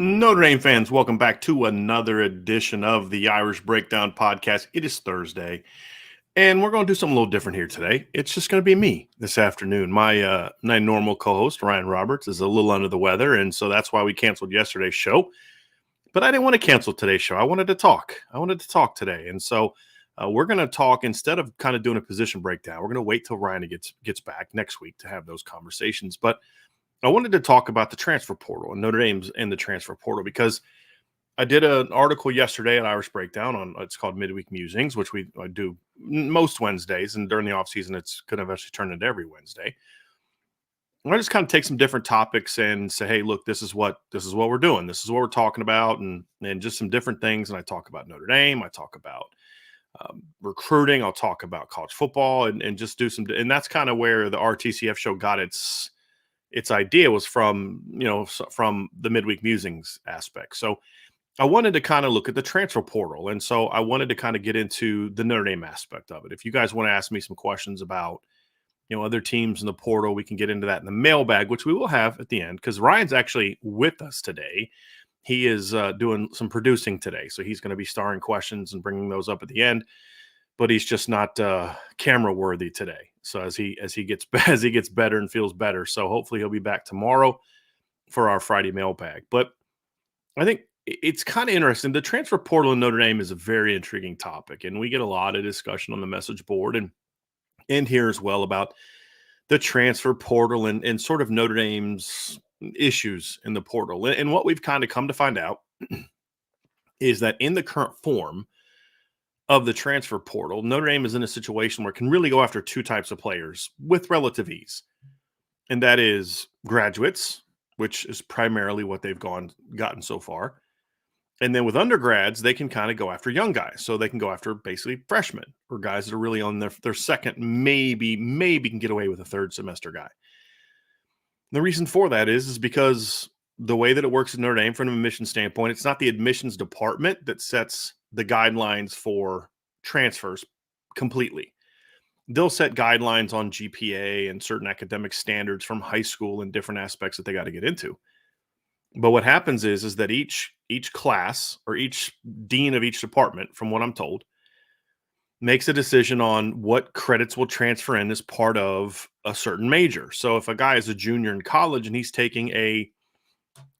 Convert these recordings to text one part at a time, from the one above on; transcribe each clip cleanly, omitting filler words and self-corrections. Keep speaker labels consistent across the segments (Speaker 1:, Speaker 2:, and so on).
Speaker 1: Notre Dame fans, welcome back to another edition of the Irish Breakdown Podcast. It is Thursday, and we're going to do something a little different here today. It's just going to be me this afternoon. My normal co-host Ryan Roberts is a little under the weather, and so that's why we canceled yesterday's show. But I didn't want to cancel today's show. I wanted to talk. I wanted to talk today, and so we're going to talk instead of kind of doing a position breakdown. We're going to wait till Ryan gets back next week to have those conversations, but I wanted to talk about the transfer portal and Notre Dame's in the transfer portal because I did an article yesterday at Irish Breakdown on it's called Midweek Musings, which I do most Wednesdays, and during the off season, it's going to eventually turn into every Wednesday. I just kind of take some different topics and say, hey, look, this is what we're doing, this is what we're talking about, and just some different things. And I talk about Notre Dame, I talk about recruiting, I'll talk about college football, and just do some. And that's kind of where the RTCF show got its idea was from the midweek musings aspect. So I wanted to kind of look at the transfer portal, and so I wanted to kind of get into the Notre Dame aspect of it. If you guys want to ask me some questions about other teams in the portal, we can get into that in the mailbag, which we will have at the end, because Ryan's actually with us today. He is doing some producing today, so he's going to be starring questions and bringing those up at the end, but he's just not camera worthy today. So as he gets better and feels better, so hopefully he'll be back tomorrow for our Friday mailbag. But I think it's kind of interesting. The transfer portal in Notre Dame is a very intriguing topic, and we get a lot of discussion on the message board and here as well about the transfer portal and sort of Notre Dame's issues in the portal. And what we've kind of come to find out is that in the current form of the transfer portal, Notre Dame is in a situation where it can really go after two types of players with relative ease. And that is graduates, which is primarily what they've gotten so far. And then with undergrads, they can kind of go after young guys. So they can go after basically freshmen or guys that are really on their second, maybe can get away with a third semester guy. The reason for that is because the way that it works in Notre Dame from an admissions standpoint, it's not the admissions department that sets the guidelines for transfers completely. They'll set guidelines on GPA and certain academic standards from high school and different aspects that they got to get into. But what happens is that each class or each dean of each department, from what I'm told, makes a decision on what credits will transfer in as part of a certain major. So if a guy is a junior in college and he's taking a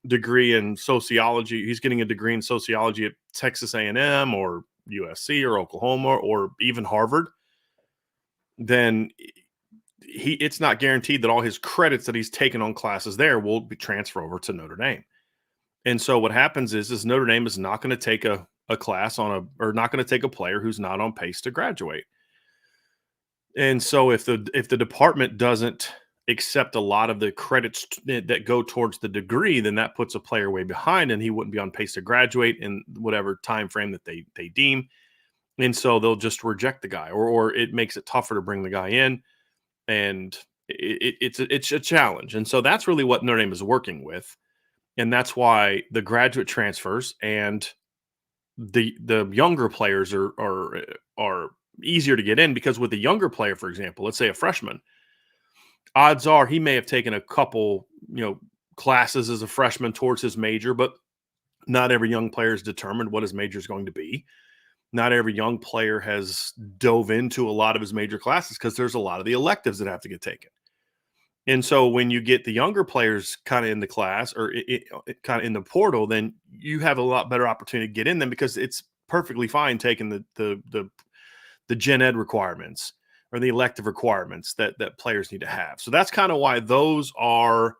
Speaker 1: degree in sociology, he's getting a degree in sociology at Texas A&M or USC or Oklahoma or even Harvard, then it's not guaranteed that all his credits that he's taken on classes there will be transfer over to Notre Dame. And so what happens is Notre Dame is not going to take a class or not going to take a player who's not on pace to graduate. And so if the department doesn't accept a lot of the credits that go towards the degree, then that puts a player way behind and he wouldn't be on pace to graduate in whatever time frame that they deem. And so they'll just reject the guy, or it makes it tougher to bring the guy in. And it's a challenge. And so that's really what Notre Dame is working with. And that's why the graduate transfers and the younger players are easier to get in, because with a younger player, for example, let's say a freshman, odds are he may have taken a couple, classes as a freshman towards his major, but not every young player is determined what his major is going to be. Not every young player has dove into a lot of his major classes because there's a lot of the electives that have to get taken. And so when you get the younger players kind of in the class or kind of in the portal, then you have a lot better opportunity to get in them, because it's perfectly fine taking the gen ed requirements or the elective requirements that players need to have. So that's kind of why those are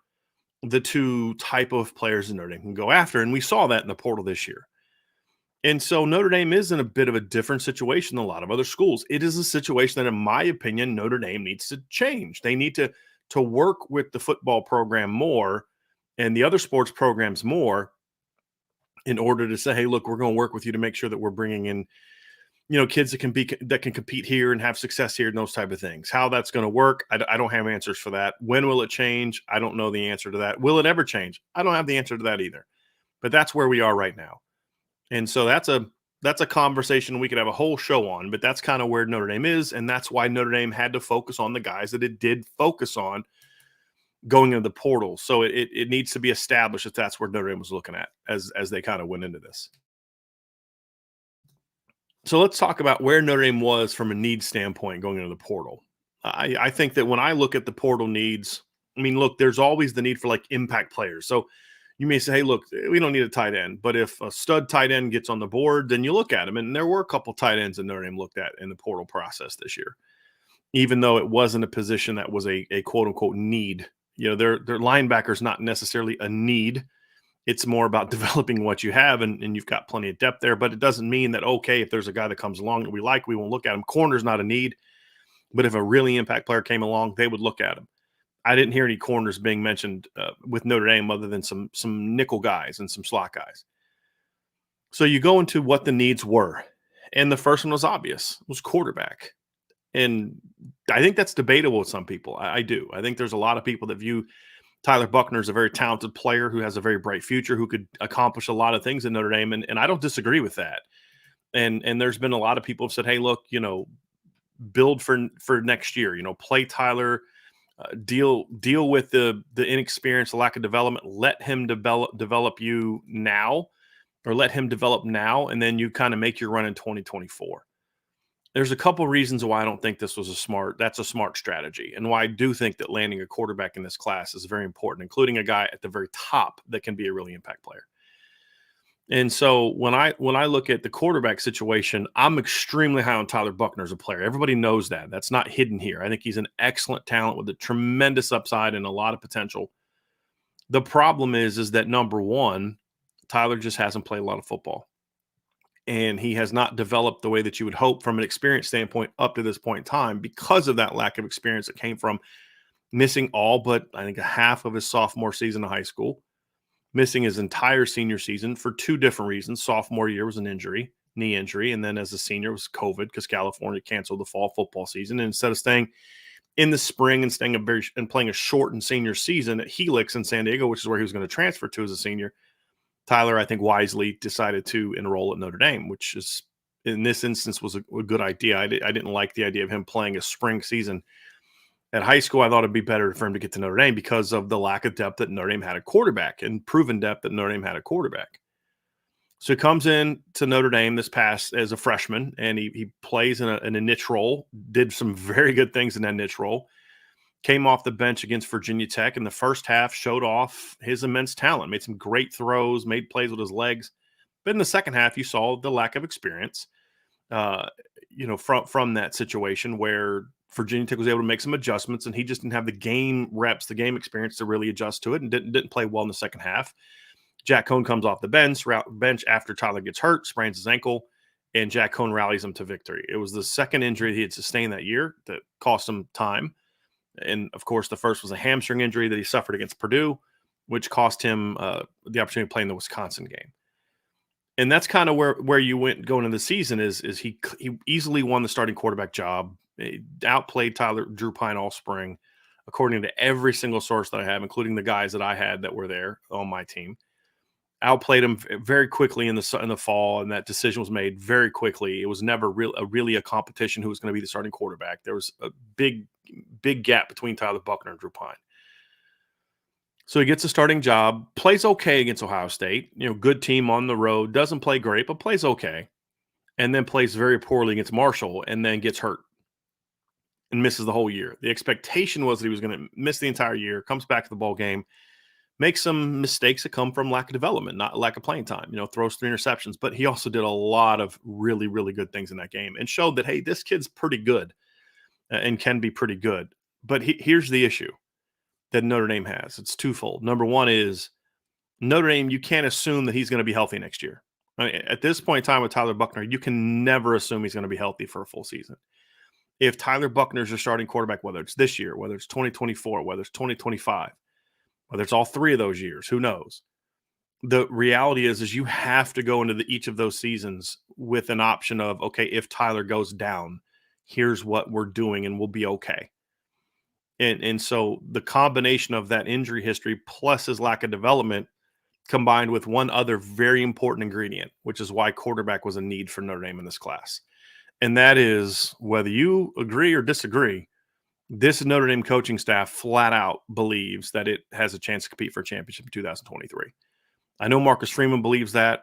Speaker 1: the two type of players that Notre Dame can go after. And we saw that in the portal this year. And so Notre Dame is in a bit of a different situation than a lot of other schools. It is a situation that, in my opinion, Notre Dame needs to change. They need to work with the football program more and the other sports programs more in order to say, hey, look, we're going to work with you to make sure that we're bringing in, kids that can compete here and have success here and those type of things. How that's going to work, I don't have answers for that. When will it change? I don't know the answer to that. Will it ever change? I don't have the answer to that either. But that's where we are right now. And so that's a conversation we could have a whole show on, but that's kind of where Notre Dame is. And that's why Notre Dame had to focus on the guys that it did focus on going into the portal. So it needs to be established that that's where Notre Dame was looking at as they kind of went into this. So let's talk about where Notre Dame was from a need standpoint going into the portal. I think that when I look at the portal needs, I mean, look, there's always the need for like impact players. So you may say, hey, look, we don't need a tight end. But if a stud tight end gets on the board, then you look at him. And there were a couple tight ends that Notre Dame looked at in the portal process this year, even though it wasn't a position that was a quote unquote need. You know, their linebackers not necessarily a need. It's more about developing what you have, and you've got plenty of depth there. But it doesn't mean that, okay, if there's a guy that comes along that we like, we won't look at him. Corner's not a need. But if a really impact player came along, they would look at him. I didn't hear any corners being mentioned with Notre Dame other than some nickel guys and some slot guys. So you go into what the needs were. And the first one was obvious. It was quarterback. And I think that's debatable with some people. I do. I think there's a lot of people that view Tyler Buckner as a very talented player who has a very bright future, who could accomplish a lot of things in Notre Dame. And I don't disagree with that. And there's been a lot of people who have said, hey, look, build for next year, play Tyler, deal with the inexperience, the lack of development, let him develop you now, or let him develop now. And then you kind of make your run in 2024. There's a couple reasons why I don't think this was a smart strategy, and why I do think that landing a quarterback in this class is very important, including a guy at the very top that can be a really impact player. And so when I look at the quarterback situation, I'm extremely high on Tyler Buckner as a player. Everybody knows that. That's not hidden here. I think he's an excellent talent with a tremendous upside and a lot of potential. The problem is that number one, Tyler just hasn't played a lot of football. And he has not developed the way that you would hope from an experience standpoint up to this point in time, because of that lack of experience that came from missing all but, I think, a half of his sophomore season of high school, missing his entire senior season for two different reasons. Sophomore year was an injury, knee injury, and then as a senior was COVID, because California canceled the fall football season. And instead of staying in the spring and playing a shortened senior season at Helix in San Diego, which is where he was going to transfer to as a senior, Tyler, I think, wisely decided to enroll at Notre Dame, which is, in this instance, was a good idea. I didn't like the idea of him playing a spring season at high school. I thought it'd be better for him to get to Notre Dame because of the lack of depth that Notre Dame had at quarterback, and proven depth that Notre Dame had at quarterback. So he comes in to Notre Dame this past as a freshman, and he plays in a niche role, did some very good things in that niche role. Came off the bench against Virginia Tech in the first half, showed off his immense talent, made some great throws, made plays with his legs. But in the second half, you saw the lack of experience, from that situation where Virginia Tech was able to make some adjustments, and he just didn't have the game reps, the game experience to really adjust to it, and didn't play well in the second half. Jack Cohn comes off the bench after Tyler gets hurt, sprains his ankle, and Jack Cohn rallies him to victory. It was the second injury he had sustained that year that cost him time. And, of course, the first was a hamstring injury that he suffered against Purdue, which cost him the opportunity to play in the Wisconsin game. And that's kind of where you went going into the season is he easily won the starting quarterback job. He outplayed Drew Pine all spring, according to every single source that I have, including the guys that I had that were there on my team. Outplayed him very quickly in the fall, and that decision was made very quickly. It was never really a competition who was going to be the starting quarterback. There was a big gap between Tyler Buckner and Drew Pine. So he gets a starting job, plays okay against Ohio State, good team on the road, doesn't play great, but plays okay, and then plays very poorly against Marshall, and then gets hurt and misses the whole year. The expectation was that he was going to miss the entire year, comes back to the ball game, makes some mistakes that come from lack of development, not lack of playing time, throws 3 interceptions, but he also did a lot of really, really good things in that game and showed that, hey, this kid's pretty good and can be pretty good. But here's the issue that Notre Dame has. It's twofold. Number one is Notre Dame, you can't assume that he's going to be healthy next year. I mean, at this point in time with Tyler Buckner, you can never assume he's going to be healthy for a full season. If Tyler Buckner's your starting quarterback, whether it's this year, whether it's 2024, whether it's 2025, whether it's all 3 of those years, who knows? The reality is you have to go into each of those seasons with an option of, okay, if Tyler goes down, here's what we're doing and we'll be okay. And so the combination of that injury history plus his lack of development combined with one other very important ingredient, which is why quarterback was a need for Notre Dame in this class. And that is, whether you agree or disagree, This Notre Dame coaching staff flat out believes that it has a chance to compete for a championship in 2023. I know Marcus Freeman believes that.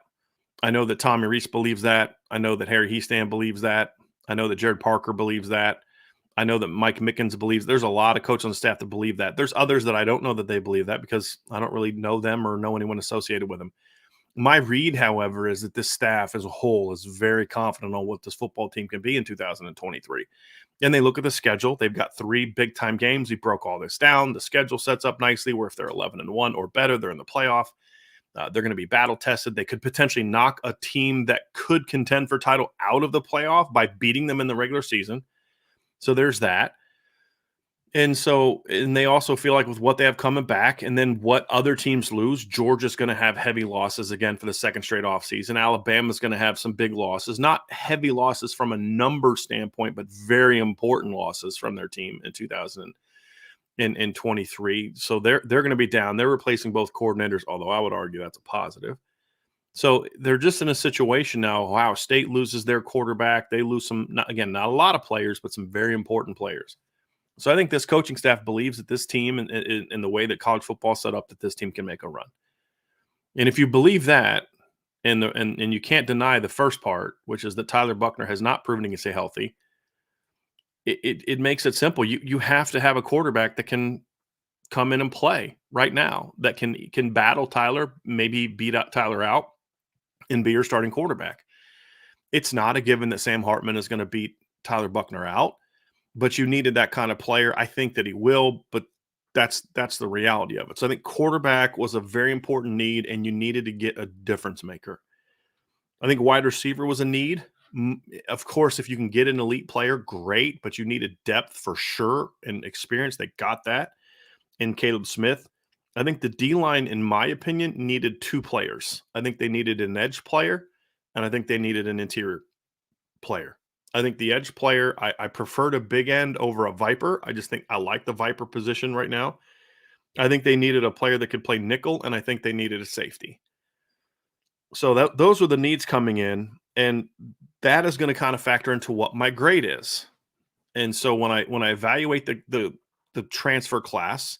Speaker 1: I know that Tommy Rees believes that. I know that Harry Hiestand believes that. I know that Jared Parker believes that. I know that Mike Mickens believes. There's a lot of coaches on the staff that believe that. There's others that I don't know that they believe that because I don't really know them or know anyone associated with them. My read, however, is that this staff as a whole is very confident on what this football team can be in 2023. And they look at the schedule. They've got 3 big-time games. We broke all this down. The schedule sets up nicely where if they're 11-1 or better, they're in the playoff. They're going to be battle-tested. They could potentially knock a team that could contend for title out of the playoff by beating them in the regular season. So there's that. And they also feel like with what they have coming back and then what other teams lose, Georgia's going to have heavy losses again for the second straight offseason. Alabama's going to have some big losses, not heavy losses from a number standpoint, but very important losses from their team in 2023. So they're going to be down. They're replacing both coordinators, although I would argue that's a positive. So they're just in a situation now. Ohio State loses their quarterback. They lose some, not a lot of players, but some very important players. So I think this coaching staff believes that this team and the way that college football is set up, that this team can make a run. And if you believe that, and you can't deny the first part, which is that Tyler Buchner has not proven he can stay healthy, it makes it simple. You have to have a quarterback that can come in and play right now, that can battle Tyler, maybe beat Tyler out, and be your starting quarterback. It's not a given that Sam Hartman is going to beat Tyler Buchner out. But you needed that kind of player. I think that he will, but that's the reality of it. So I think quarterback was a very important need, and you needed to get a difference maker. I think wide receiver was a need. Of course, if you can get an elite player, great, but you needed depth for sure and experience. They got that in Caleb Smith. I think the D-line, in my opinion, needed 2 players. I think they needed an edge player, and I think they needed an interior player. I think the edge player, I preferred a big end over a Viper. I just think I like the Viper position right now. I think they needed a player that could play nickel, and I think they needed a safety. So those were the needs coming in, and that is going to kind of factor into what my grade is. And so when I evaluate the transfer class,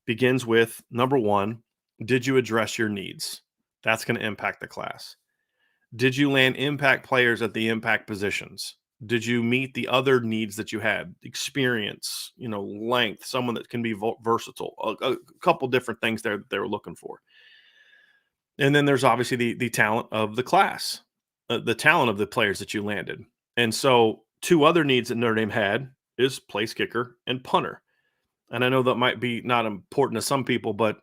Speaker 1: begins with number 1, did you address your needs? That's going to impact the class. Did you land impact players at the impact positions? Did you meet the other needs that you had? Experience, length, someone that can be versatile, a couple different things there that they were looking for. And then there's obviously the talent of the class, the talent of the players that you landed. And so 2 other needs that Notre Dame had is place kicker and punter. And I know that might be not important to some people, but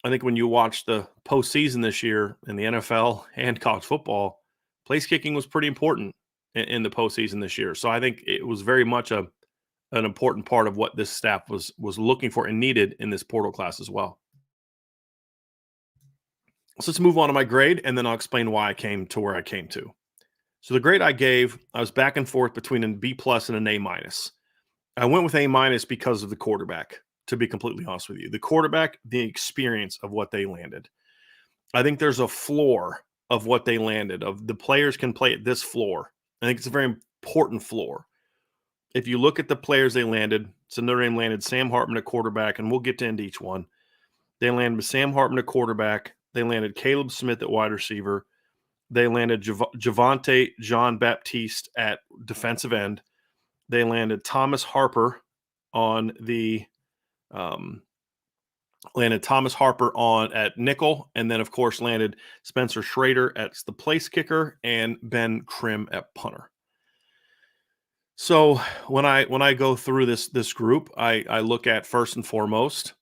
Speaker 1: I think when you watch the postseason this year in the NFL and college football, place kicking was pretty important in the postseason this year. So I think it was very much an important part of what this staff was looking for and needed in this portal class as well. So let's move on to my grade, and then I'll explain why I came to where I came to. So the grade I gave, I was back and forth between a B+ and an A-. I went with A- because of the quarterback, to be completely honest with you. The quarterback, the experience of what they landed. I think there's a floor of what they landed, of the players can play at this floor. I think it's a very important floor. If you look at the players they landed, so Notre Dame landed Sam Hartman at quarterback, and we'll get to end each one. They landed with Sam Hartman at quarterback. They landed Caleb Smith at wide receiver. They landed Javonte Jean-Baptiste at defensive end. They landed Thomas Harper on the at nickel, and then of course landed Spencer Schrader at the place kicker and Ben Krim at punter. So when I go through this group, I look at first and foremost,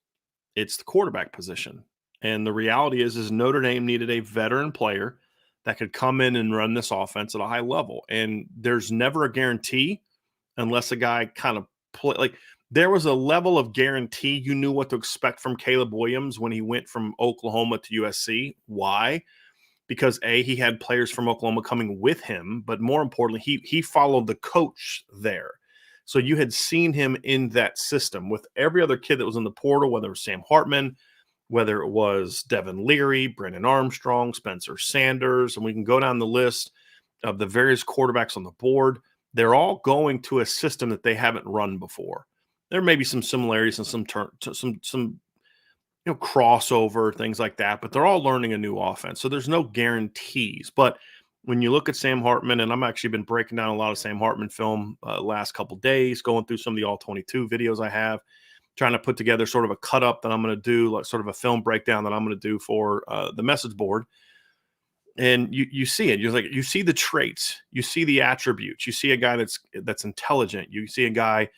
Speaker 1: it's the quarterback position. And the reality is Notre Dame needed a veteran player that could come in and run this offense at a high level. And there's never a guarantee unless a guy kind of play. Like, there was a level of guarantee. You knew what to expect from Caleb Williams when he went from Oklahoma to USC. Why? Because he had players from Oklahoma coming with him, but more importantly, he followed the coach there. So you had seen him in that system with every other kid that was in the portal, whether it was Sam Hartman, whether it was Devin Leary, Brennan Armstrong, Spencer Sanders, and we can go down the list of the various quarterbacks on the board. They're all going to a system that they haven't run before. There may be some similarities and some crossover, things like that, but they're all learning a new offense. So there's no guarantees. But when you look at Sam Hartman, and I'm actually been breaking down a lot of Sam Hartman film last couple days, going through some of the all 22 videos I have, trying to put together sort of a cut up that I'm going to do, like sort of a film breakdown that I'm going to do for the message board. And you see it. You're like, you see the traits, you see the attributes, you see a guy that's intelligent, you see a guy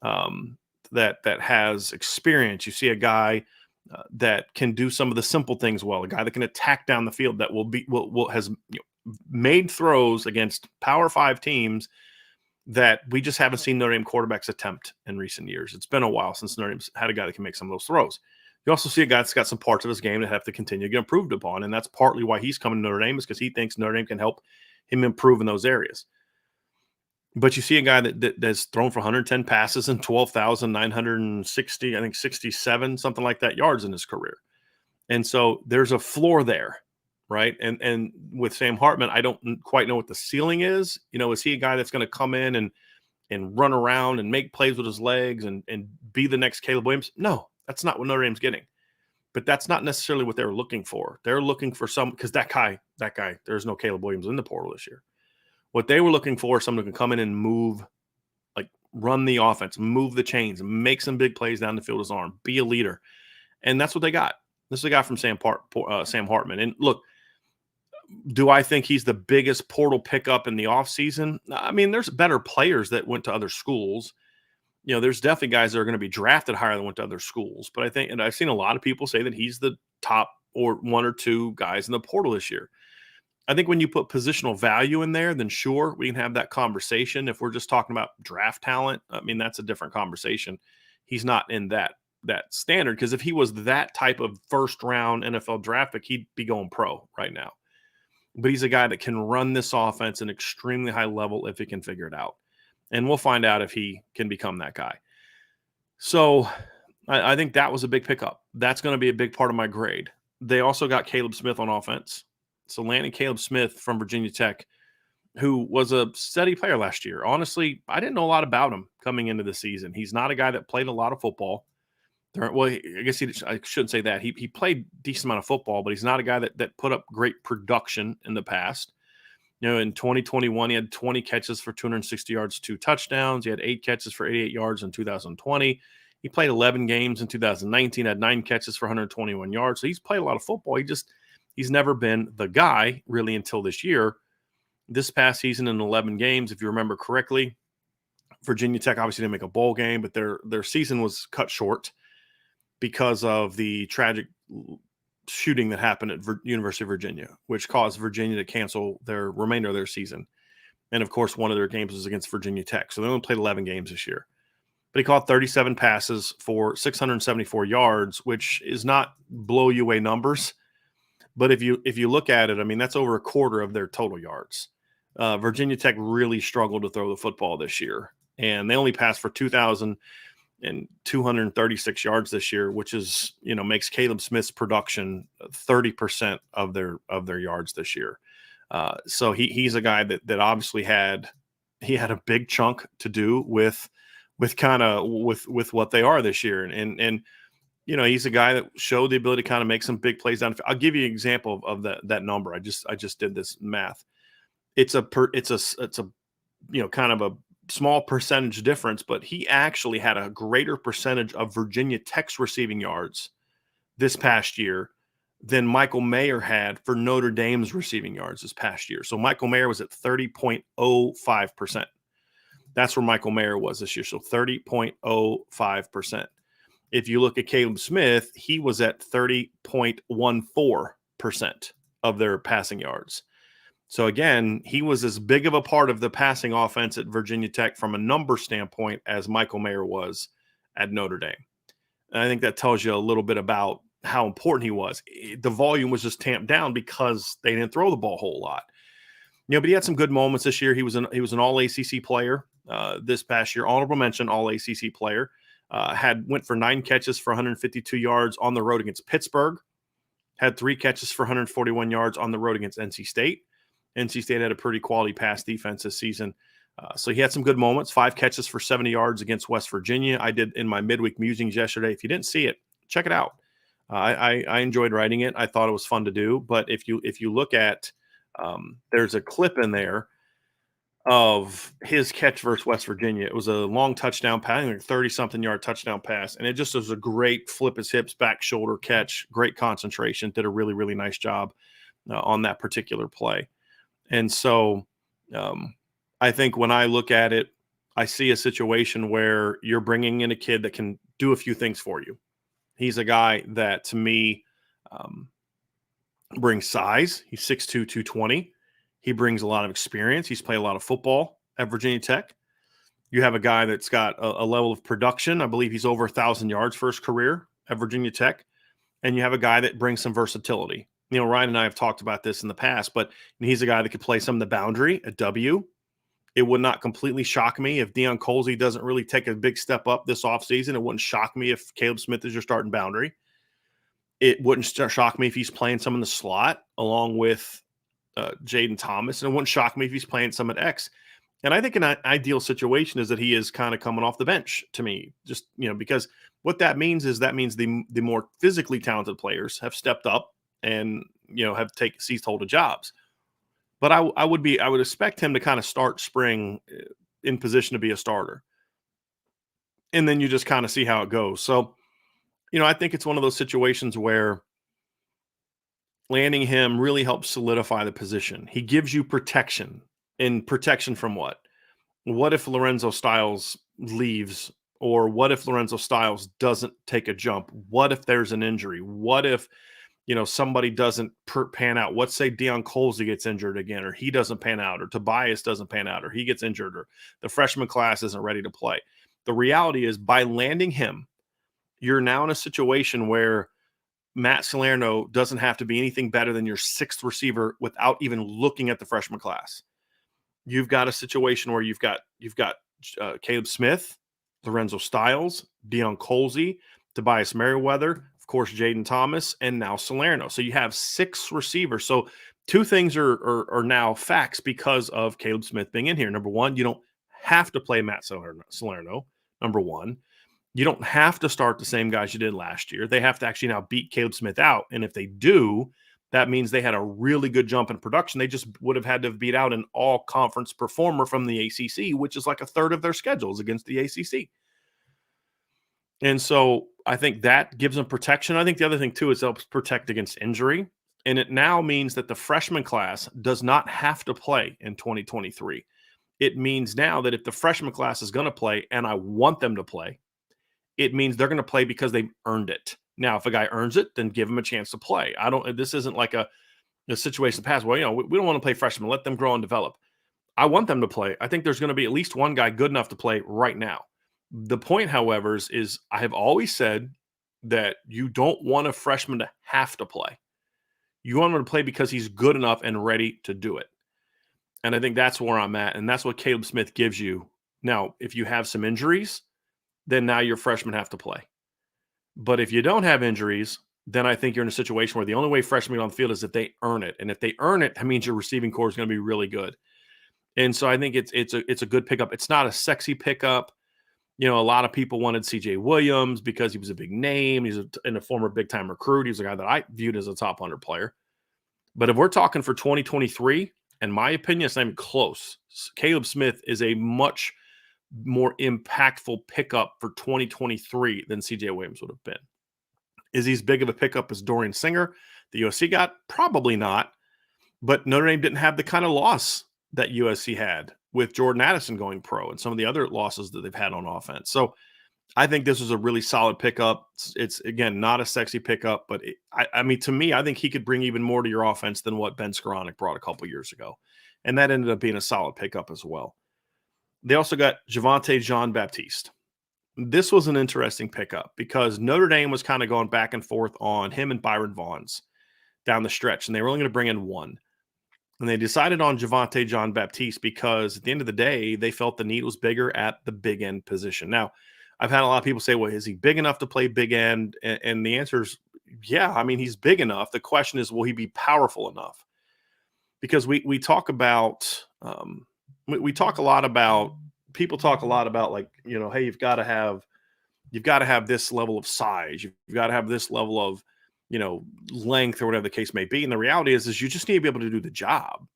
Speaker 1: um, that has experience, you see a guy that can do some of the simple things well, a guy that can attack down the field, that will has made throws against Power 5 teams that we just haven't seen Notre Dame quarterbacks attempt in recent years. It's been a while since Notre Dame's had a guy that can make some of those throws. You also see a guy that's got some parts of his game that have to continue to get improved upon, and that's partly why he's coming to Notre Dame, is because he thinks Notre Dame can help him improve in those areas. But you see a guy that's thrown for 110 passes and 12,960, I think 67, something like that, yards in his career. And so there's a floor there, right? And with Sam Hartman, I don't quite know what the ceiling is. Is he a guy that's going to come in and run around and make plays with his legs and be the next Caleb Williams? No, that's not what Notre Dame's getting. But that's not necessarily what they're looking for. They're looking for because that guy, there's no Caleb Williams in the portal this year. What they were looking for is someone who can come in and move, like run the offense, move the chains, make some big plays down the field with his arm, be a leader. And that's what they got. This is a guy from Sam Hartman. And look, do I think he's the biggest portal pickup in the offseason? I mean, there's better players that went to other schools. There's definitely guys that are going to be drafted higher than went to other schools. But I think, and I've seen a lot of people say that he's the top or one or two guys in the portal this year. I think when you put positional value in there, then sure, we can have that conversation. If we're just talking about draft talent, I mean, that's a different conversation. He's not in that standard, because if he was that type of first round NFL draft pick, he'd be going pro right now. But he's a guy that can run this offense at an extremely high level if he can figure it out. And we'll find out if he can become that guy. So I think that was a big pickup. That's going to be a big part of my grade. They also got Caleb Smith on offense. So landing Caleb Smith from Virginia Tech, who was a steady player last year. Honestly, I didn't know a lot about him coming into the season. He's not a guy that played a lot of football. Well, I guess I shouldn't say that. He played a decent amount of football, but he's not a guy that put up great production in the past. In 2021, he had 20 catches for 260 yards, 2 touchdowns. He had 8 catches for 88 yards in 2020. He played 11 games in 2019, had 9 catches for 121 yards. So he's played a lot of football. He's never been the guy really until this year. This past season in 11 games, if you remember correctly, Virginia Tech obviously didn't make a bowl game, but their season was cut short because of the tragic shooting that happened at University of Virginia, which caused Virginia to cancel their remainder of their season. And of course, one of their games was against Virginia Tech. So they only played 11 games this year. But he caught 37 passes for 674 yards, which is not blow you away numbers. But if you look at it, I mean, that's over a quarter of their total yards. Virginia Tech really struggled to throw the football this year, and they only passed for 2,236 yards this year, which is, makes Caleb Smith's production 30% of their yards this year. So he's a guy that obviously had a big chunk to do with what they are this year, and he's a guy that showed the ability to kind of make some big plays down. I'll give you an example of that number. I just did this math. It's a kind of a small percentage difference, but he actually had a greater percentage of Virginia Tech's receiving yards this past year than Michael Mayer had for Notre Dame's receiving yards this past year. So Michael Mayer was at 30.05%. That's where Michael Mayer was this year. So 30.05%. If you look at Caleb Smith, he was at 30.14% of their passing yards. So again, he was as big of a part of the passing offense at Virginia Tech from a number standpoint as Michael Mayer was at Notre Dame. And I think that tells you a little bit about how important he was. The volume was just tamped down because they didn't throw the ball a whole lot. But he had some good moments this year. He was an all ACC player this past year, honorable mention, all ACC player. Went for 9 catches for 152 yards on the road against Pittsburgh. Had 3 catches for 141 yards on the road against NC State. NC State had a pretty quality pass defense this season. So he had some good moments, 5 catches for 70 yards against West Virginia. I did in my midweek musings yesterday. If you didn't see it, check it out. I enjoyed writing it. I thought it was fun to do. But if you look at, there's a clip in there of his catch versus West Virginia. It was a long touchdown pass, like 30-something yard touchdown pass. And it just was a great flip his hips, back shoulder catch, great concentration, did a really, really nice job on that particular play. And so I think when I look at it, I see a situation where you're bringing in a kid that can do a few things for you. He's a guy that, to me, um, brings size. He's 6'2", 220. He brings a lot of experience. He's played a lot of football at Virginia Tech. You have a guy that's got a level of production. I believe he's over 1,000 yards for his career at Virginia Tech. And you have a guy that brings some versatility. Ryan and I have talked about this in the past, but he's a guy that could play some of the boundary at W. It would not completely shock me if Deion Colsey doesn't really take a big step up this offseason. It wouldn't shock me if Caleb Smith is your starting boundary. It wouldn't shock me if he's playing some in the slot along with Jaden Thomas. And it wouldn't shock me if he's playing some at X. And I think an ideal situation is that he is kind of coming off the bench to me, just, because what that means is the more physically talented players have stepped up and, have seized hold of jobs. But I would expect him to kind of start spring in position to be a starter. And then you just kind of see how it goes. So, I think it's one of those situations where landing him really helps solidify the position. He gives you protection. And protection from what? What if Lorenzo Styles leaves? Or what if Lorenzo Styles doesn't take a jump? What if there's an injury? What if, somebody doesn't pan out? Let's say Deion Colsey gets injured again, or he doesn't pan out, or Tobias doesn't pan out, or he gets injured, or the freshman class isn't ready to play. The reality is, by landing him, you're now in a situation where Matt Salerno doesn't have to be anything better than your 6th receiver without even looking at the freshman class. You've got a situation where you've got Caleb Smith, Lorenzo Styles, Deion Colsey, Tobias Merriweather, of course, Jaden Thomas, and now Salerno. So you have 6 receivers. So 2 things are now facts because of Caleb Smith being in here. Number one, you don't have to play Matt Salerno. Number one, you don't have to start the same guys you did last year. They have to actually now beat Caleb Smith out. And if they do, that means they had a really good jump in production. They just would have had to have beat out an all-conference performer from the ACC, which is like a third of their schedules against the ACC. And so I think that gives them protection. I think the other thing, too, is it helps protect against injury. And it now means that the freshman class does not have to play in 2023. It means now that if the freshman class is going to play, and I want them to play, it means they're going to play because they've earned it. Now, if a guy earns it, then give him a chance to play. This isn't like a situation in the past where, we don't want to play freshmen. Let them grow and develop. I want them to play. I think there's going to be at least one guy good enough to play right now. The point, however, is I have always said that you don't want a freshman to have to play. You want him to play because he's good enough and ready to do it. And I think that's where I'm at. And that's what Caleb Smith gives you. Now, if you have some injuries, then now your freshmen have to play. But if you don't have injuries, then I think you're in a situation where the only way freshmen get on the field is if they earn it. And if they earn it, that means your receiving core is going to be really good. And so I think it's a good pickup. It's not a sexy pickup. A lot of people wanted CJ Williams because he was a big name. He's a former big-time recruit. He's a guy that I viewed as a top 100 player. But if we're talking for 2023, in my opinion, it's not even close. Caleb Smith is a much more impactful pickup for 2023 than CJ Williams would have been. Is he as big of a pickup as Dorian Singer, the USC got? Probably not. But Notre Dame didn't have the kind of loss that USC had with Jordan Addison going pro and some of the other losses that they've had on offense. So I think this was a really solid pickup. It's again, not a sexy pickup, but to me, I think he could bring even more to your offense than what Ben Skoranek brought a couple years ago. And that ended up being a solid pickup as well. They also got Javonte Jean-Baptiste. This was an interesting pickup because Notre Dame was kind of going back and forth on him and Byron Vaughns down the stretch, and they were only going to bring in one. And they decided on Javonte Jean-Baptiste because at the end of the day, they felt the need was bigger at the big end position. Now, I've had a lot of people say, well, is he big enough to play big end? And the answer is, yeah, he's big enough. The question is, will he be powerful enough? Because we talk about we talk a lot about people talk a lot about like, hey, you've got to have this level of size. You've got to have this level of, you know, length or whatever the case may be. And the reality is you just need to be able to do the job.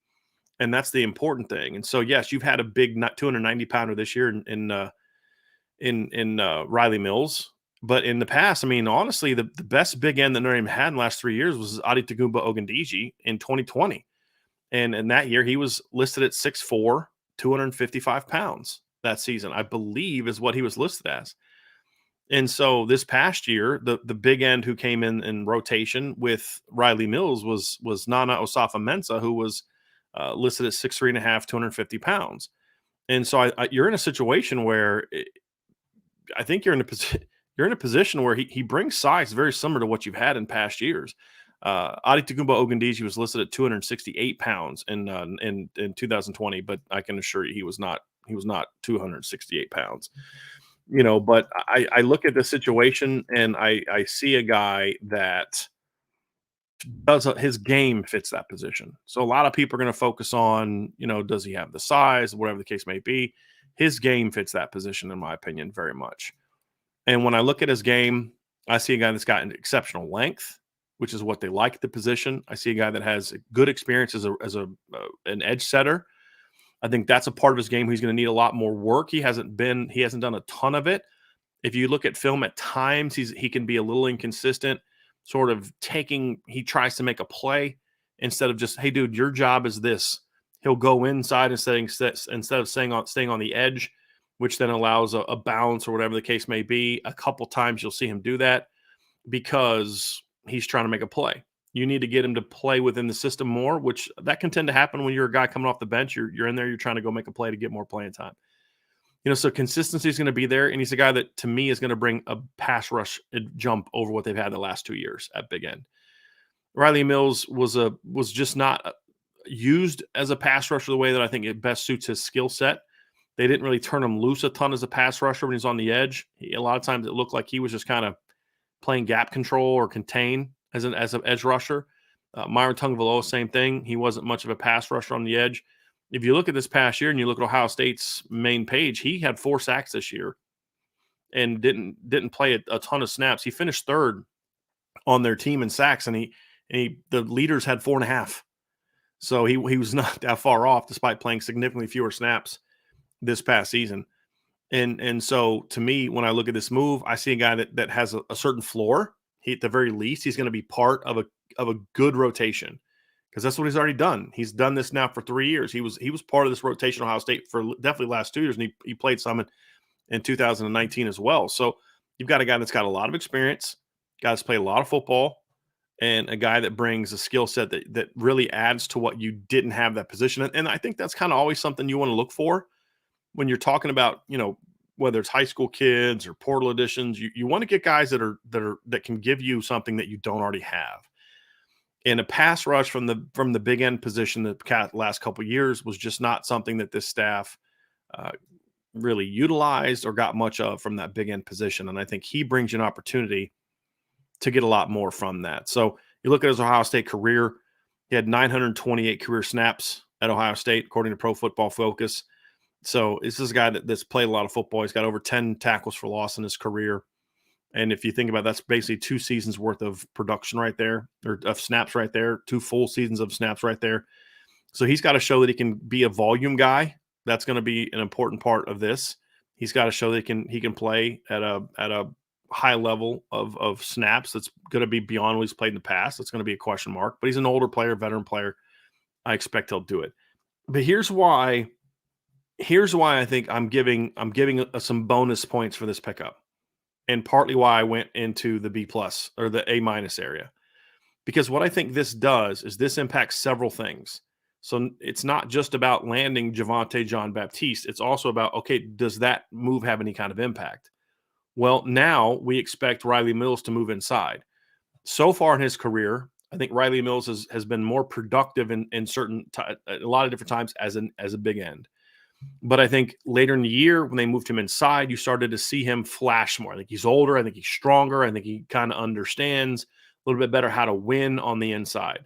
Speaker 1: And that's the important thing. And so, yes, you've had a big 290 pounder this year in Riley Mills. But in the past, I mean, honestly, the best big end that Notre Dame had in the last 3 years was Adetokunbo Ogundeji in 2020. And in that year, he was listed at 6'4", 255 pounds that season, I believe is what he was listed as. And so this past year, the big end who came in rotation with Riley Mills was Nana Osafa-Mensah, who was listed at 6'3.5", 250 pounds. And so you're in a situation where I think you're in a position where he brings size very similar to what you've had in past years. Adetokunbo Ogundeji was listed at 268 pounds in 2020, but I can assure you he was not 268 pounds. But I look at the situation and I see a guy that his game fits that position. So a lot of people are going to focus on, does he have the size, whatever the case may be. His game fits that position, in my opinion, very much. And when I look at his game, I see a guy that's got an exceptional length, which is what they like at the position. I see a guy that has good experience as an edge setter. I think that's a part of his game. He's going to need a lot more work. He hasn't done a ton of it. If you look at film at times, he can be a little inconsistent, sort of he tries to make a play instead of just, hey, dude, your job is this. He'll go inside instead of staying on the edge, which then allows a bounce or whatever the case may be. A couple times you'll see him do that because he's trying to make a play. You need to get him to play within the system more, which that can tend to happen when you're a guy coming off the bench. You're in there, you're trying to go make a play to get more playing time. So consistency is going to be there, and he's a guy that, to me, is going to bring a pass rush jump over what they've had the last 2 years at big end. Riley Mills was just not used as a pass rusher the way that I think it best suits his skill set. They didn't really turn him loose a ton as a pass rusher when he's on the edge. A lot of times it looked like he was just kind of playing gap control or contain as an edge rusher. Myron Tungvaloa, same thing. He wasn't much of a pass rusher on the edge. If you look at this past year and you look at Ohio State's main page, he had 4 sacks this year and didn't play a ton of snaps. He finished third on their team in sacks, and the leaders had 4.5. So he was not that far off, despite playing significantly fewer snaps this past season. And so, to me, when I look at this move, I see a guy that has a certain floor. At the very least, he's going to be part of a good rotation, because that's what he's already done. He's done this now for 3 years. He was part of this rotation at Ohio State for definitely the last 2 years, and he played some in 2019 as well. So you've got a guy that's got a lot of experience, guy that's played a lot of football, and a guy that brings a skill set that really adds to what you didn't have that position. And I think that's kind of always something you want to look for when you're talking about, whether it's high school kids or portal additions. You want to get guys that can give you something that you don't already have. And a pass rush from the big end position the last couple of years was just not something that this staff really utilized or got much of from that big end position. And I think he brings you an opportunity to get a lot more from that. So you look at his Ohio State career, he had 928 career snaps at Ohio State, according to Pro Football Focus. So this is a guy that's played a lot of football. He's got over 10 tackles for loss in his career. And if you think about it, that's basically 2 seasons worth of production right there, or of snaps right there, 2 full seasons of snaps right there. So he's got to show that he can be a volume guy. That's going to be an important part of this. He's got to show that he can play at a high level of snaps. That's going to be beyond what he's played in the past. That's going to be a question mark. But he's an older player, veteran player. I expect he'll do it. But here's why I think I'm giving some bonus points for this pickup. And partly why I went into the B+ or the A- area. Because what I think this does is this impacts several things. So it's not just about landing Javonte Jean-Baptiste. It's also about, okay, does that move have any kind of impact? Well, now we expect Riley Mills to move inside. So far in his career, I think Riley Mills has been more productive in a lot of different times as a big end. But I think later in the year, when they moved him inside, you started to see him flash more. I think he's older. I think he's stronger. I think he kind of understands a little bit better how to win on the inside.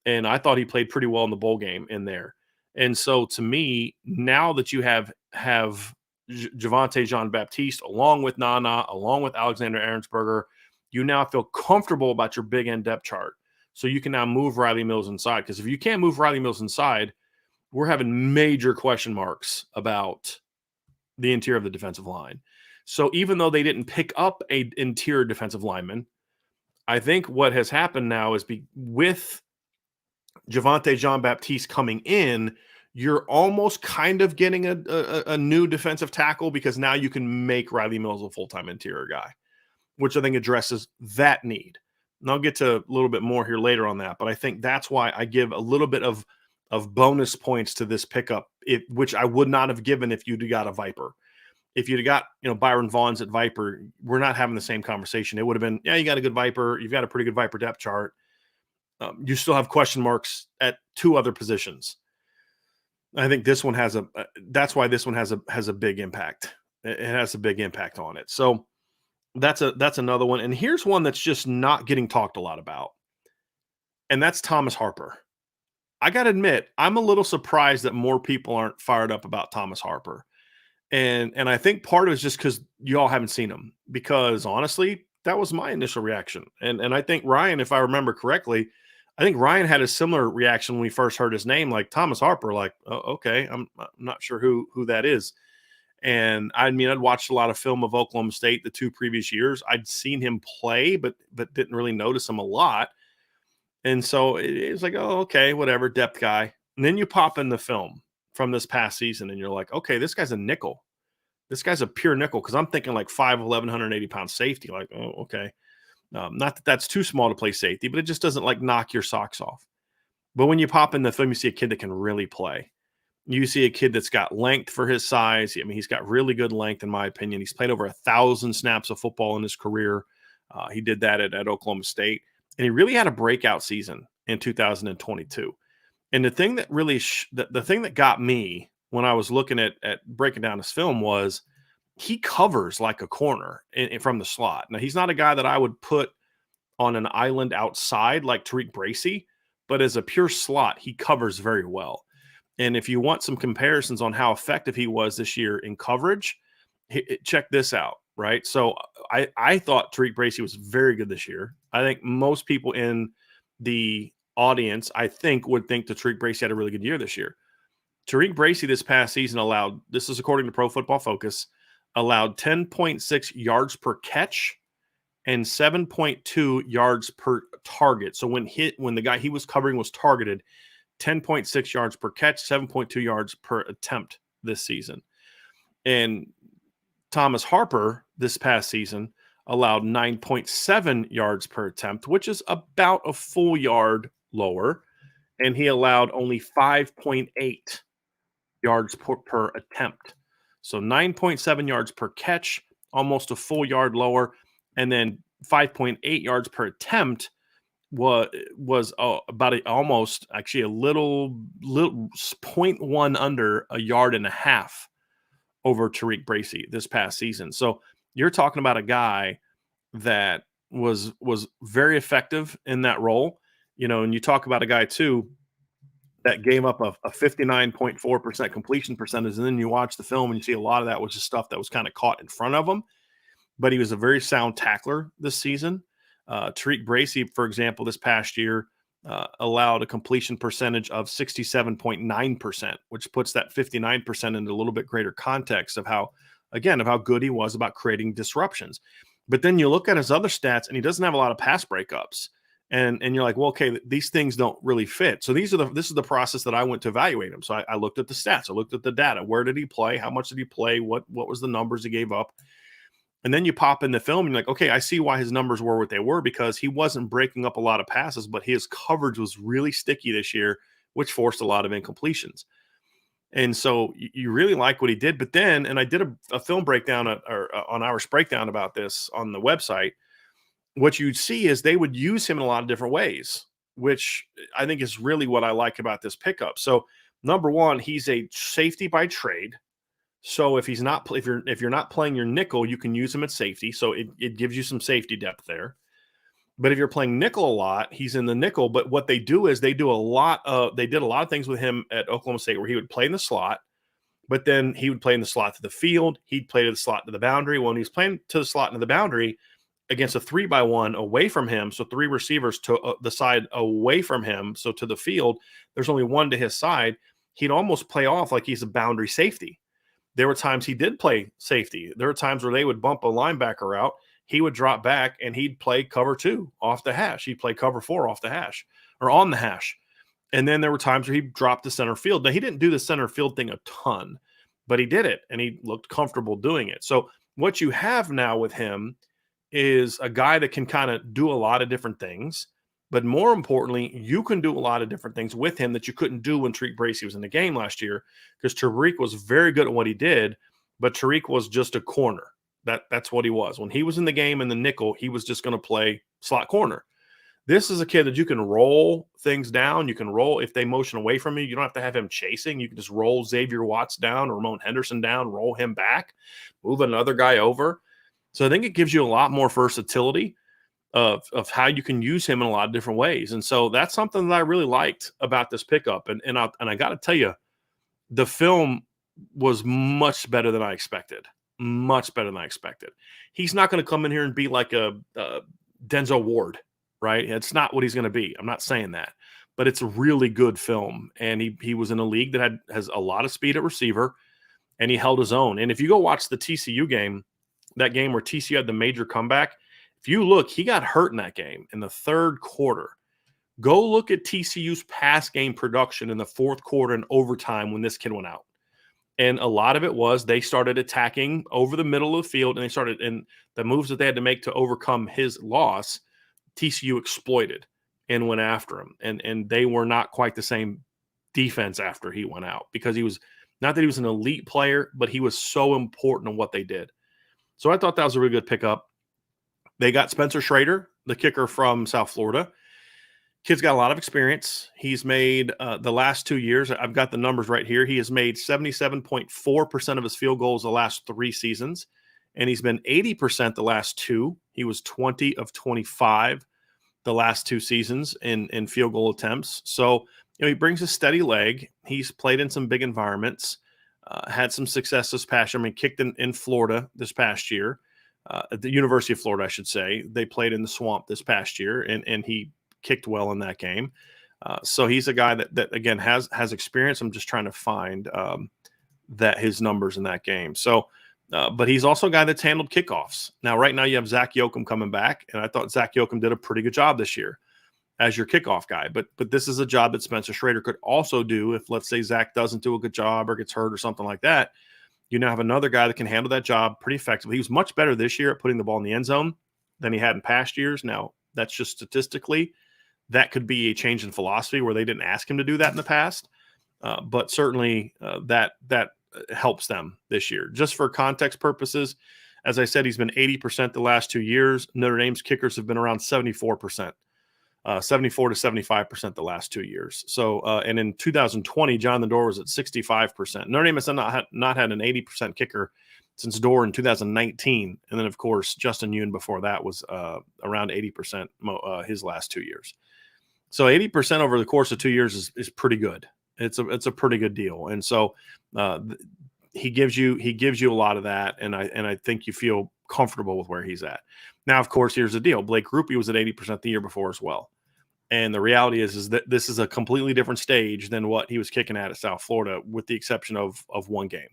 Speaker 1: And I thought he played pretty well in the bowl game in there. And so to me, now that you have Javante Jean-Baptiste along with Nana, along with Alexander Aaronsberger, you now feel comfortable about your big end depth chart. So you can now move Riley Mills inside. Because if you can't move Riley Mills inside, we're having major question marks about the interior of the defensive line. So even though they didn't pick up a interior defensive lineman, I think what has happened now is with Javante Jean-Baptiste coming in, you're almost kind of getting a new defensive tackle because now you can make Riley Mills a full-time interior guy, which I think addresses that need. And I'll get to a little bit more here later on that, but I think that's why I give a little bit of bonus points to this pickup, which I would not have given if you'd got a Viper. If you'd got, Byron Vaughn's at Viper, we're not having the same conversation. It would have been, yeah, you got a good Viper. You've got a pretty good Viper depth chart. You still have question marks at two other positions. I think this one that's why this one has a big impact. It has a big impact on it. So that's another one. And here's one that's just not getting talked a lot about. And that's Thomas Harper. I got to admit, I'm a little surprised that more people aren't fired up about Thomas Harper. And I think part of it is just because you all haven't seen him, because honestly, that was my initial reaction. And I think Ryan, if I remember correctly, I think Ryan had a similar reaction when we first heard his name, like Thomas Harper, like, oh, okay, I'm not sure who that is. And I mean, I'd watched a lot of film of Oklahoma State the 2 previous years. I'd seen him play, but didn't really notice him a lot. And so it was like, oh, okay, whatever, depth guy. And then you pop in the film from this past season, and you're like, okay, this guy's a nickel. This guy's a pure nickel, because I'm thinking like 5'11", 180-pound safety. Like, oh, okay. Not that that's too small to play safety, but it just doesn't like knock your socks off. But when you pop in the film, you see a kid that can really play. You see a kid that's got length for his size. I mean, he's got really good length, in my opinion. He's played over 1,000 snaps of football in his career. He did that at Oklahoma State. And he really had a breakout season in 2022. And the thing that really the thing that got me when I was looking at breaking down his film was he covers like a corner from the slot. Now, he's not a guy that I would put on an island outside like Tariq Bracy, but as a pure slot, he covers very well. And if you want some comparisons on how effective he was this year in coverage, check this out, right? So I thought Tariq Bracy was very good this year. I think most people in the audience, I think, would think that Tariq Bracy had a really good year this year. Tariq Bracy this past season allowed, this is according to Pro Football Focus, allowed 10.6 yards per catch and 7.2 yards per target. So when the guy he was covering was targeted, 10.6 yards per catch, 7.2 yards per attempt this season. And Thomas Harper this past season allowed 9.7 yards per attempt, which is about a full yard lower. And he allowed only 5.8 yards per attempt. So 9.7 yards per catch, almost a full yard lower. And then 5.8 yards per attempt was about almost actually a little 0.1 under a yard and a half over Tariq Bracy this past season. So you're talking about a guy that was very effective in that role, and you talk about a guy too that gave up a 59.4% completion percentage. And then you watch the film and you see a lot of that was just stuff that was kind of caught in front of him. But he was a very sound tackler this season. Tariq Bracy, for example, this past year allowed a completion percentage of 67.9%, which puts that 59% into a little bit greater context of how good he was about creating disruptions. But then you look at his other stats, and he doesn't have a lot of pass breakups. And you're like, well, okay, these things don't really fit. So this is the process that I went to evaluate him. So I looked at the stats. I looked at the data. Where did he play? How much did he play? What was the numbers he gave up? And then you pop in the film and you're like, okay, I see why his numbers were what they were, because he wasn't breaking up a lot of passes, but his coverage was really sticky this year, which forced a lot of incompletions. And so you really like what he did. But then, and I did a film breakdown on Irish Breakdown about this on the website, what you'd see is they would use him in a lot of different ways, which I think is really what I like about this pickup. So number one, he's a safety by trade. So if you're not playing your nickel, you can use him at safety. So it gives you some safety depth there. But if you're playing nickel a lot, he's in the nickel. But what they do is they did a lot of things with him at Oklahoma State where he would play in the slot, but then he would play in the slot to the field. He'd play to the slot to the boundary. When he's playing to the slot and the boundary against a 3-by-1 away from him, so 3 receivers to the side away from him, so to the field, there's only one to his side. He'd almost play off like he's a boundary safety. There were times he did play safety. There were times where they would bump a linebacker out. He would drop back and he'd play cover 2 off the hash. He'd play cover 4 off the hash or on the hash. And then there were times where he dropped to center field. Now, he didn't do the center field thing a ton, but he did it and he looked comfortable doing it. So what you have now with him is a guy that can kind of do a lot of different things. But more importantly, you can do a lot of different things with him that you couldn't do when Tariq Bracy was in the game last year, because Tariq was very good at what he did, but Tariq was just a corner. That's what he was. When he was in the game in the nickel, he was just going to play slot corner. This is a kid that you can roll things down. You can roll if they motion away from you. You don't have to have him chasing. You can just roll Xavier Watts down or Ramon Henderson down, roll him back, move another guy over. So I think it gives you a lot more versatility of how you can use him in a lot of different ways. And so that's something that I really liked about this pickup. And I got to tell you, the film was much better than I expected. Much better than I expected. He's not going to come in here and be like a Denzel Ward, right? It's not what he's going to be. I'm not saying that. But it's a really good film. And he was in a league that has a lot of speed at receiver, and he held his own. And if you go watch the TCU game, that game where TCU had the major comeback, if you look, he got hurt in that game in the third quarter. Go look at TCU's pass game production in the fourth quarter and overtime when this kid went out. And a lot of it was they started attacking over the middle of the field, and the moves that they had to make to overcome his loss, TCU exploited and went after him. And they were not quite the same defense after he went out, because he was not that he was an elite player, but he was so important in what they did. So I thought that was a really good pickup. They got Spencer Schrader, the kicker from South Florida. Kid's got a lot of experience. He's made the last 2 years, I've got the numbers right here, he has made 77.4% of his field goals the last 3 seasons, and he's been 80% the last 2. He was 20 of 25 the last 2 seasons in field goal attempts. So he brings a steady leg. He's played in some big environments, had some success this past year. I mean, kicked in Florida this past year. At the University of Florida, I should say. They played in the Swamp this past year, and he kicked well in that game. So he's a guy that again, has experience. I'm just trying to find that his numbers in that game. So, but he's also a guy that's handled kickoffs. Now, right now you have Zach Yoakum coming back, and I thought Zach Yoakum did a pretty good job this year as your kickoff guy. But this is a job that Spencer Schrader could also do if, let's say, Zach doesn't do a good job or gets hurt or something like that. You now have another guy that can handle that job pretty effectively. He was much better this year at putting the ball in the end zone than he had in past years. Now, that's just statistically. That could be a change in philosophy where they didn't ask him to do that in the past. But certainly that helps them this year. Just for context purposes, as I said, he's been 80% the last 2 years. Notre Dame's kickers have been around 74%. 74 to 75% the last 2 years. So, and in 2020, Jonathan Dorr was at 65%. Notre Dame has not had an 80% kicker since Dorr in 2019. And then, of course, Justin Yoon before that was around 80% his last 2 years. So 80% over the course of 2 years is pretty good. It's a pretty good deal. And so he gives you a lot of that. And I think you feel comfortable with where he's at. Now, of course, here's the deal. Blake Rupe was at 80% the year before as well. And the reality is that this is a completely different stage than what he was kicking at South Florida, with the exception of one game.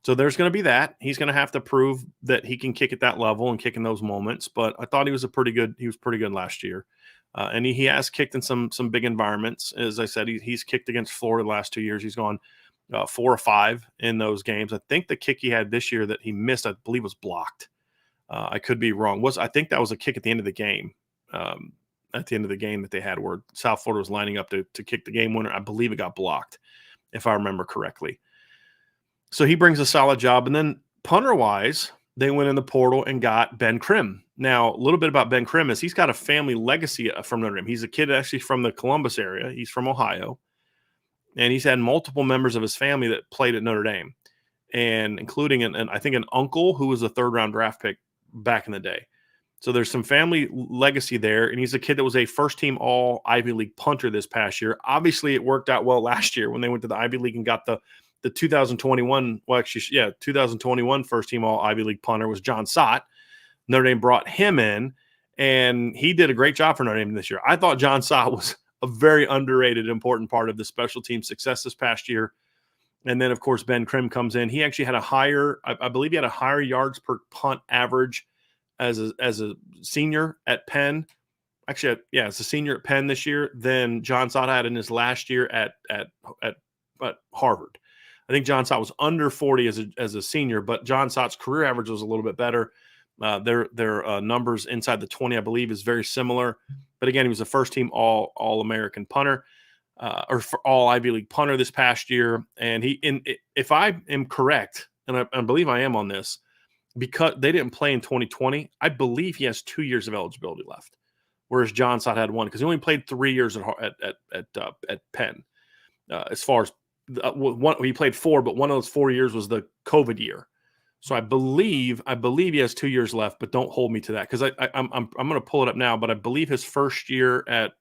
Speaker 1: So there's going to be that. He's going to have to prove that he can kick at that level and kick in those moments. But I thought he was pretty good last year. And he has kicked in some big environments. As I said, he's kicked against Florida the last 2 years. He's gone 4 or 5 in those games. I think the kick he had this year that he missed, I believe, was blocked. I could be wrong. I think that was a kick at the end of the game. At the end of the game that they had where South Florida was lining up to kick the game winner. I believe it got blocked, if I remember correctly. So he brings a solid job. And then punter-wise, they went in the portal and got Ben Krim. Now, a little bit about Ben Krim is he's got a family legacy from Notre Dame. He's a kid actually from the Columbus area. He's from Ohio. And he's had multiple members of his family that played at Notre Dame, and including I think an uncle who was a third-round draft pick back in the day. So there's some family legacy there, and he's a kid that was a first-team All Ivy League punter this past year. Obviously, it worked out well last year when they went to the Ivy League and got the 2021. Well, actually, yeah, 2021 first-team All Ivy League punter was John Sott. Notre Dame brought him in, and he did a great job for Notre Dame this year. I thought John Sott was a very underrated, important part of the special team success this past year. And then, of course, Ben Krim comes in. He actually had a higher, I believe he had a higher yards per punt average as a senior at Penn. Actually, yeah, as a senior at Penn this year than John Sott had in his last year at Harvard. I think John Sott was under 40 as a senior, but John Sott's career average was a little bit better. Their numbers inside the 20, I believe, is very similar. But again, he was a first-team All-American punter. Or for All Ivy League punter this past year. And if I am correct, and I believe I am on this, because they didn't play in 2020, I believe he has 2 years of eligibility left, whereas John Sott had one because he only played 3 years at Penn. As far as he played 4, but one of those 4 years was the COVID year. So I believe he has 2 years left, but don't hold me to that because I'm going to pull it up now. But I believe his first year at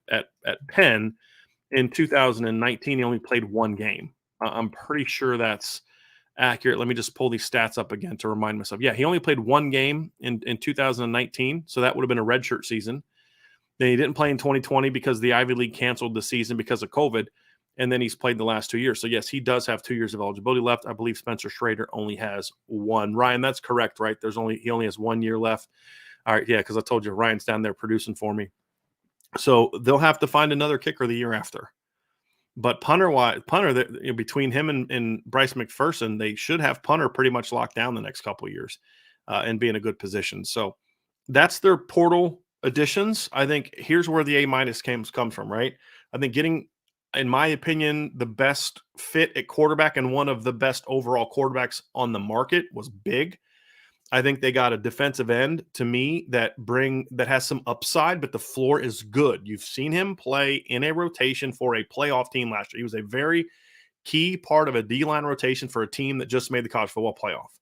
Speaker 1: Penn. In 2019, he only played one game. I'm pretty sure that's accurate. Let me just pull these stats up again to remind myself. Yeah, he only played one game in 2019, so that would have been a redshirt season. Then he didn't play in 2020 because the Ivy League canceled the season because of COVID, and then he's played the last 2 years. So, yes, he does have 2 years of eligibility left. I believe Spencer Schrader only has one. Ryan, that's correct, right? He only has 1 year left. All right, yeah, because I told you Ryan's down there producing for me. So they'll have to find another kicker the year after. But punter, between him and Bryce McPherson, they should have punter pretty much locked down the next couple of years and be in a good position. So that's their portal additions. I think here's where the A- comes from, right? I think getting, in my opinion, the best fit at quarterback and one of the best overall quarterbacks on the market was big. I think they got a defensive end to me that has some upside, but the floor is good. You've seen him play in a rotation for a playoff team last year. He was a very key part of a D-line rotation for a team that just made the college football playoff.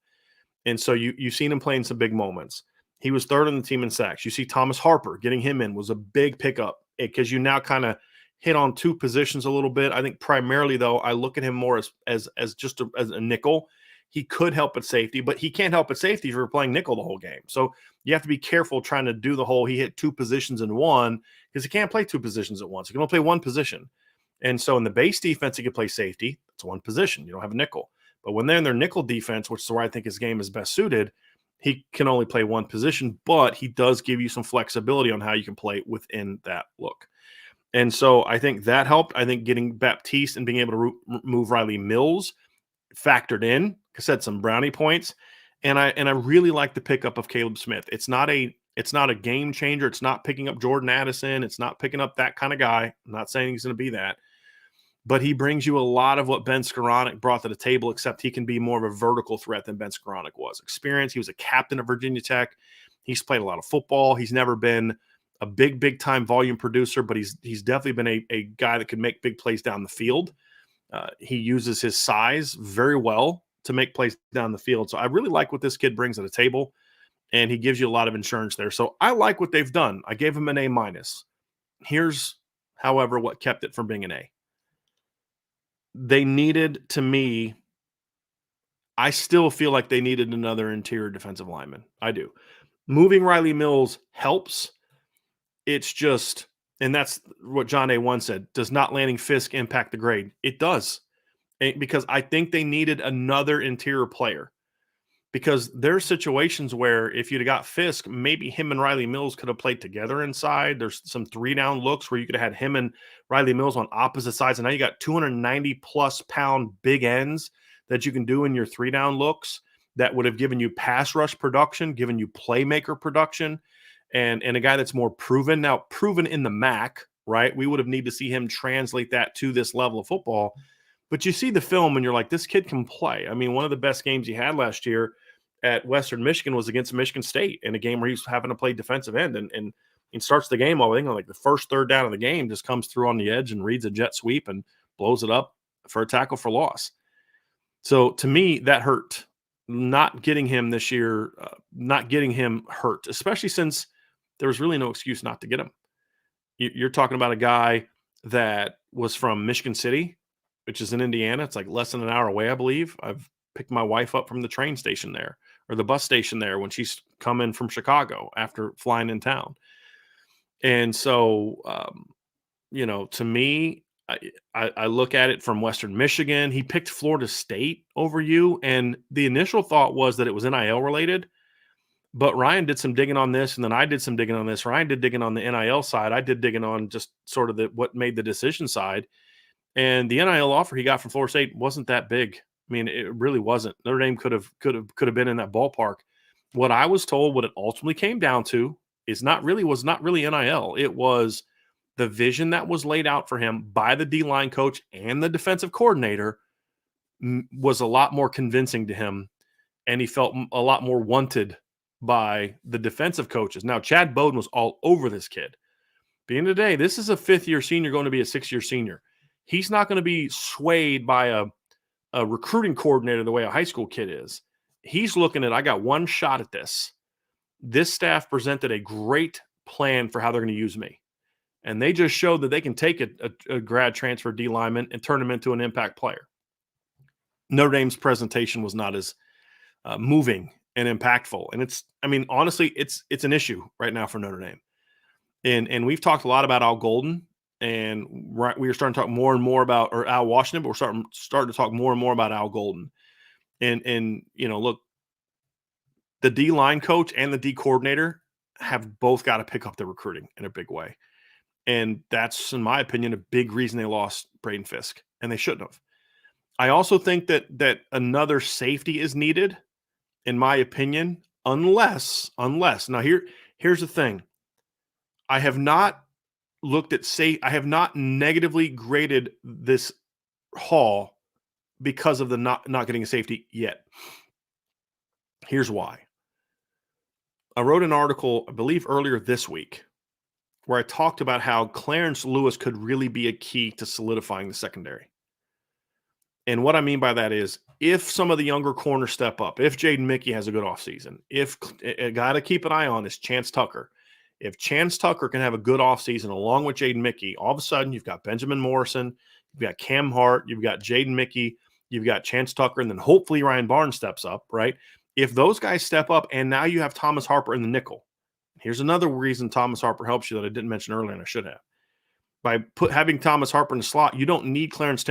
Speaker 1: And so you've seen him playing some big moments. He was third on the team in sacks. You see Thomas Harper getting him in was a big pickup because you now kind of hit on two positions a little bit. I think primarily, though, I look at him more as just as a nickel. He could help at safety, but he can't help at safety if you're playing nickel the whole game. So you have to be careful trying to do the whole he hit two positions in one because he can't play two positions at once. He can only play one position. And so in the base defense, he can play safety. It's one position. You don't have a nickel. But when they're in their nickel defense, which is where I think his game is best suited, he can only play one position, but he does give you some flexibility on how you can play within that look. And so I think that helped. I think getting Baptiste and being able to move Riley Mills factored in. Like I said, some brownie points. And I really like the pickup of Caleb Smith. It's not a game changer. It's not picking up Jordan Addison. It's not picking up that kind of guy. I'm not saying he's going to be that. But he brings you a lot of what Ben Skoranek brought to the table, except he can be more of a vertical threat than Ben Skoranek was. Experience. He was a captain at Virginia Tech. He's played a lot of football. He's never been a big time volume producer, but he's definitely been a guy that can make big plays down the field. He uses his size very well to make plays down the field. So I really like what this kid brings to the table, and he gives you a lot of insurance there. So I like what they've done. I gave him an A-. Here's, however, what kept it from being an A. They needed, to me, I still feel like they needed another interior defensive lineman. I do. Moving Riley Mills helps. It's just, and that's what John A1 said, does not landing Fisk impact the grade? It does. Because I think they needed another interior player. Because there's situations where if you'd have got Fisk, maybe him and Riley Mills could have played together inside. There's some 3-down looks where you could have had him and Riley Mills on opposite sides. And now you got 290-plus pound big ends that you can do in your 3-down looks that would have given you pass rush production, given you playmaker production, and a guy that's more proven. Now, proven in the MAC, right? We would have needed to see him translate that to this level of football. But you see the film and you're like, this kid can play. I mean, one of the best games he had last year at Western Michigan was against Michigan State in a game where he's having to play defensive end and starts the game all, I think, like the first third down of the game, just comes through on the edge and reads a jet sweep and blows it up for a tackle for loss. So to me, that hurt. Not getting him this year, not getting him hurt, especially since there was really no excuse not to get him. You're talking about a guy that was from Michigan City, which is in Indiana. It's like less than an hour away, I believe. I've picked my wife up from the train station there or the bus station there when she's coming from Chicago after flying in town. And so, to me, I look at it from Western Michigan. He picked Florida State over you. And the initial thought was that it was NIL related. But Ryan did some digging on this, and then I did some digging on this. Ryan did digging on the NIL side. I did digging on just sort of what made the decision side. And the NIL offer he got from Florida State wasn't that big. I mean, it really wasn't. Notre Dame could have been in that ballpark. What I was told, what it ultimately came down to, was not really NIL. It was the vision that was laid out for him by the D-line coach and the defensive coordinator was a lot more convincing to him, and he felt a lot more wanted by the defensive coaches. Now, Chad Bowden was all over this kid. At the end of the day, this is a fifth-year senior going to be a sixth-year senior. He's not going to be swayed by a recruiting coordinator the way a high school kid is. He's looking at, I got one shot at this. This staff presented a great plan for how they're going to use me. And they just showed that they can take a grad transfer D lineman and turn him into an impact player. Notre Dame's presentation was not as moving and impactful. And honestly, it's an issue right now for Notre Dame. And we've talked a lot about Al Golden, and we are starting to talk more and more about, or Al Washington, but we're starting to talk more and more about Al Golden. And look, the D-line coach and the D coordinator have both got to pick up the recruiting in a big way. And that's, in my opinion, a big reason they lost Braden Fisk, and they shouldn't have. I also think that another safety is needed, in my opinion, unless now here's the thing. I have not looked at I have not negatively graded this haul because of the not getting a safety yet. Here's why. I wrote an article, I believe earlier this week, where I talked about how Clarence Lewis could really be a key to solidifying the secondary. And what I mean by that is, if some of the younger corners step up, if Jaden Mickey has a good offseason, if a guy to keep an eye on is Chance Tucker. If Chance Tucker can have a good offseason along with Jaden Mickey, all of a sudden you've got Benjamin Morrison, you've got Cam Hart, you've got Jaden Mickey, you've got Chance Tucker, and then hopefully Ryan Barnes steps up, right? If those guys step up, and now you have Thomas Harper in the nickel. Here's another reason Thomas Harper helps you that I didn't mention earlier, and I should have. By having Thomas Harper in the slot, you don't need Clarence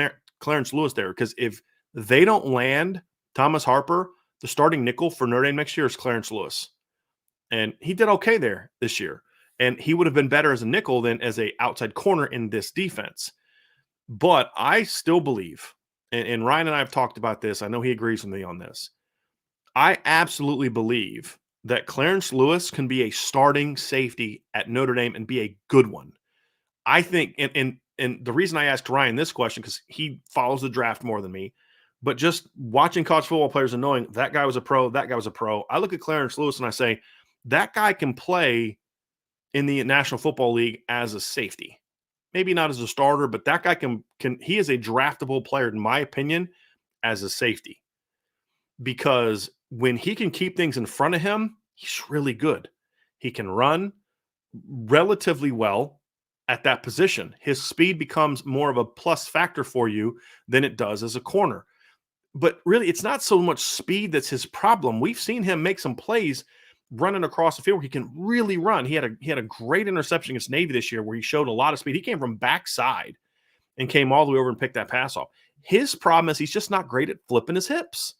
Speaker 1: Lewis there, because if they don't land Thomas Harper, the starting nickel for Notre Dame next year is Clarence Lewis. And he did okay there this year. And he would have been better as a nickel than as a outside corner in this defense. But I still believe, and Ryan and I have talked about this, I know he agrees with me on this. I absolutely believe that Clarence Lewis can be a starting safety at Notre Dame and be a good one. I think, and the reason I asked Ryan this question, because he follows the draft more than me, but just watching college football players and knowing that guy was a pro, I look at Clarence Lewis and I say, that guy can play in the National Football League as a safety. Maybe not as a starter, but that guy he is a draftable player, in my opinion, as a safety. Because when he can keep things in front of him, he's really good. He can run relatively well at that position. His speed becomes more of a plus factor for you than it does as a corner. But really, it's not so much speed that's his problem. We've seen him make some plays running across the field where he can really run. He had a great interception against Navy this year where he showed a lot of speed. He came from backside and came all the way over and picked that pass off. His problem is he's just not great at flipping his hips.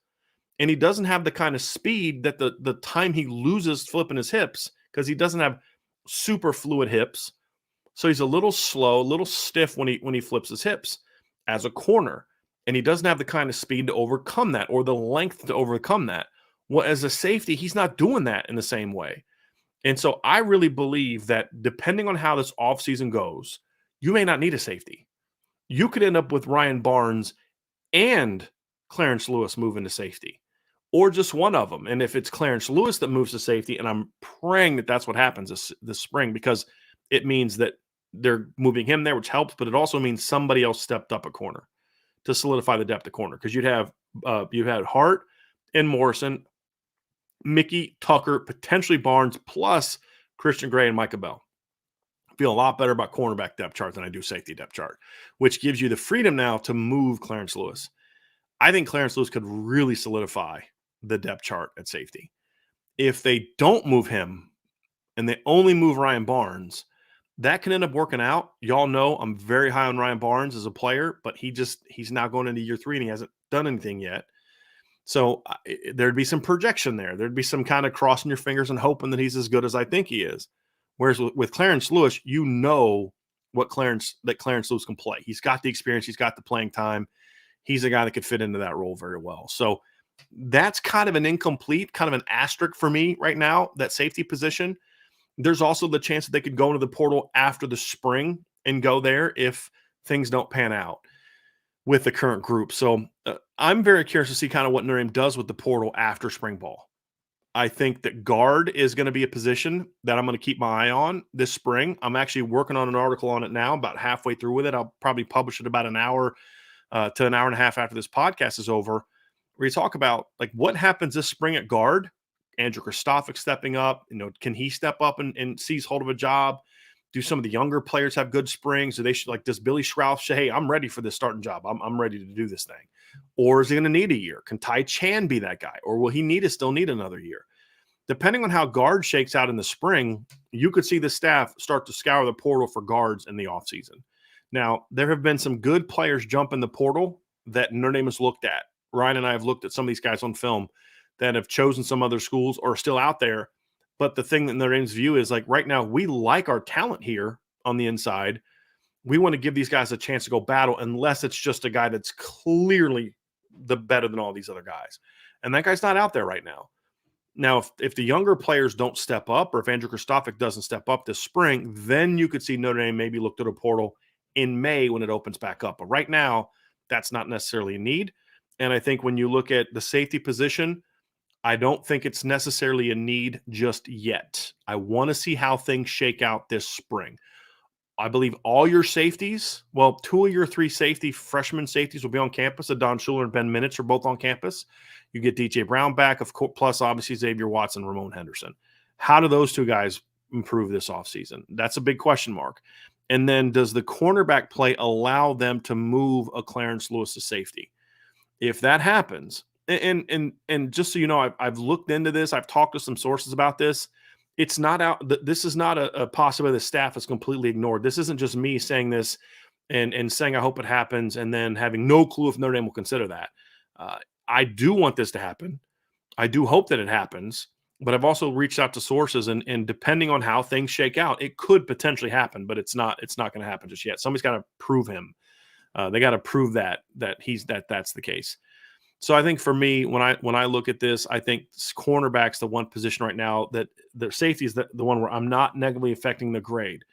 Speaker 1: And he doesn't have the kind of speed that the time he loses flipping his hips, because he doesn't have super fluid hips. So he's a little slow, a little stiff when he flips his hips as a corner. And he doesn't have the kind of speed to overcome that, or the length to overcome that. Well, as a safety, he's not doing that in the same way. And so I really believe that depending on how this offseason goes, you may not need a safety. You could end up with Ryan Barnes and Clarence Lewis moving to safety, or just one of them. And if it's Clarence Lewis that moves to safety, and I'm praying that that's what happens this spring, because it means that they're moving him there, which helps, but it also means somebody else stepped up a corner to solidify the depth of corner, because you had Hart and Morrison, Mickey, Tucker, potentially Barnes, plus Christian Gray and Micah Bell. I feel a lot better about cornerback depth chart than I do safety depth chart, which gives you the freedom now to move Clarence Lewis. I think Clarence Lewis could really solidify the depth chart at safety. If they don't move him and they only move Ryan Barnes, that can end up working out. Y'all know I'm very high on Ryan Barnes as a player, but he's now going into year 3 and he hasn't done anything yet. So there'd be some projection there. There'd be some kind of crossing your fingers and hoping that he's as good as I think he is. Whereas with Clarence Lewis, you know Clarence Lewis can play. He's got the experience. He's got the playing time. He's a guy that could fit into that role very well. So that's kind of an incomplete, kind of an asterisk for me right now, that safety position. There's also the chance that they could go into the portal after the spring and go there if things don't pan out with the current group. So I'm very curious to see kind of what Notre Dame does with the portal after spring ball. I think that guard is going to be a position that I'm going to keep my eye on this spring. I'm actually working on an article on it now, about halfway through with it. I'll probably publish it about an hour to an hour and a half after this podcast is over, where you talk about like what happens this spring at guard. Andrew Kristofic stepping up, can he step up and seize hold of a job? Do some of the younger players have good springs? Does Billy Schrauth say, hey, I'm ready for this starting job. I'm ready to do this thing. Or is he going to need a year? Can Ty Chan be that guy? Or will he still need another year? Depending on how guard shakes out in the spring, you could see the staff start to scour the portal for guards in the offseason. Now, there have been some good players jump in the portal that Notre Dame has looked at. Ryan and I have looked at some of these guys on film that have chosen some other schools or are still out there. But the thing that Notre Dame's view is like right now, we like our talent here on the inside. We want to give these guys a chance to go battle unless it's just a guy that's clearly the better than all these other guys. And that guy's not out there right now. Now, if the younger players don't step up or if Andrew Kristofic doesn't step up this spring, then you could see Notre Dame maybe look to the portal in May when it opens back up. But right now, that's not necessarily a need. And I think when you look at the safety position, I don't think it's necessarily a need just yet. I want to see how things shake out this spring. I believe all your safeties, well, 2 of your 3 freshman safeties will be on campus. Don Schuler and Ben Minich are both on campus. You get DJ Brown back, of course, plus obviously Xavier Watson, Ramon Henderson. How do those 2 guys improve this offseason? That's a big question mark. And then does the cornerback play allow them to move a Clarence Lewis to safety? If that happens, and just so you know, I've looked into this. I've talked to some sources about this. It's not out. This is not a possibility the staff is completely ignored. This isn't just me saying this and saying I hope it happens and then having no clue if Notre Dame will consider that. I do want this to happen. I do hope that it happens. But I've also reached out to sources, and depending on how things shake out, it could potentially happen. But it's not going to happen just yet. Somebody's got to prove him. They got to prove that's the case. So I think for me, when I look at this, I think cornerback's the one position right now that the safety is the one where I'm not negatively affecting the grade.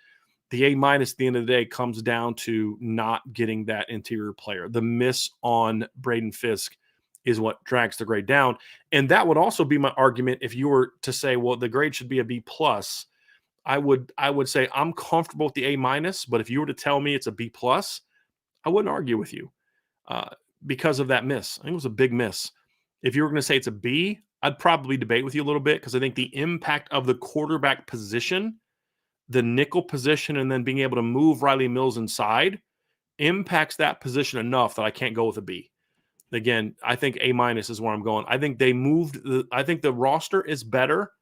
Speaker 1: The A- at the end of the day comes down to not getting that interior player. The miss on Braden Fisk is what drags the grade down. And that would also be my argument if you were to say, well, the grade should be a B+. I would say I'm comfortable with the A-, but if you were to tell me it's a B+, I wouldn't argue with you. Because of that miss. I think it was a big miss. If you were going to say it's a B, I'd probably debate with you a little bit because I think the impact of the quarterback position, the nickel position, and then being able to move Riley Mills inside impacts that position enough that I can't go with a B. Again, I think A- is where I'm going. I think they moved. I think the roster is better.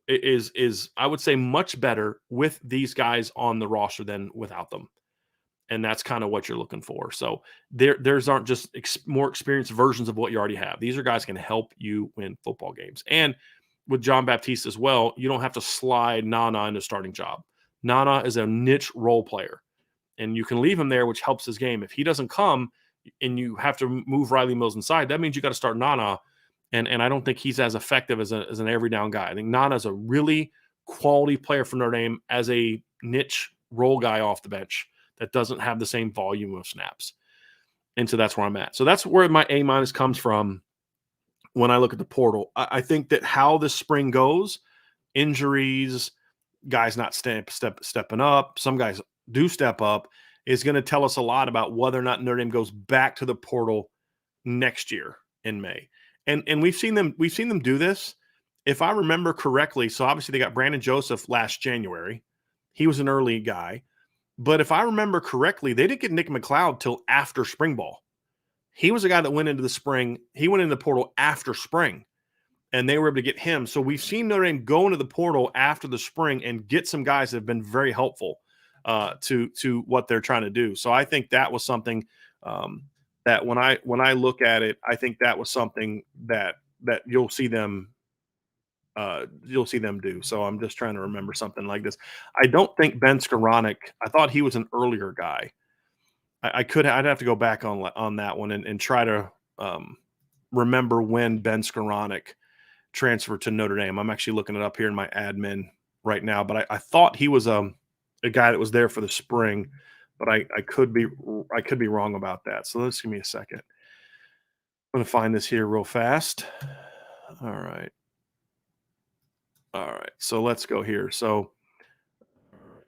Speaker 1: It is I would say much better with these guys on the roster than without them. And that's kind of what you're looking for. So there's aren't just more experienced versions of what you already have. These are guys can help you win football games. And with John Baptiste as well, you don't have to slide Nana into starting job. Nana is a niche role player, and you can leave him there, which helps his game. If he doesn't come and you have to move Riley Mills inside, that means you got to start Nana. And I don't think he's as effective as an every down guy. I think Nana is a really quality player for Notre Dame as a niche role guy off the bench that doesn't have the same volume of snaps. And so that's where I'm at. So that's where my A- comes from when I look at the portal. I think that how this spring goes, injuries, guys not stepping up, some guys do step up, is going to tell us a lot about whether or not Notre Dame goes back to the portal next year in May. And we've seen them do this, if I remember correctly, so obviously they got Brandon Joseph last January. He was an early guy. But if I remember correctly, they didn't get Nick McLeod till after spring ball. He was a guy that went into the spring. He went into the portal after spring, and they were able to get him. So we've seen Notre Dame go into the portal after the spring and get some guys that have been very helpful to what they're trying to do. So I think that was something that when I look at it, I think that was something that you'll see them do. So I'm just trying to remember something like this. I don't think Ben Skoranek. I thought he was an earlier guy. I'd have to go back on that one and try to remember when Ben Skoranek transferred to Notre Dame. I'm actually looking it up here in my admin right now, but I thought he was a guy that was there for the spring, but I could be wrong about that. So let's give me a second. I'm going to find this here real fast. All right. So let's go here. So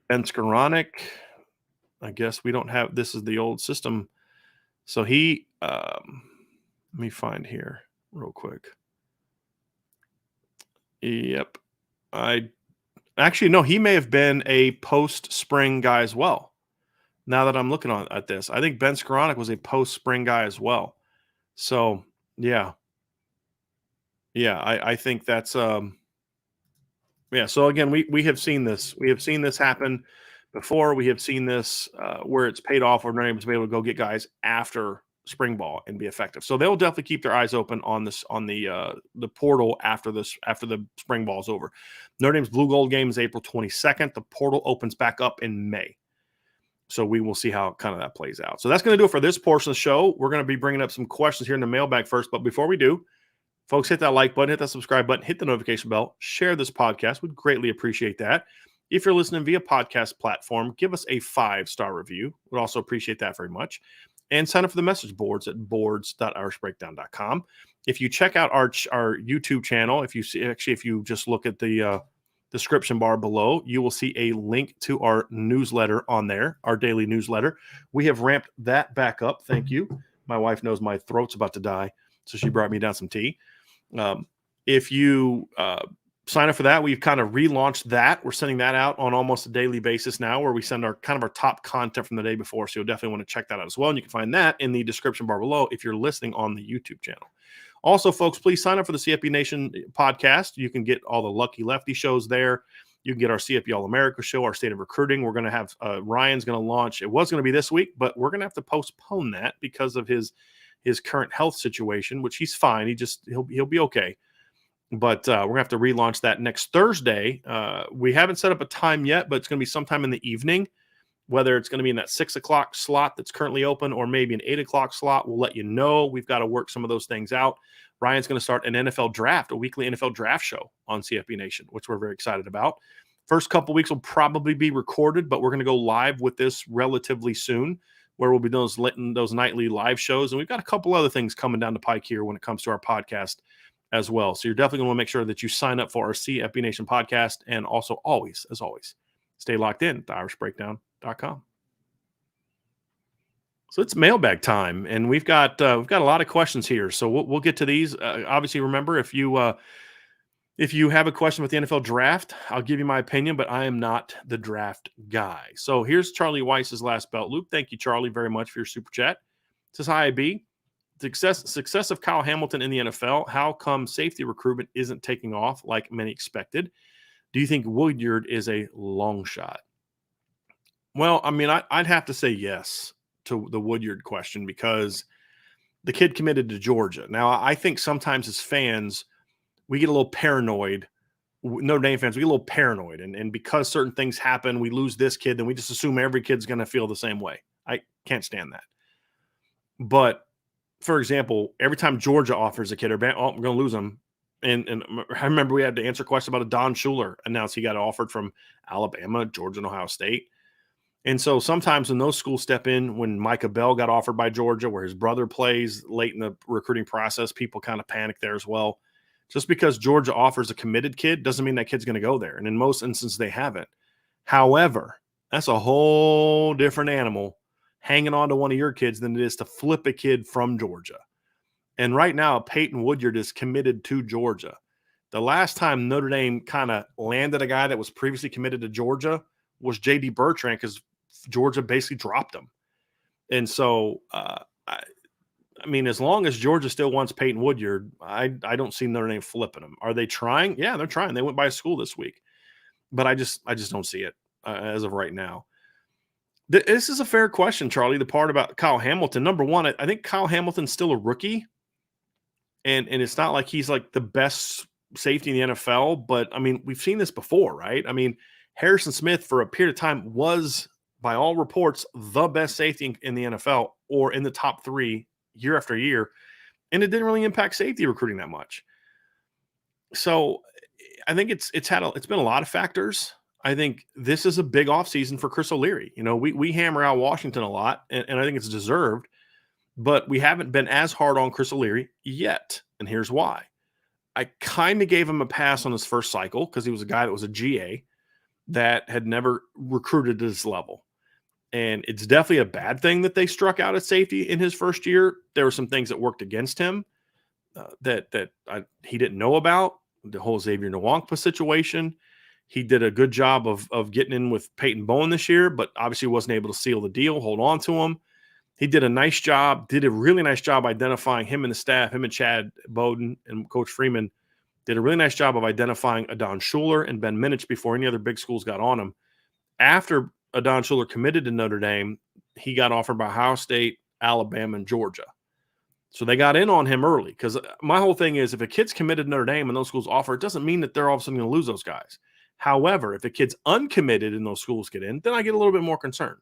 Speaker 1: Ben Skoranek, I guess we don't have, this is the old system. So he, let me find here real quick. Yep. I actually, no, he may have been a post-spring guy as well. Now that I'm looking at this, I think Ben Skoranek was a post-spring guy as well. So, yeah. Yeah, I think that's, yeah. So again, we have seen this. We have seen this happen before. We have seen this where it's paid off, where Notre Dame's been able to go get guys after spring ball and be effective. So they'll definitely keep their eyes open on this, on the portal after the spring ball is over. Notre Dame's Blue Gold game is April 22nd. The portal opens back up in May. So we will see how kind of that plays out. So that's going to do it for this portion of the show. We're going to be bringing up some questions here in the mailbag first. But before we do, folks, hit that like button, hit that subscribe button, hit the notification bell, share this podcast. We'd greatly appreciate that. If you're listening via podcast platform, give us a 5-star review. We'd also appreciate that very much. And sign up for the message boards at boards.irishbreakdown.com. If you check out our YouTube channel, if you just look at the description bar below, you will see a link to our newsletter on there, our daily newsletter. We have ramped that back up. Thank you. My wife knows my throat's about to die, so she brought me down some tea. If you sign up for that, we've kind of relaunched that. We're sending that out on almost a daily basis now, where we send our top content from the day before. So you'll definitely want to check that out as well. And you can find that in the description bar below if you're listening on the YouTube channel. Also, folks, please sign up for the CFP Nation podcast. You can get all the Lucky Lefty shows there. You can get our CFP All-America show, our State of Recruiting. We're going to have Ryan's going to launch. It was going to be this week, but we're going to have to postpone that because of his current health situation, which he's fine. He'll be okay. But we're going to have to relaunch that next Thursday. We haven't set up a time yet, but it's going to be sometime in the evening. Whether it's going to be in that 6 o'clock slot that's currently open or maybe an 8 o'clock slot, we'll let you know. We've got to work some of those things out. Ryan's going to start an NFL draft, a weekly NFL draft show on CFP Nation, which we're very excited about. First couple weeks will probably be recorded, but we're going to go live with this relatively soon, where we'll be doing those nightly live shows. And we've got a couple other things coming down the pike here when it comes to our podcast as well. So you're definitely going to want to make sure that you sign up for our CFB Nation podcast. And also always, as always, stay locked in at theirishbreakdown.com. So it's mailbag time, and we've got a lot of questions here. So we'll get to these. Obviously, remember, if you have a question with the NFL draft, I'll give you my opinion, but I am not the draft guy. So here's Charlie Weiss's last belt loop. Thank you, Charlie, very much for your super chat. It says, hi, IB. Success of Kyle Hamilton in the NFL. How come safety recruitment isn't taking off like many expected? Do you think Woodyard is a long shot? Well, I mean, I'd have to say yes to the Woodyard question, because the kid committed to Georgia. Now, I think sometimes as fans, we get a little paranoid. Notre Dame fans, we get a little paranoid. And because certain things happen, we lose this kid, then we just assume every kid's going to feel the same way. I can't stand that. But, for example, every time Georgia offers a kid, we're going to lose them. And I remember we had to answer questions about a Don Schuler announced he got offered from Alabama, Georgia, and Ohio State. And so sometimes when those schools step in, when Micah Bell got offered by Georgia, where his brother plays late in the recruiting process, people kind of panic there as well. Just because Georgia offers a committed kid doesn't mean that kid's going to go there. And in most instances, they haven't. However, that's a whole different animal hanging on to one of your kids than it is to flip a kid from Georgia. And right now, Peyton Woodyard is committed to Georgia. The last time Notre Dame kind of landed a guy that was previously committed to Georgia was J.D. Bertrand, because Georgia basically dropped him. And so, I mean, as long as Georgia still wants Peyton Woodyard, I don't see Notre Dame flipping him. Are they trying? Yeah, they're trying. They went by a school this week, but I just don't see it as of right now. This is a fair question, Charlie. The part about Kyle Hamilton. Number one, I think Kyle Hamilton's still a rookie, and it's not like he's like the best safety in the NFL. But I mean, we've seen this before, right? I mean, Harrison Smith for a period of time was, by all reports, the best safety in the NFL, or in the top 3 year after year, and it didn't really impact safety recruiting that much. So I think it's been a lot of factors. I think this is a big offseason for Chris O'Leary. You know, we hammer out Washington a lot, and I think it's deserved, but we haven't been as hard on Chris O'Leary yet. And here's why. I kind of gave him a pass on his first cycle because he was a guy that was a GA that had never recruited to this level. And it's definitely a bad thing that they struck out at safety in his first year. There were some things that worked against him that he didn't know about. The whole Xavier Nwankpa situation. He did a good job of getting in with Peyton Bowen this year, but obviously wasn't able to seal the deal, hold on to him. He did a really nice job identifying him and the staff, him and Chad Bowden and Coach Freeman did a really nice job of identifying Adon Schuler and Ben Minich before any other big schools got on him. After Adon Schuler committed to Notre Dame, he got offered by Ohio State, Alabama, and Georgia. So they got in on him early, because my whole thing is if a kid's committed to Notre Dame and those schools offer, it doesn't mean that they're all of a sudden going to lose those guys. However, if a kid's uncommitted and those schools get in, then I get a little bit more concerned.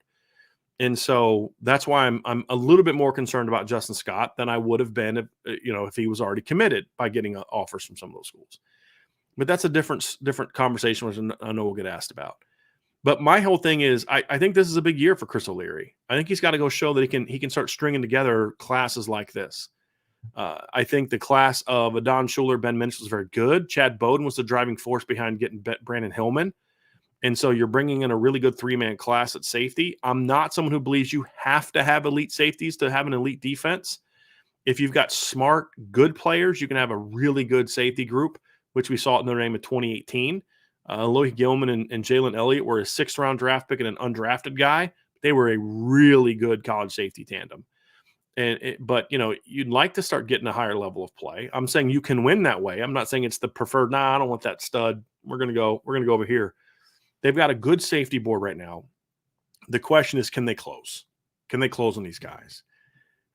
Speaker 1: And so that's why I'm a little bit more concerned about Justin Scott than I would have been if he was already committed by getting offers from some of those schools. But that's a different conversation, which I know we'll get asked about. But my whole thing is I think this is a big year for Chris O'Leary. I think he's got to go show that he can start stringing together classes like this. I think the class of Adon Schuler, Ben Minich was very good. Chad Bowden was the driving force behind getting Brandon Hillman. And so you're bringing in a really good 3-man class at safety. I'm not someone who believes you have to have elite safeties to have an elite defense. If you've got smart, good players, you can have a really good safety group, which we saw at Notre Dame in 2018. Loic Gilman and Jalen Elliott were a 6th-round draft pick and an undrafted guy. They were a really good college safety tandem. But you'd like to start getting a higher level of play. I'm saying you can win that way. I'm not saying it's the preferred. I don't want that stud. We're gonna go over here. They've got a good safety board right now. The question is, can they close? Can they close on these guys?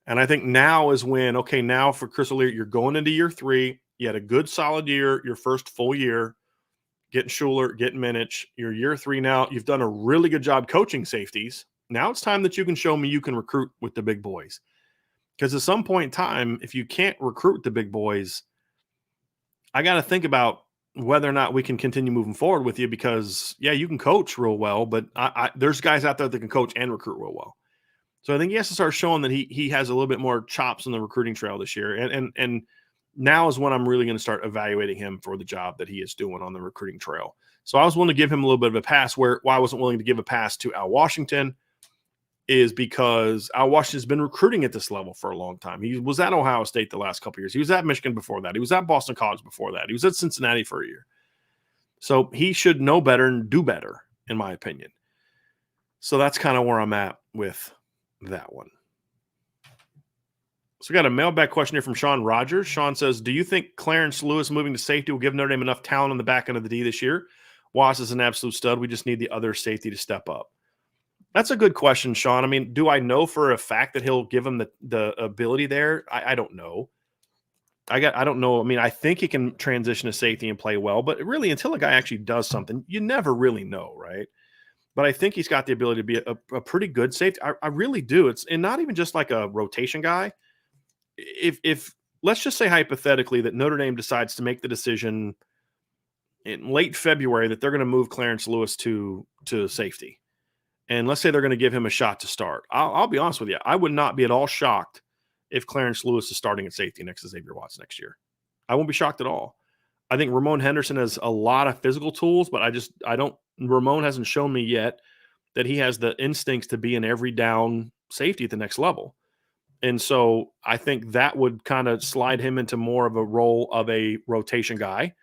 Speaker 1: And I think now is when, now for Chris O'Leary, you're going into year 3. You had a good solid year, your first full year, getting Schuler, getting Minich. You're year 3 now. You've done a really good job coaching safeties. Now it's time that you can show me you can recruit with the big boys. Because at some point in time, if you can't recruit the big boys, I got to think about whether or not we can continue moving forward with you, because, you can coach real well, but there's guys out there that can coach and recruit real well. So I think he has to start showing that he has a little bit more chops on the recruiting trail this year. And now is when I'm really going to start evaluating him for the job that he is doing on the recruiting trail. So I was willing to give him a little bit of a pass. Why I wasn't willing to give a pass to Al Washington is because Al Washington's been recruiting at this level for a long time. He was at Ohio State the last couple of years. He was at Michigan before that. He was at Boston College before that. He was at Cincinnati for a year. So he should know better and do better, in my opinion. So that's kind of where I'm at with that one. So we got a mailbag question here from Sean Rogers. Sean says, do you think Clarence Lewis moving to safety will give Notre Dame enough talent on the back end of the D this year? Wass is an absolute stud. We just need the other safety to step up. That's a good question, Sean. I mean, do I know for a fact that he'll give him the ability there? I don't know. I don't know. I mean, I think he can transition to safety and play well, but really until a guy actually does something, you never really know, right? But I think he's got the ability to be a pretty good safety. I really do. And not even just like a rotation guy. If let's just say hypothetically that Notre Dame decides to make the decision in late February that they're going to move Clarence Lewis to safety. And let's say they're going to give him a shot to start. I'll be honest with you. I would not be at all shocked if Clarence Lewis is starting at safety next to Xavier Watts next year. I won't be shocked at all. I think Ramon Henderson has a lot of physical tools, but Ramon hasn't shown me yet that he has the instincts to be an every down safety at the next level. And so I think that would kind of slide him into more of a role of a rotation guy.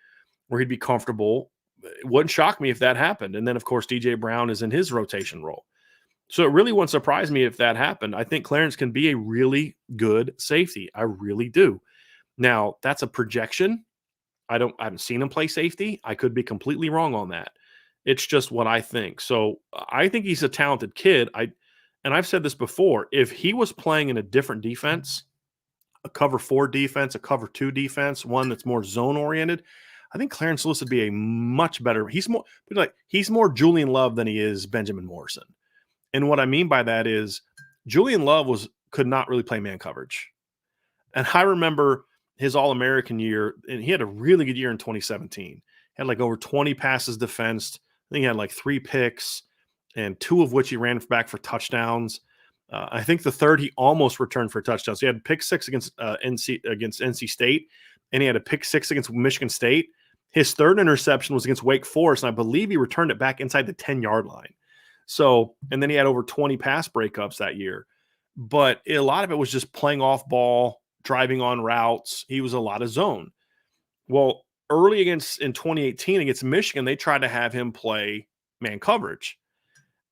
Speaker 1: where he'd be comfortable. It wouldn't shock me if that happened. And then, of course, DJ Brown is in his rotation role. So it really wouldn't surprise me if that happened. I think Clarence can be a really good safety. I really do. Now, that's a projection. I haven't seen him play safety. I could be completely wrong on that. It's just what I think. So I think he's a talented kid. And I've said this before. If he was playing in a different defense, a cover 4 defense, a cover 2 defense, one that's more zone oriented, I think Clarence Lewis would be a much better. He's more Julian Love than he is Benjamin Morrison. And what I mean by that is Julian Love could not really play man coverage. And I remember his All-American year, and he had a really good year in 2017. He had like over 20 passes defensed. I think he had like 3 picks, and 2 of which he ran back for touchdowns. I think the third he almost returned for a touchdown. So he had pick 6 against NC State, and he had a pick 6 against Michigan State. His third interception was against Wake Forest, and I believe he returned it back inside the 10-yard line. So, and then he had over 20 pass breakups that year. But a lot of it was just playing off ball, driving on routes. He was a lot of zone. Well, early in 2018 against Michigan, they tried to have him play man coverage.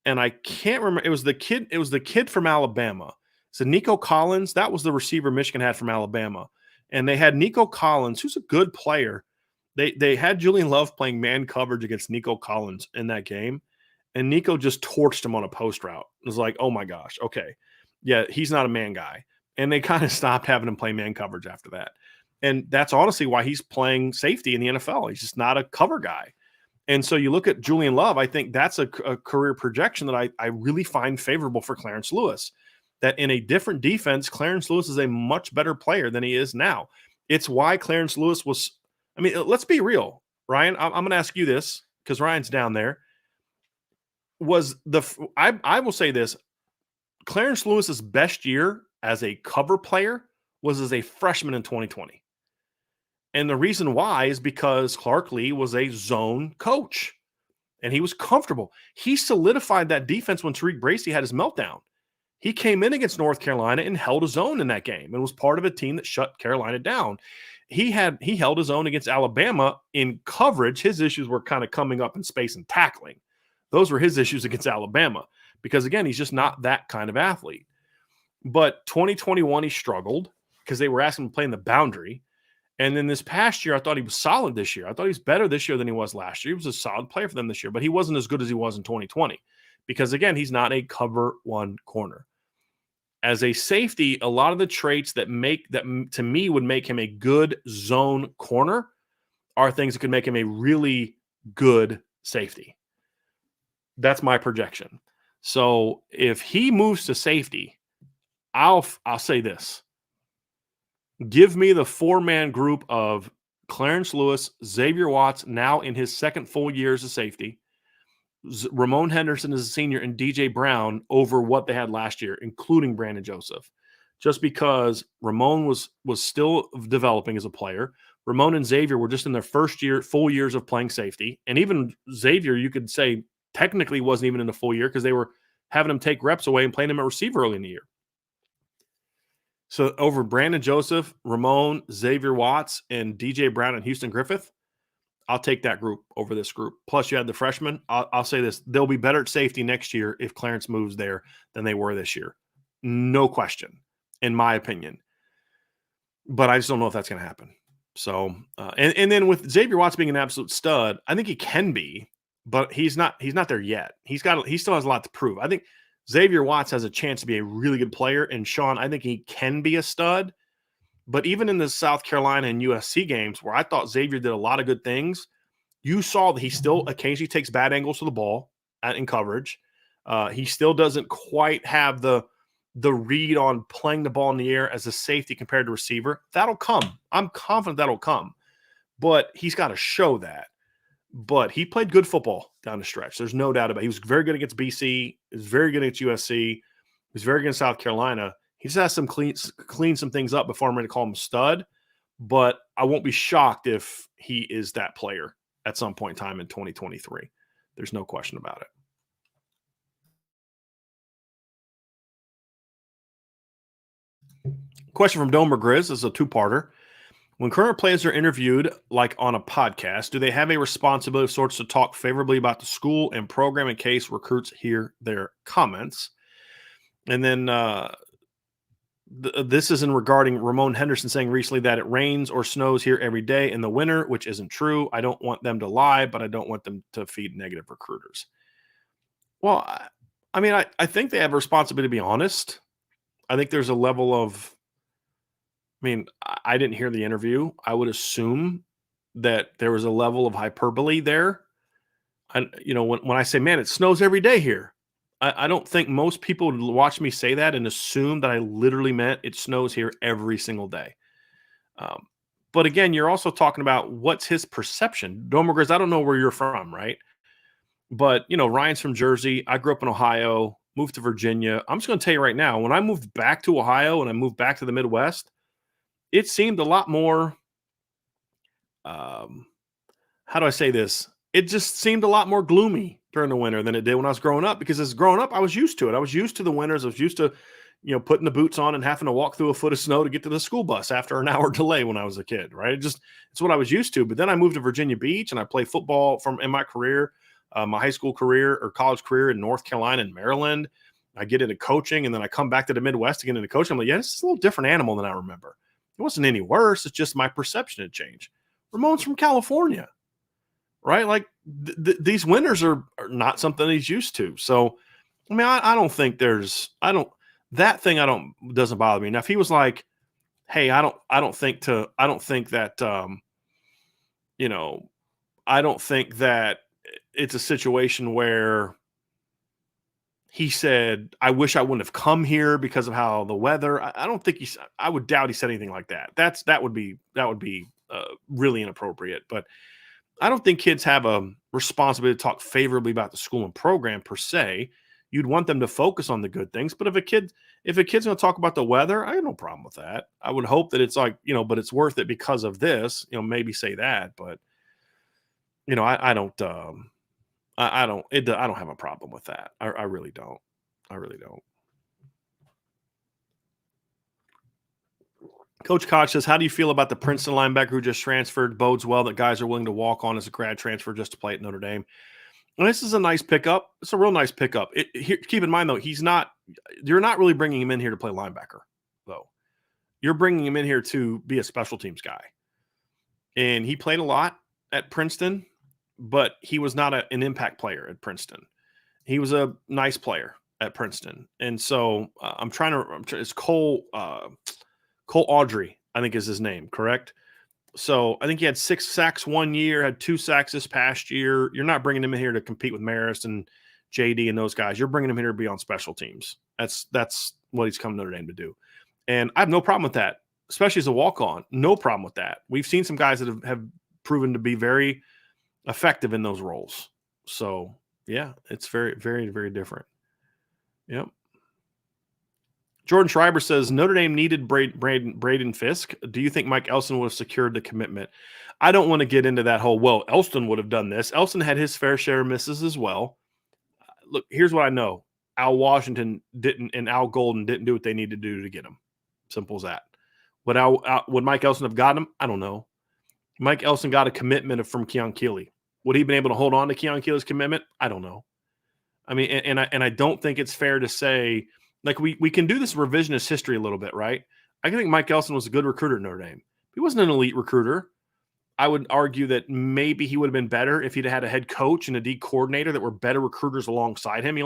Speaker 1: And I can't remember. It was the kid from Alabama. So Nico Collins, that was the receiver Michigan had from Alabama. And they had Nico Collins, who's a good player. They had Julian Love playing man coverage against Nico Collins in that game. And Nico just torched him on a post route. It was like, oh my gosh, okay. Yeah, he's not a man guy. And they kind of stopped having him play man coverage after that. And that's honestly why he's playing safety in the NFL. He's just not a cover guy. And so you look at Julian Love, I think that's a career projection that I really find favorable for Clarence Lewis. That in a different defense, Clarence Lewis is a much better player than he is now. It's why Clarence Lewis was – I mean, let's be real. Ryan, I'm going to ask you this because Ryan's down there. I will say this. Clarence Lewis's best year as a cover player was as a freshman in 2020. And the reason why is because Clark Lee was a zone coach and he was comfortable. He solidified that defense when Tariq Bracy had his meltdown. He came in against North Carolina and held his own in that game and was part of a team that shut Carolina down. He held his own against Alabama in coverage. His issues were kind of coming up in space and tackling. Those were his issues against Alabama because, again, he's just not that kind of athlete. But 2021, he struggled because they were asking him to play in the boundary. And then this past year, I thought he was solid this year. I thought he was better this year than he was last year. He was a solid player for them this year, but he wasn't as good as he was in 2020 because, again, he's not a cover 1 corner. As a safety, a lot of the traits that to me would make him a good zone corner are things that could make him a really good safety. That's my projection. So if he moves to safety, I'll say this. Give me the 4-man group of Clarence Lewis, Xavier Watts, now in his second full year as a safety, Ramon Henderson as a senior, and DJ Brown over what they had last year, including Brandon Joseph. Just because Ramon was still developing as a player. Ramon and Xavier were just in their full years of playing safety. And even Xavier, you could say, technically wasn't even in a full year because they were having him take reps away and playing him at receiver early in the year. So over Brandon Joseph, Ramon, Xavier Watts, and DJ Brown and Houston Griffith, I'll take that group over this group. Plus, you had the freshmen. I'll say this. They'll be better at safety next year if Clarence moves there than they were this year. No question, in my opinion. But I just don't know if that's going to happen. So, and then with Xavier Watts being an absolute stud, I think he can be, but he's not there yet. He still has a lot to prove. I think Xavier Watts has a chance to be a really good player. And Sean, I think he can be a stud. But even in the South Carolina and USC games where I thought Xavier did a lot of good things, you saw that he still occasionally takes bad angles to the ball in coverage. He still doesn't quite have the read on playing the ball in the air as a safety compared to receiver. That'll come. I'm confident that'll come. But he's got to show that. But he played good football down the stretch. There's no doubt about it. He was very good against BC. He was very good against USC. He was very good in South Carolina. He just has some clean some things up before I'm ready to call him a stud. But I won't be shocked if he is that player at some point in time in 2023. There's no question about it. Question from Domer Grizz is a 2-parter. When current players are interviewed, like on a podcast, do they have a responsibility of sorts to talk favorably about the school and program in case recruits hear their comments? And then this is in regarding Ramon Henderson saying recently that it rains or snows here every day in the winter, which isn't true. I don't want them to lie, but I don't want them to feed negative recruiters. Well, I think they have a responsibility to be honest. I think there's a level of, I didn't hear the interview. I would assume that there was a level of hyperbole there. When I say, man, it snows every day here, I don't think most people would watch me say that and assume that I literally meant it snows here every single day. But again, you're also talking about what's his perception. Domagers, I don't know where you're from, right? But, Ryan's from Jersey. I grew up in Ohio, moved to Virginia. I'm just going to tell you right now, when I moved back to Ohio and I moved back to the Midwest, it seemed a lot more, how do I say this? It just seemed a lot more gloomy during the winter than it did when I was growing up, because as growing up, I was used to it. I was used to the winters. I was used to, putting the boots on and having to walk through a foot of snow to get to the school bus after an hour delay when I was a kid, right? It's what I was used to. But then I moved to Virginia Beach and I played football in my career, my high school career or college career in North Carolina and Maryland. I get into coaching and then I come back to the Midwest to get into coaching. I'm like, yeah, this is a little different animal than I remember. It wasn't any worse. It's just my perception had changed. Ramon's from California, right? Like these winters are not something he's used to. So, I don't think doesn't bother me. Now, if he was like, hey, I don't think that it's a situation where he said, I wish I wouldn't have come here because of how the weather. I don't think I would doubt he said anything like that. That would be really inappropriate. But I don't think kids have a responsibility to talk favorably about the school and program per se. You'd want them to focus on the good things. But if a kid's going to talk about the weather, I have no problem with that. I would hope that it's like, but it's worth it because of this, maybe say that. But, I don't have a problem with that. I really don't. I really don't. Coach Koch says, how do you feel about the Princeton linebacker who just transferred? Bodes well that guys are willing to walk on as a grad transfer just to play at Notre Dame. And this is a nice pickup. It's a real nice pickup. Keep in mind, though, you're not really bringing him in here to play linebacker, though. You're bringing him in here to be a special teams guy. And he played a lot at Princeton, but he was not an impact player at Princeton. He was a nice player at Princeton. And so it's Cole Audrey, I think is his name, correct? So I think he had 6 sacks one year, had 2 sacks this past year. You're not bringing him in here to compete with Marist and JD and those guys. You're bringing him here to be on special teams. That's what he's come to Notre Dame to do. And I have no problem with that, especially as a walk-on. No problem with that. We've seen some guys that have proven to be very effective in those roles. So, yeah, it's very, very, very different. Yep. Jordan Schreiber says, Notre Dame needed Braden Fisk. Do you think Mike Elston would have secured the commitment? I don't want to get into that whole, Elston would have done this. Elston had his fair share of misses as well. Look, here's what I know. Al Washington didn't, and Al Golden didn't do what they needed to do to get him. Simple as that. Would Mike Elston have gotten him? I don't know. Mike Elston got a commitment from Keon Keeley. Would he have been able to hold on to Keon Keeley's commitment? I don't know. And I don't think it's fair to say, like, we can do this revisionist history a little bit, right? I think Mike Elston was a good recruiter at Notre Dame. He wasn't an elite recruiter. I would argue that maybe he would have been better if he'd had a head coach and a D coordinator that were better recruiters alongside him.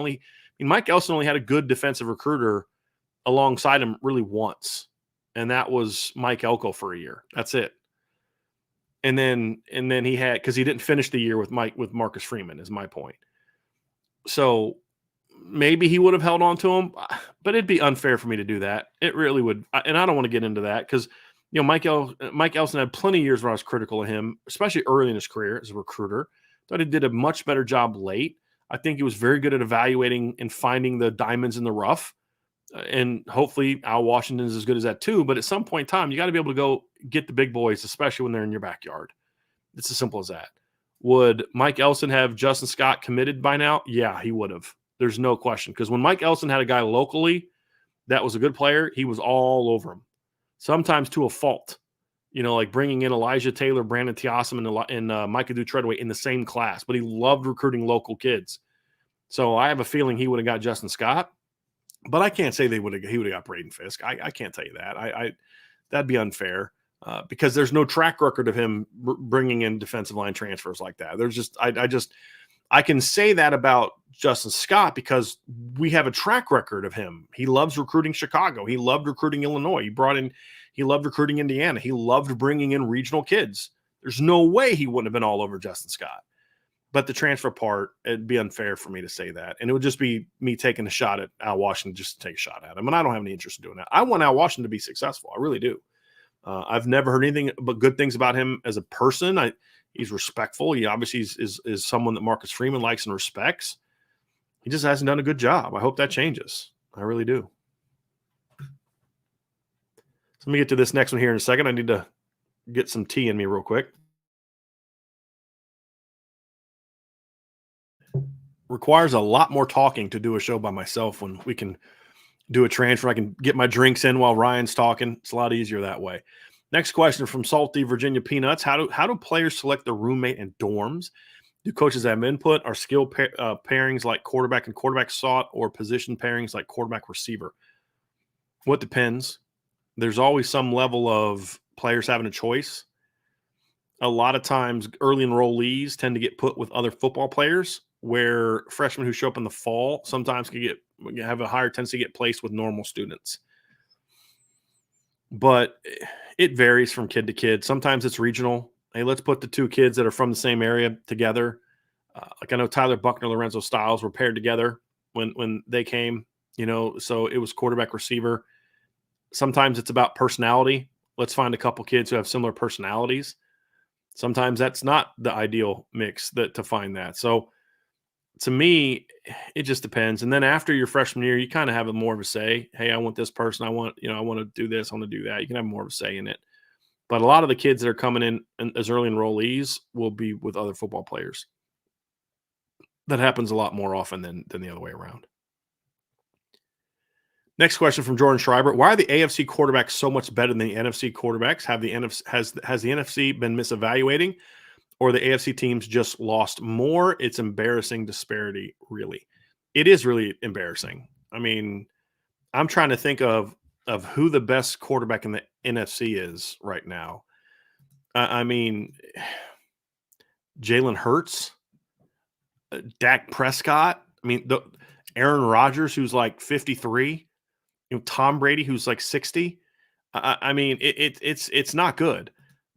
Speaker 1: Mike Elston only had a good defensive recruiter alongside him really once, and that was Mike Elko for a year. That's it. And then he had, because he didn't finish the year with Marcus Freeman, is my point. So maybe he would have held on to him, but it'd be unfair for me to do that. It really would. And I don't want to get into that because, Mike Elston had plenty of years where I was critical of him, especially early in his career as a recruiter. Thought he did a much better job late. I think he was very good at evaluating and finding the diamonds in the rough. And hopefully Al Washington is as good as that too. But at some point in time, you got to be able to go get the big boys, especially when they're in your backyard. It's as simple as that. Would Mike Elston have Justin Scott committed by now? Yeah, he would have. There's no question. Because when Mike Elston had a guy locally that was a good player, he was all over him. Sometimes to a fault. like bringing in Elijah Taylor, Brandon Tiasim, and Micah Treadway in the same class, but he loved recruiting local kids. So I have a feeling he would have got Justin Scott, but I can't say he would have got Braden Fisk. I can't tell you that. That'd be unfair because there's no track record of him bringing in defensive line transfers like that. There's just I can say that about Justin Scott because we have a track record of him. He loves recruiting Chicago. He loved recruiting Illinois. He loved recruiting Indiana. He loved bringing in regional kids. There's no way he wouldn't have been all over Justin Scott. But the transfer part, it'd be unfair for me to say that. And it would just be me taking a shot at Al Washington just to take a shot at him. And I don't have any interest in doing that. I want Al Washington to be successful. I really do. I've never heard anything but good things about him as a person. He's respectful. He obviously is someone that Marcus Freeman likes and respects. He just hasn't done a good job. I hope that changes. I really do. So let me get to this next one here in a second. I need to get some tea in me real quick. Requires a lot more talking to do a show by myself when we can do a transfer. I can get my drinks in while Ryan's talking. It's a lot easier that way. Next question from Salty Virginia Peanuts. How do players select their roommate and dorms? Do coaches have input? Are skill pairings like quarterback and quarterback sought, or position pairings like quarterback receiver? Well, it depends. There's always some level of players having a choice. A lot of times early enrollees tend to get put with other football players, where freshmen who show up in the fall sometimes have a higher tendency to get placed with normal students. But it varies from kid to kid. Sometimes it's regional. Hey, let's put the two kids that are from the same area together. Like I know Tyler Buckner, Lorenzo Styles were paired together when they came, so it was quarterback receiver. Sometimes it's about personality. Let's find a couple kids who have similar personalities. Sometimes that's not the ideal mix to find that. So to me, it just depends. And then after your freshman year, you kind of have more of a say. Hey, I want this person. I want to do this. I want to do that. You can have more of a say in it. But a lot of the kids that are coming in as early enrollees will be with other football players. That happens a lot more often than the other way around. Next question from Jordan Schreiber. Why are the AFC quarterbacks so much better than the NFC quarterbacks? Has the NFC been misevaluating, or the AFC teams just lost more? It's embarrassing disparity, really. It is really embarrassing. I mean, I'm trying to think of who the best quarterback in the NFC is right now. I mean, Jalen Hurts, Dak Prescott. I mean, Aaron Rodgers, who's like 53. Tom Brady, who's like 60. I mean, it's not good.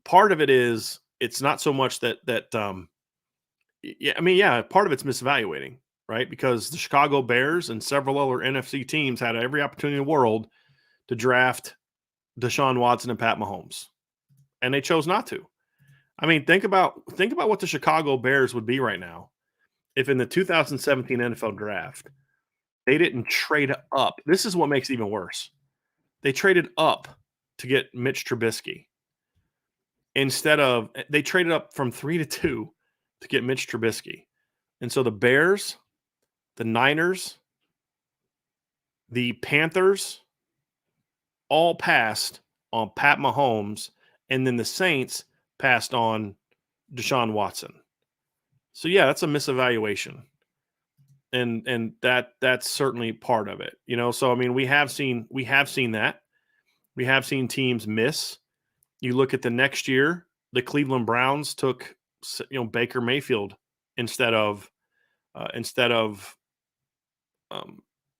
Speaker 1: Part of it is it's not so much that part of it's misevaluating, right? Because the Chicago Bears and several other NFC teams had every opportunity in the world to draft Deshaun Watson and Pat Mahomes, and they chose not to. I mean, think about what the Chicago Bears would be right now if in the 2017 NFL draft they didn't trade up. This is what makes it even worse. They traded up to get Mitch Trubisky. They traded up from 3 to 2 to get Mitch Trubisky. And so the Bears, the Niners, the Panthers all passed on Pat Mahomes, and then the Saints passed on Deshaun Watson. So yeah, that's a misevaluation. And that's certainly part of it. So I mean, we have seen that. We have seen teams miss. You look at the next year, the Cleveland Browns took Baker Mayfield instead of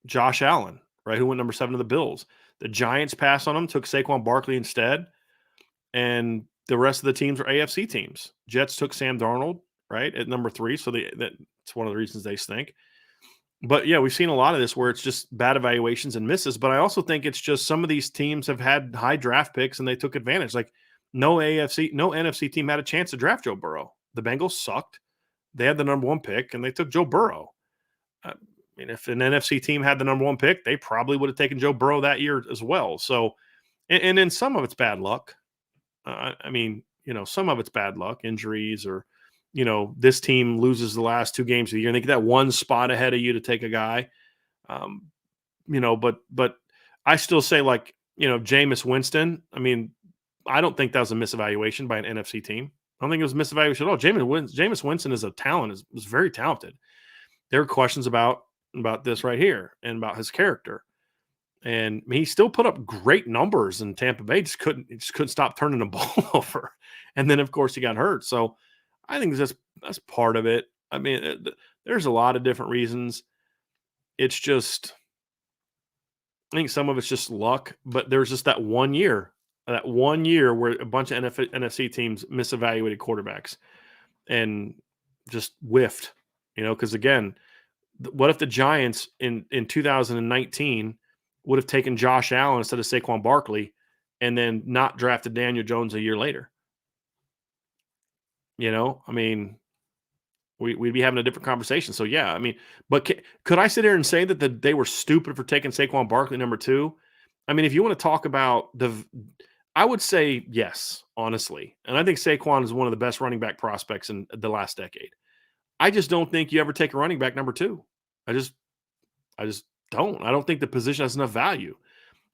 Speaker 1: Josh Allen, right? Who went number 7 to the Bills. The Giants passed on him, took Saquon Barkley instead, and the rest of the teams are AFC teams. Jets took Sam Darnold, right, at number 3, so that's one of the reasons they stink. But yeah, we've seen a lot of this where it's just bad evaluations and misses. But I also think it's just some of these teams have had high draft picks and they took advantage. Like no NFC team had a chance to draft Joe Burrow. The Bengals sucked. They had the number 1 pick and they took Joe Burrow. I mean, if an NFC team had the number 1 pick, they probably would have taken Joe Burrow that year as well. So, and then some of it's bad luck. Some of it's bad luck, injuries, or this team loses the last 2 games of the year and they get that one spot ahead of you to take a guy. But I still say Jameis Winston, I mean, I don't think that was a misevaluation by an NFC team. I don't think it was a misevaluation at all. Jameis Winston is a talent, was very talented. There are questions about this right here and about his character. And he still put up great numbers in Tampa Bay. Just couldn't stop turning the ball over. And then of course he got hurt. So I think that's part of it. I mean, there's a lot of different reasons. It's just, I think some of it's just luck, but there's just that one year where a bunch of NFC teams misevaluated quarterbacks and just whiffed, because again, what if the Giants in 2019 would have taken Josh Allen instead of Saquon Barkley and then not drafted Daniel Jones a year later? I mean, we'd be having a different conversation. So, yeah, I mean, but could I sit here and say that they were stupid for taking Saquon Barkley number 2? I mean, if you want to talk about I would say yes, honestly. And I think Saquon is one of the best running back prospects in the last decade. I just don't think you ever take a running back number 2. I just don't. I don't think the position has enough value.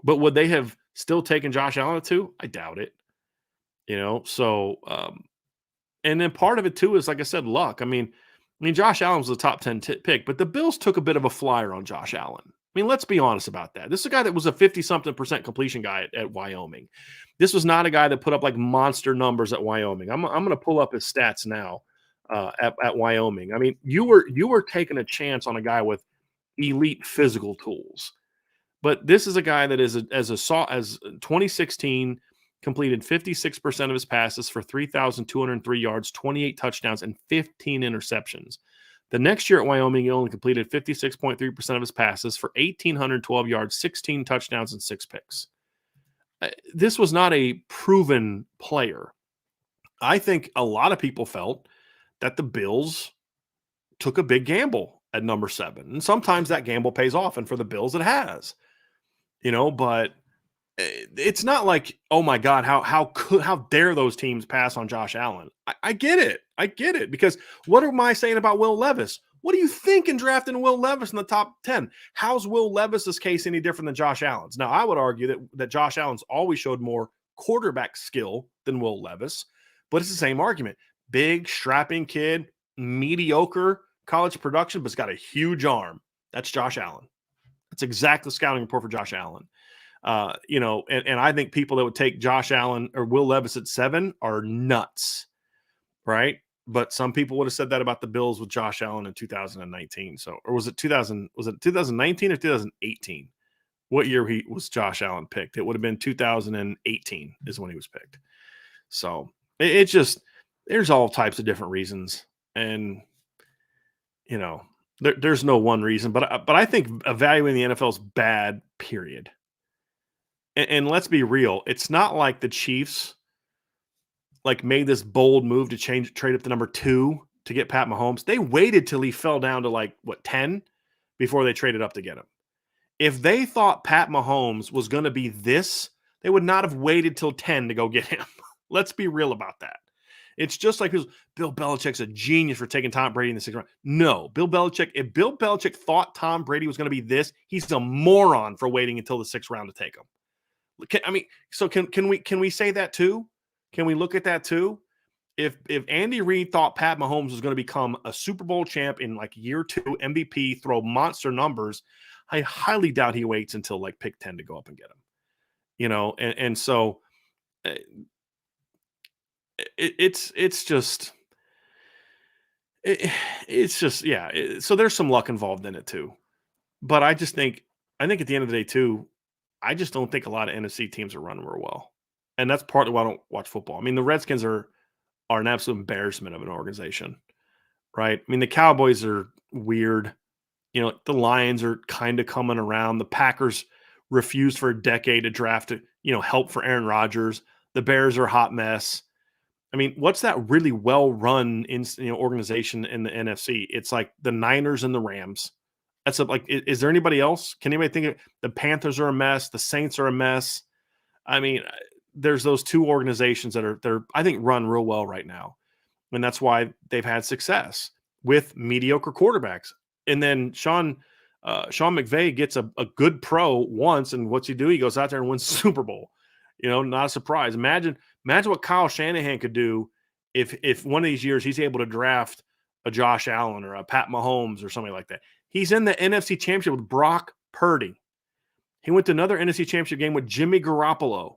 Speaker 1: But would they have still taken Josh Allen at 2? I doubt it. So and then part of it too is, like I said, luck. I mean, Josh Allen was the top 10 pick, but the Bills took a bit of a flyer on Josh Allen. I mean, let's be honest about that. This is a guy that was a 50-something% completion guy at Wyoming. This was not a guy that put up like monster numbers at Wyoming. I'm going to pull up his stats now at Wyoming. I mean, you were taking a chance on a guy with elite physical tools. But this is a guy that is as 2016 completed 56% of his passes for 3,203 yards, 28 touchdowns, and 15 interceptions. The next year at Wyoming, he only completed 56.3% of his passes for 1,812 yards, 16 touchdowns, and 6 picks. This was not a proven player. I think a lot of people felt that the Bills took a big gamble at number 7. And sometimes that gamble pays off, and for the Bills it has. But it's not like, oh my God, how dare those teams pass on Josh Allen? I get it. Because what am I saying about Will Levis? What do you think in drafting Will Levis in the top 10? How's Will Levis's case any different than Josh Allen's? Now, I would argue that Josh Allen's always showed more quarterback skill than Will Levis, but it's the same argument. Big, strapping kid, mediocre college production, but it's got a huge arm. That's Josh Allen. That's exactly the scouting report for Josh Allen. And I think people that would take Josh Allen or Will Levis at 7 are nuts, right? But some people would have said that about the Bills with Josh Allen in 2019. So, or was it 2019 or 2018? What year was Josh Allen picked? It would have been 2018 is when he was picked. So it just, there's all types of different reasons. And, there's no one reason, but I think evaluating the NFL is bad, period. And let's be real. It's not like the Chiefs made this bold move to trade up to number 2 to get Pat Mahomes. They waited till he fell down to 10 before they traded up to get him. If they thought Pat Mahomes was going to be this, they would not have waited till 10 to go get him. Let's be real about that. It's just like Bill Belichick's a genius for taking Tom Brady in the 6th round. No, if Bill Belichick thought Tom Brady was going to be this, he's a moron for waiting until the 6th round to take him. So can we say that too? Can we look at that too? If Andy Reid thought Pat Mahomes was going to become a Super Bowl champ in year 2, MVP, throw monster numbers, I highly doubt he waits until pick 10 to go up and get him. And so it's just yeah. So there's some luck involved in it too. But I think at the end of the day too, I just don't think a lot of NFC teams are running real well. And that's partly why I don't watch football. I mean, the Redskins are an absolute embarrassment of an organization, right? I mean, the Cowboys are weird. The Lions are kind of coming around. The Packers refused for a decade to draft, help for Aaron Rodgers. The Bears are a hot mess. I mean, what's that really well-run organization in the NFC? It's like the Niners and the Rams. That's is there anybody else? Can anybody think of the Panthers are a mess? The Saints are a mess. I mean, there's those 2 organizations that are I think run real well right now. And that's why they've had success with mediocre quarterbacks. And then Sean McVay gets a good pro once, and what's he do? He goes out there and wins the Super Bowl. Not a surprise. Imagine what Kyle Shanahan could do if one of these years he's able to draft a Josh Allen or a Pat Mahomes or something like that. He's in the NFC Championship with Brock Purdy. He went to another NFC Championship game with Jimmy Garoppolo,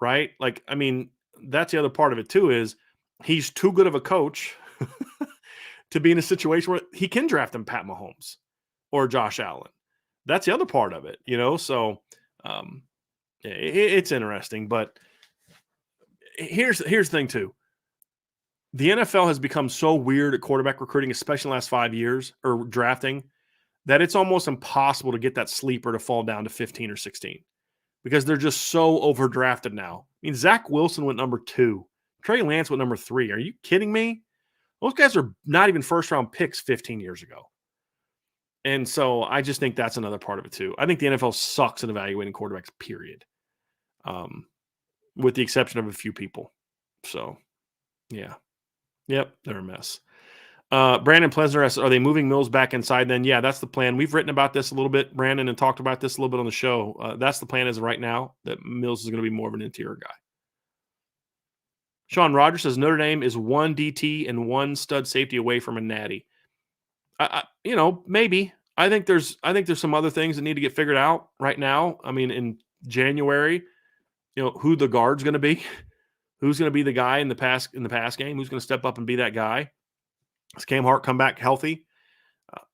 Speaker 1: right? Like, I mean, that's the other part of it too, is he's too good of a coach to be in a situation where he can draft him Pat Mahomes or Josh Allen. That's the other part of it, So it's interesting, but here's the thing too. The NFL has become so weird at quarterback recruiting, especially in the last 5 years, or drafting, that it's almost impossible to get that sleeper to fall down to 15 or 16 because they're just so overdrafted now. I mean, Zach Wilson went number 2. Trey Lance went number 3. Are you kidding me? Those guys are not even first-round picks 15 years ago. And so I just think that's another part of it too. I think the NFL sucks at evaluating quarterbacks, period, with the exception of a few people. So, yeah. Yep, they're a mess. Brandon Plesner asks, are they moving Mills back inside then? Yeah, that's the plan. We've written about this a little bit, Brandon, and talked about this a little bit on the show. That's the plan as of right now, that Mills is going to be more of an interior guy. Sean Rogers says Notre Dame is 1 DT and 1 stud safety away from a natty. Maybe. I think there's some other things that need to get figured out right now. I mean, in January, who the guard's going to be, who's going to be the guy in the pass game, who's going to step up and be that guy. Does Cam Hart come back healthy?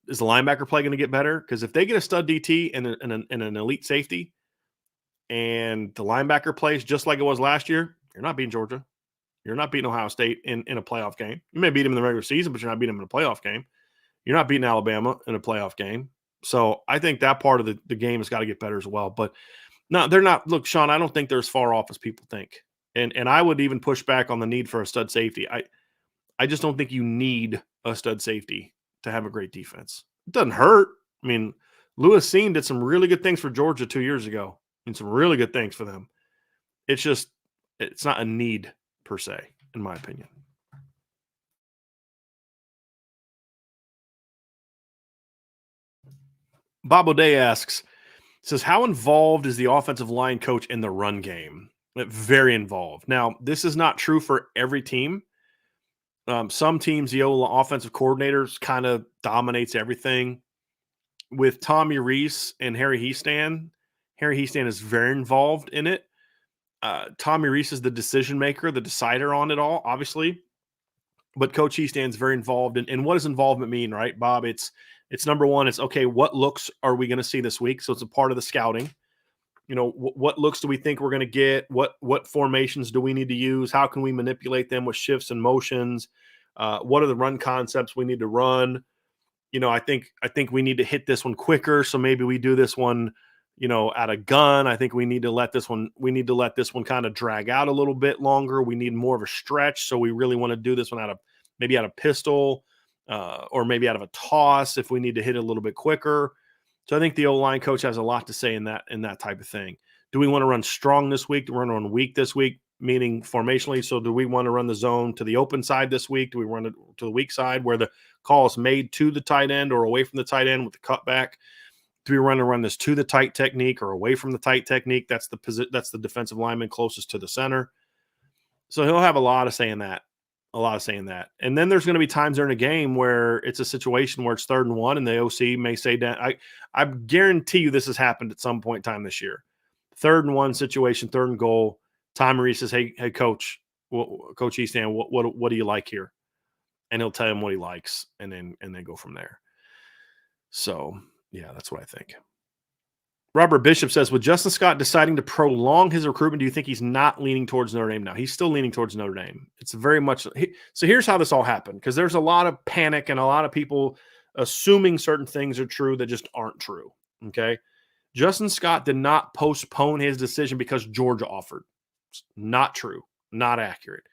Speaker 1: Is the linebacker play going to get better? Because if they get a stud DT and an elite safety, and the linebacker plays just like it was last year, you're not beating Georgia. You're not beating Ohio State in a playoff game. You may beat them in the regular season, but you're not beating them in a playoff game. You're not beating Alabama in a playoff game. So I think that part of the game has got to get better as well. But no, they're not. Look, Sean, I don't think they're as far off as people think. And I would even push back on the need for a stud safety. I just don't think you need a stud safety to have a great defense. It doesn't hurt. I mean, Lewis Cine did some really good things for Georgia 2 years ago, and some really good things for them. It's not a need per se, in my opinion. Bob O'Day says, how involved is the offensive line coach in the run game? Very involved. Now, this is not true for every team. Some teams, the offensive coordinators kind of dominates everything. With Tommy Rees and Harry Hiestand is very involved in it. Tommy Rees is the decision maker, the decider on it all, obviously. But Coach Hiestand's very involved. And what does involvement mean, right, Bob? It's number one, it's, okay, what looks are we going to see this week? So it's a part of the scouting. What looks do we think we're going to get? What formations do we need to use? How can we manipulate them with shifts and motions? What are the run concepts we need to run? I think we need to hit this one quicker. So maybe we do this one, at a gun. I think we need to let this one kind of drag out a little bit longer. We need more of a stretch. So we really want to do this one out of pistol, or maybe out of a toss if we need to hit it a little bit quicker. So I think the O-line coach has a lot to say in that type of thing. Do we want to run strong this week? Do we want to run weak this week, meaning formationally? So do we want to run the zone to the open side this week? Do we run it to the weak side where the call is made to the tight end or away from the tight end with the cutback? Do we run this to the tight technique or away from the tight technique? That's the defensive lineman closest to the center. So he'll have a lot of say in that. And then there's going to be times during a game where it's a situation where it's 3rd and 1 and the OC may say that. I guarantee you this has happened at some point in time this year. 3rd and 1 situation, 3rd and goal. Tommy Rees says, hey, coach, Coach Hiestan, what do you like here? And he'll tell him what he likes and then go from there. So, yeah, that's what I think. Robert Bishop says, with Justin Scott deciding to prolong his recruitment, do you think he's not leaning towards Notre Dame now? He's still leaning towards Notre Dame. It's very much – so here's how this all happened, because there's a lot of panic and a lot of people assuming certain things are true that just aren't true, okay? Justin Scott did not postpone his decision because Georgia offered. It's not true, not accurate.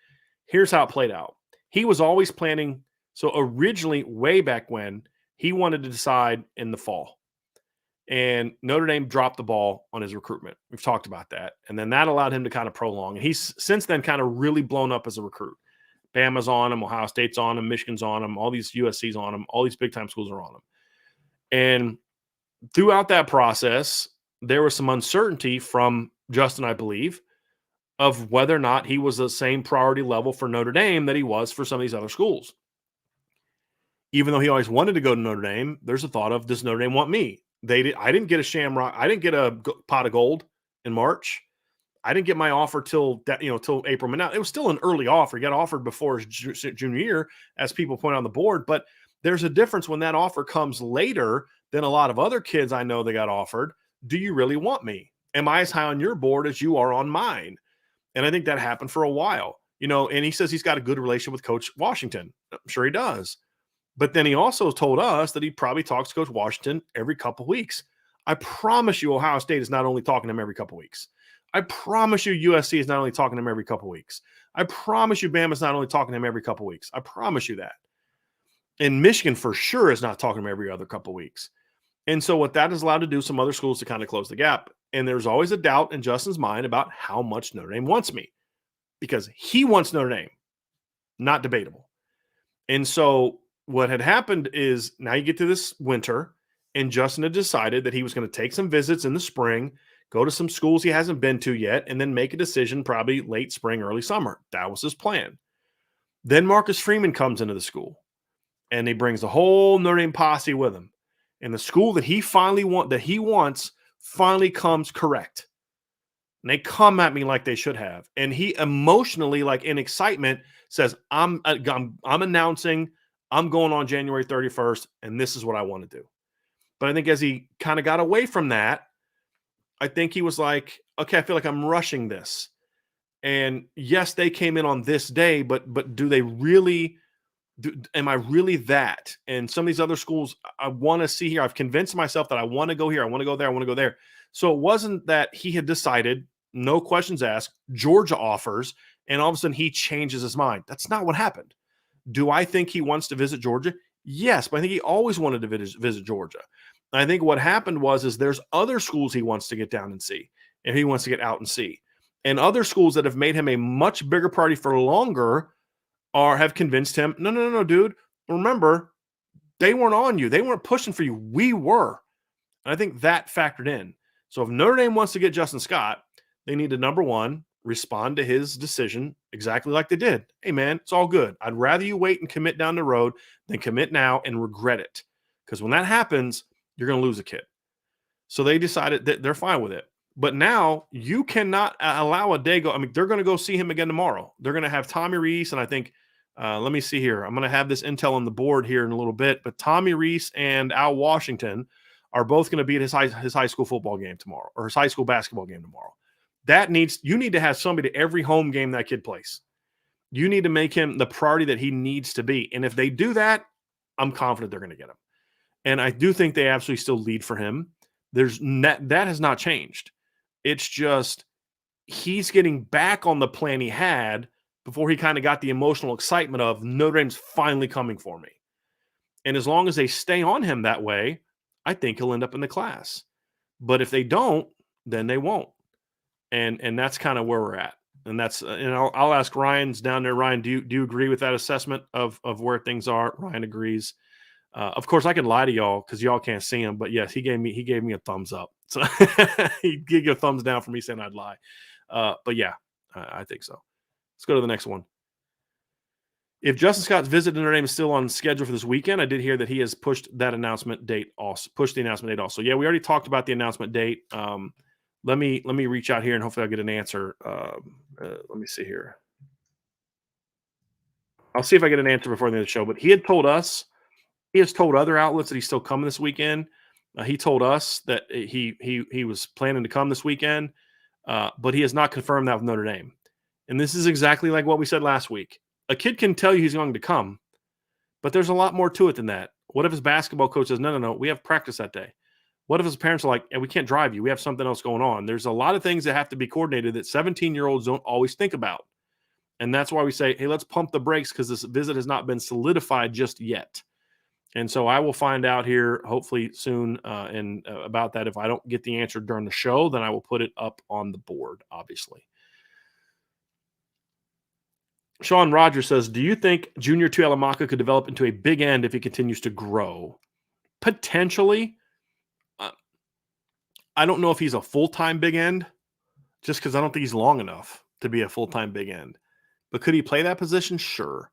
Speaker 1: Here's how it played out. He was always planning – so originally, way back when, he wanted to decide in the fall. And Notre Dame dropped the ball on his recruitment. We've talked about that. And then that allowed him to kind of prolong. And he's since then kind of really blown up as a recruit. Bama's on him. Ohio State's on him. Michigan's on him. All these USC's on him. All these big-time schools are on him. And throughout that process, there was some uncertainty from Justin, I believe, of whether or not he was the same priority level for Notre Dame that he was for some of these other schools. Even though he always wanted to go to Notre Dame, there's a thought of, does Notre Dame want me? I didn't get a shamrock. I didn't get a pot of gold in March. I didn't get my offer till that, till April. But now it was still an early offer. He got offered before his junior year, as people point on the board. But there's a difference when that offer comes later than a lot of other kids I know that got offered. Do you really want me? Am I as high on your board as you are on mine? And I think that happened for a while, and he says he's got a good relationship with Coach Washington. I'm sure he does. But then he also told us that he probably talks to Coach Washington every couple weeks. I promise you Ohio State is not only talking to him every couple weeks. I promise you USC is not only talking to him every couple weeks. I promise you Bama's not only talking to him every couple weeks. I promise you that. And Michigan for sure is not talking to him every other couple weeks. And so what that is allowed to do, some other schools to kind of close the gap. And there's always a doubt in Justin's mind about how much Notre Dame wants me, because he wants Notre Dame, not debatable. And so what had happened is, now you get to this winter, and Justin had decided that he was going to take some visits in the spring, go to some schools he hasn't been to yet, and then make a decision probably late spring, early summer. That was his plan. Then Marcus Freeman comes into the school, and he brings the whole Notre Dame posse with him. And the school that he wants finally comes correct. And they come at me like they should have. And he emotionally, like in excitement, says, I'm announcing I'm going on January 31st, and this is what I want to do. But I think as he kind of got away from that, I think he was like, okay, I feel like I'm rushing this. And yes, they came in on this day, but do they really am I really that? And some of these other schools I want to see here. I've convinced myself that I want to go here. I want to go there. I want to go there. So it wasn't that he had decided, no questions asked, Georgia offers, and all of a sudden he changes his mind. That's not what happened. Do I think he wants to visit Georgia? Yes, but I think he always wanted to visit Georgia. I think what happened is there's other schools he wants to get down and see, and he wants to get out and see. And other schools that have made him a much bigger priority for longer have convinced him, no, dude. Remember, they weren't on you. They weren't pushing for you. We were. And I think that factored in. So if Notre Dame wants to get Justin Scott, they need to, number one, respond to his decision exactly like they did. Hey, man, it's all good. I'd rather you wait and commit down the road than commit now and regret it. Because when that happens, you're going to lose a kid. So they decided that they're fine with it. But now you cannot allow a day go. I mean, they're going to go see him again tomorrow. They're going to have Tommy Rees, and I think, let me see here. I'm going to have this intel on the board here in a little bit. But Tommy Rees and Al Washington are both going to be at his high school football game tomorrow, or his high school basketball game tomorrow. You need to have somebody to every home game that kid plays. You need to make him the priority that he needs to be. And if they do that, I'm confident they're going to get him. And I do think they absolutely still lead for him. That has not changed. It's just he's getting back on the plan he had before he kind of got the emotional excitement of Notre Dame's finally coming for me. And as long as they stay on him that way, I think he'll end up in the class. But if they don't, then they won't. And that's kind of where we're at. And that's I'll ask Ryan's down there. Ryan, do you agree with that assessment of where things are? Ryan agrees. Of course, I can lie to y'all because y'all can't see him, but yes, he gave me a thumbs up. So he gave you a thumbs down for me saying I'd lie. But yeah, I think so. Let's go to the next one. If Justin Scott's visit to Notre Dame is still on schedule for this weekend, I did hear that he has pushed that announcement date also. Yeah, we already talked about the announcement date. Let me reach out here and hopefully I'll get an answer. Let me see here. I'll see if I get an answer before the end of the show. But he has told other outlets that he's still coming this weekend. He told us that he was planning to come this weekend, but he has not confirmed that with Notre Dame. And this is exactly like what we said last week. A kid can tell you he's going to come, but there's a lot more to it than that. What if his basketball coach says, no, we have practice that day? What if his parents are like, we can't drive you. We have something else going on. There's a lot of things that have to be coordinated that 17-year-olds don't always think about. And that's why we say, hey, let's pump the brakes because this visit has not been solidified just yet. And so I will find out here hopefully soon about that. If I don't get the answer during the show, then I will put it up on the board, obviously. Sean Rogers says, do you think Junior Tuihalamaka could develop into a big end if he continues to grow? Potentially. I don't know if he's a full-time big end just because I don't think he's long enough. to be a full-time big end. But could he play that position? Sure.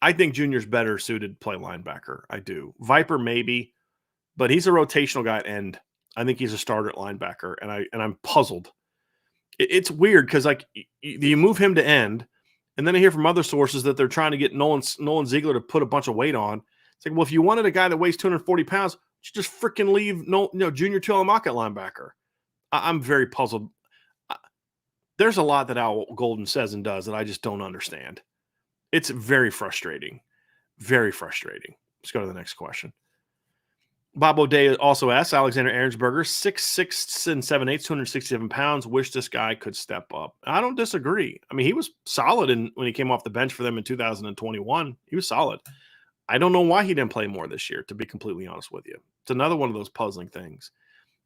Speaker 1: I think Junior's better suited to play linebacker. I do. Viper maybe, but he's a rotational guy at end. I think he's a starter at linebacker, and I'm puzzled. It's weird because like you move him to end, and then I hear from other sources that they're trying to get Nolan Ziegler to put a bunch of weight on. It's like, well, if you wanted a guy that weighs 240 pounds, you just freaking leave Junior Tuilamaka at linebacker. I'm very puzzled. There's a lot that Al Golden says and does that I just don't understand. It's very frustrating. Very frustrating. Let's go to the next question. Bob O'Day also asks, Alexander Ahrensberger, 6'6" and 7/8, 267 pounds. Wish this guy could step up. I don't disagree. I mean, he was solid when he came off the bench for them in 2021. He was solid. I don't know why he didn't play more this year, to be completely honest with you. It's another one of those puzzling things.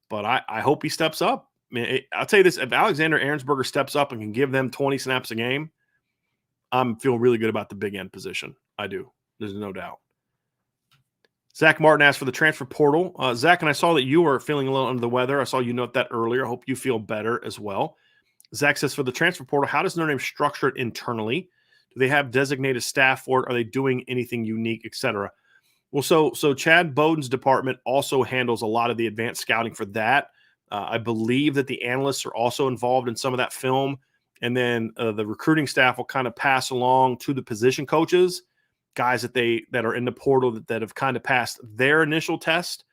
Speaker 1: But I hope he steps up. I mean, I'll tell you this. If Alexander Ahrensberger steps up and can give them 20 snaps a game, I'm feeling really good about the big end position. I do. There's no doubt. Zach Martin asked for the transfer portal. Zach, and I saw that you were feeling a little under the weather. I saw you note that earlier. I hope you feel better as well. Zach says, for the transfer portal, how does Notre Dame structure it internally? Do they have designated staff for it? Are they doing anything unique, et cetera? Well, so Chad Bowden's department also handles a lot of the advanced scouting for that. I believe that the analysts are also involved in some of that film. And then the recruiting staff will kind of pass along to the position coaches, guys that are in the portal that have kind of passed their initial test.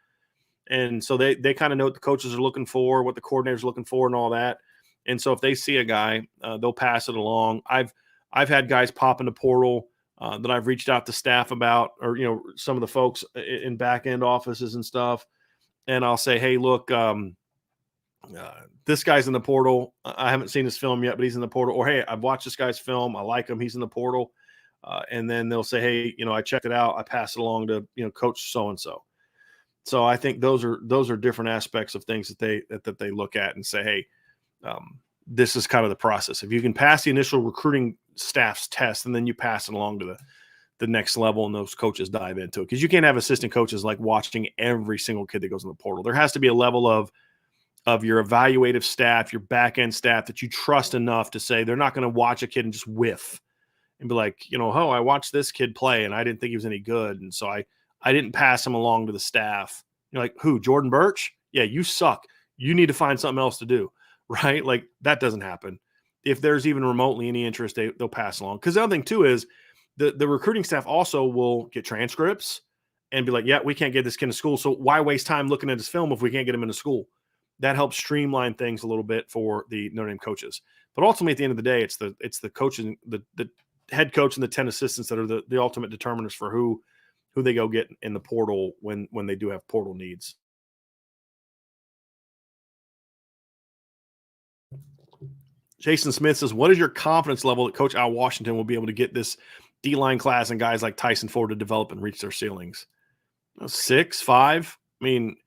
Speaker 1: And so they kind of know what the coaches are looking for, what the coordinators are looking for and all that. And so if they see a guy, they'll pass it along. I've had guys pop in the portal that I've reached out to staff about, or, some of the folks in back end offices and stuff. And I'll say, hey, look, this guy's in the portal. I haven't seen his film yet, but he's in the portal. Or, hey, I've watched this guy's film. I like him. He's in the portal. And then they'll say, hey, I checked it out. I passed it along to, coach so-and-so. So I think those are different aspects of things that they look at and say, hey, this is kind of the process. If you can pass the initial recruiting staff's test, and then you pass it along to the next level, and those coaches dive into it. Because you can't have assistant coaches like watching every single kid that goes in the portal. There has to be a level of your evaluative staff, your back end staff that you trust enough to say they're not going to watch a kid and just whiff and be like, I watched this kid play and I didn't think he was any good. And so I didn't pass him along to the staff. You're like, who, Jordan Birch? Yeah, you suck. You need to find something else to do, right? Like, that doesn't happen. If there's even remotely any interest, they'll pass along. Because the other thing too is the recruiting staff also will get transcripts and be like, yeah, we can't get this kid to school. So why waste time looking at his film if we can't get him into school? That helps streamline things a little bit for the Notre Dame coaches. But ultimately, at the end of the day, it's the coaches, the head coach and the 10 assistants that are the ultimate determinants for who they go get in the portal when they do have portal needs. Jason Smith says, what is your confidence level that Coach Al Washington will be able to get this D-line class and guys like Tyson Ford to develop and reach their ceilings? 6, 5? I mean,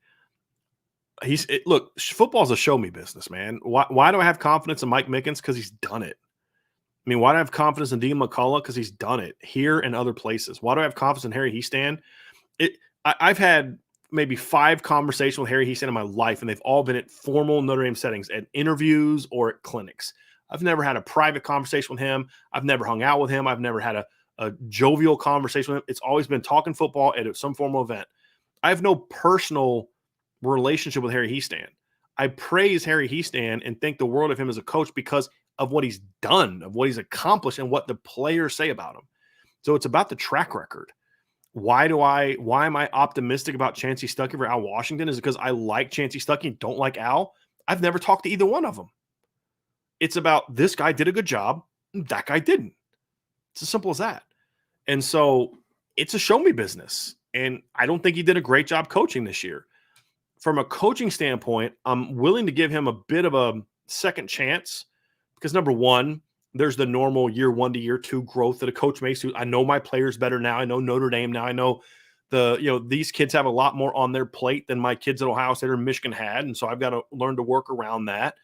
Speaker 1: look, football's a show me business, man. Why do I have confidence in Mike Mickens? Because he's done it. I mean, why do I have confidence in Dean McCullough? Because he's done it here and other places. Why do I have confidence in Harry Heastand? I've had maybe 5 conversations with Harry Heastand in my life, and they've all been at formal Notre Dame settings, at interviews or at clinics. I've never had a private conversation with him. I've never hung out with him. I've never had a jovial conversation with him. It's always been talking football at some formal event. I have no personal relationship with Harry Heastand. I praise Harry Heastand and think the world of him as a coach because of what he's done, of what he's accomplished, and what the players say about him. So it's about the track record. Why am I optimistic about Chancey Stuckey for Al Washington? Is it because I like Chancey Stuckey and don't like Al? I've never talked to either one of them. It's about this guy did a good job, that guy didn't. It's as simple as that. And so it's a show me business. And I don't think he did a great job coaching this year. From a coaching standpoint, I'm willing to give him a bit of a second chance because, number one, there's the normal year 1 to year 2 growth that a coach makes. I know my players better now. I know Notre Dame now. I know these kids have a lot more on their plate than my kids at Ohio State or Michigan had. And so I've got to learn to work around that.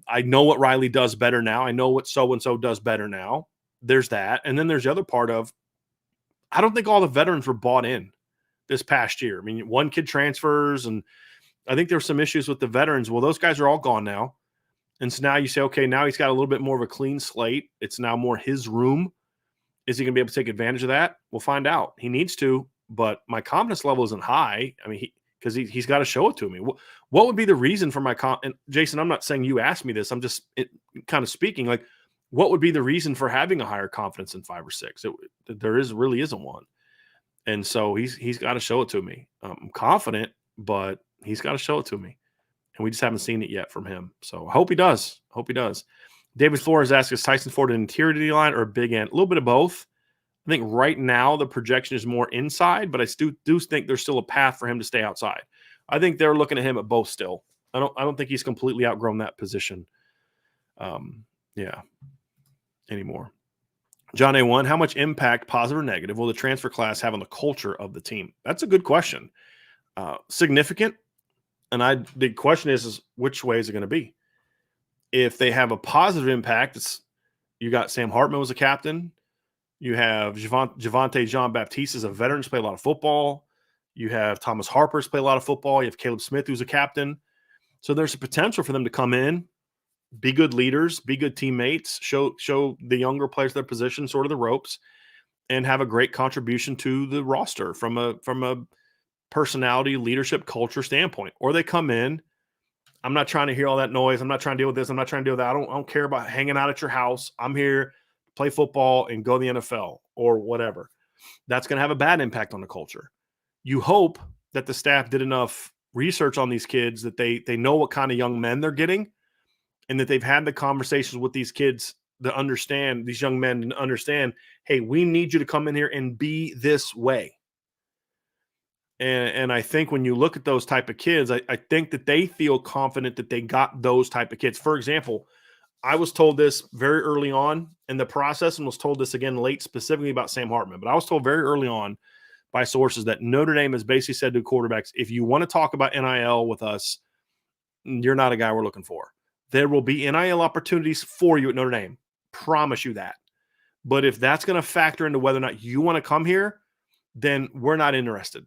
Speaker 1: I know what Riley does better now. I know what so-and-so does better now. There's that. And then there's the other part of, I don't think all the veterans were bought in this past year. I mean, one kid transfers, and I think there's some issues with the veterans. Well, those guys are all gone now. And so now you say, okay, now he's got a little bit more of a clean slate. It's now more his room. Is he going to be able to take advantage of that? We'll find out. He needs to, but my confidence level isn't high. I mean, because he's got to show it to me. What would be the reason for my and Jason, I'm not saying you asked me this. I'm just kind of speaking like, what would be the reason for having a higher confidence in 5 or 6? There really isn't one. And so he's got to show it to me. I'm confident, but he's got to show it to me. And we just haven't seen it yet from him. So I hope he does. David Flores asks, is Tyson Ford an interior D line or a big end? A little bit of both. I think right now the projection is more inside, but I do think there's still a path for him to stay outside. I think they're looking at him at both still. I don't think he's completely outgrown that position. Anymore. John A1, how much impact, positive or negative, will the transfer class have on the culture of the team? That's a good question. Significant. And the question is which way is it going to be? If they have a positive impact, you got Sam Hartman was a captain. You have Javonte Jean-Baptiste is a veteran, who's played a lot of football. You have Thomas Harper's played a lot of football. You have Caleb Smith, who's a captain. So there's a potential for them to come in, be good leaders, be good teammates, show the younger players their position, sort of the ropes, and have a great contribution to the roster from a personality, leadership, culture standpoint. Or they come in, I'm not trying to hear all that noise. I'm not trying to deal with this. I'm not trying to deal with that. I don't care about hanging out at your house. I'm here to play football and go to the NFL or whatever. That's going to have a bad impact on the culture. You hope that the staff did enough research on these kids that they know what kind of young men they're getting and that they've had the conversations with these kids to understand, these young men to understand, hey, we need you to come in here and be this way. And I think when you look at those type of kids, I think that they feel confident that they got those type of kids. For example, I was told this very early on in the process and was told this again late specifically about Sam Hartman. But I was told very early on by sources that Notre Dame has basically said to quarterbacks, if you want to talk about NIL with us, you're not a guy we're looking for. There will be NIL opportunities for you at Notre Dame. Promise you that. But if that's going to factor into whether or not you want to come here, then we're not interested.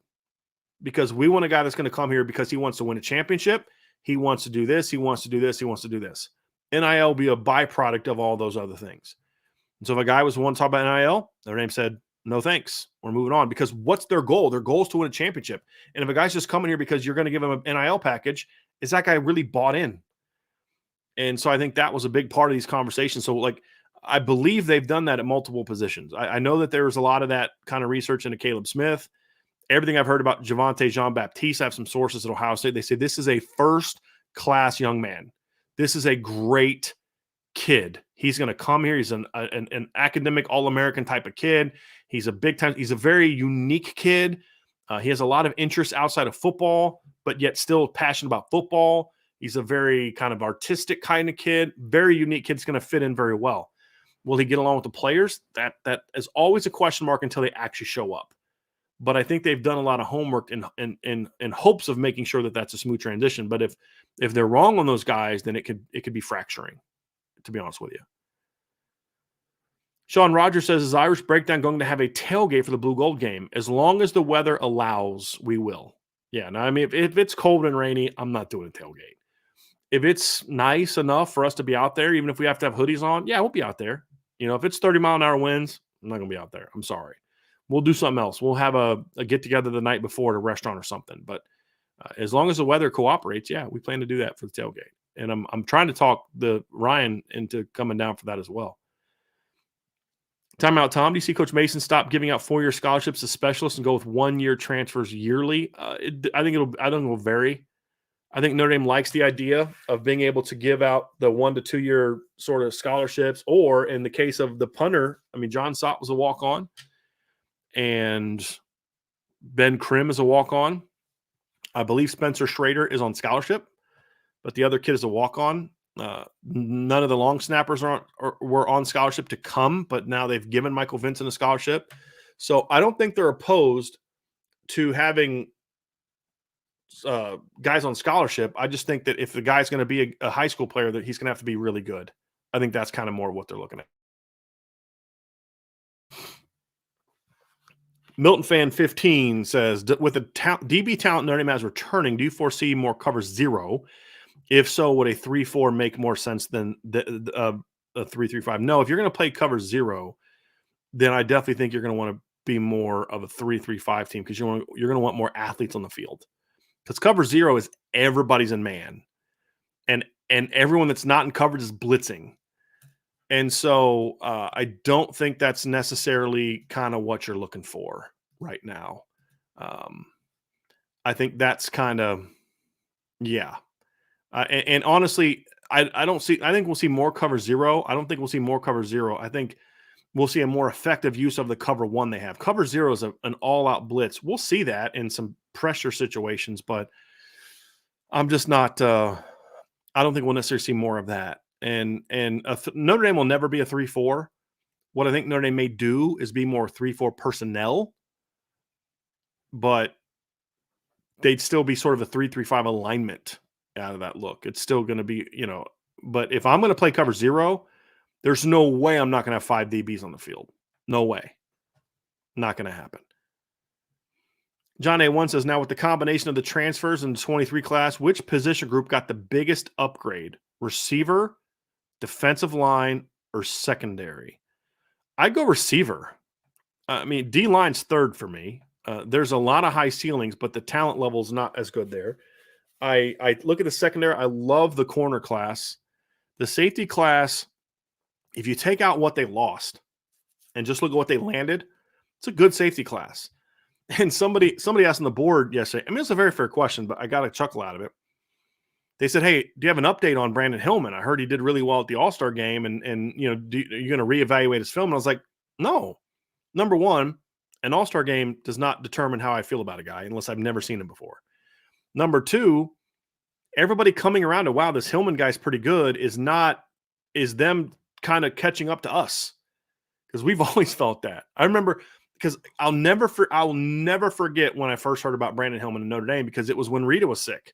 Speaker 1: Because we want a guy that's going to come here because he wants to win a championship. He wants to do this. He wants to do this. He wants to do this. NIL will be a byproduct of all those other things. And so if a guy was one to talk about NIL, Notre Dame said, no thanks. We're moving on. Because what's their goal? Their goal is to win a championship. And if a guy's just coming here because you're going to give him an NIL package, is that guy really bought in? And so I think that was a big part of these conversations. So, I believe they've done that at multiple positions. I know that there was a lot of that kind of research into Caleb Smith. Everything I've heard about Javonte Jean-Baptiste, I have some sources at Ohio State. They say this is a first-class young man. This is a great kid. He's going to come here. He's an academic All-American type of kid. He's a big-time. He's a very unique kid. He has a lot of interests outside of football, but yet still passionate about football. He's a very kind of artistic kind of kid. Very unique kid. He's going to fit in very well. Will he get along with the players? That is always a question mark until they actually show up. But I think they've done a lot of homework in hopes of making sure that that's a smooth transition. But if they're wrong on those guys, then it could be fracturing, to be honest with you. Sean Rogers says, is Irish Breakdown going to have a tailgate for the Blue Gold game? As long as the weather allows, we will. Yeah, no, I mean, if it's cold and rainy, I'm not doing a tailgate. If it's nice enough for us to be out there, even if we have to have hoodies on, yeah, we'll be out there. If it's 30-mile-an-hour winds, I'm not going to be out there. I'm sorry. We'll do something else. We'll have a get-together the night before at a restaurant or something. But as long as the weather cooperates, yeah, we plan to do that for the tailgate. And I'm trying to talk Ryan into coming down for that as well. Timeout, Tom. Do you see Coach Mason stop giving out 4-year scholarships to specialists and go with 1-year transfers yearly? I think it'll vary. I think Notre Dame likes the idea of being able to give out the 1 to 2 year sort of scholarships, or in the case of the punter, I mean, John Sott was a walk-on, and Ben Krim is a walk-on. I believe Spencer Schrader is on scholarship, but the other kid is a walk-on. None of the long snappers were on scholarship to come, but now they've given Michael Vincent a scholarship. So I don't think they're opposed to having guys on scholarship. I just think that if the guy's going to be a high school player, that he's going to have to be really good. I think that's kind of more what they're looking at. Milton Fan 15 says, with the DB talent Notre Dame has returning, do you foresee more cover 0 If so, would a 3-4 make more sense than a 3-3-5? No, if you're going to play cover zero, then I definitely think you're going to want to be more of a 3-3-5 team because you're going to want more athletes on the field. Because cover zero is everybody's in man, and everyone that's not in coverage is blitzing. And so I don't think that's necessarily kind of what you're looking for right now. I think that's kind of, yeah. And honestly, I don't see, I think we'll see more cover zero. I don't think we'll see more cover zero. I think we'll see a more effective use of the cover one they have. Cover zero is an all out blitz. We'll see that in some pressure situations, but I'm just not, I don't think we'll necessarily see more of that. And Notre Dame will never be a 3-4. What I think Notre Dame may do is be more 3-4 personnel, but they'd still be sort of a 3-3-5 alignment out of that look. It's still going to be, but if I'm going to play cover zero, there's no way I'm not going to have 5 DBs on the field. No way. Not going to happen. John A1 says, now with the combination of the transfers in the 23 class, which position group got the biggest upgrade? Receiver, defensive line, or secondary? I'd go receiver. I mean, D-line's third for me. There's a lot of high ceilings, but the talent level is not as good there. I look at the secondary. I love the corner class. The safety class, if you take out what they lost and just look at what they landed, it's a good safety class. And somebody asked on the board yesterday, I mean, it's a very fair question, but I got a chuckle out of it. They said, hey, do you have an update on Brandon Hillman? I heard he did really well at the All-Star game, and are you going to reevaluate his film? And I was like, no. Number one, an All-Star game does not determine how I feel about a guy unless I've never seen him before. Number two, everybody coming around to, wow, this Hillman guy's pretty good is them kind of catching up to us, because we've always felt that. I remember, because I'll never forget when I first heard about Brandon Hillman in Notre Dame, because it was when Rita was sick.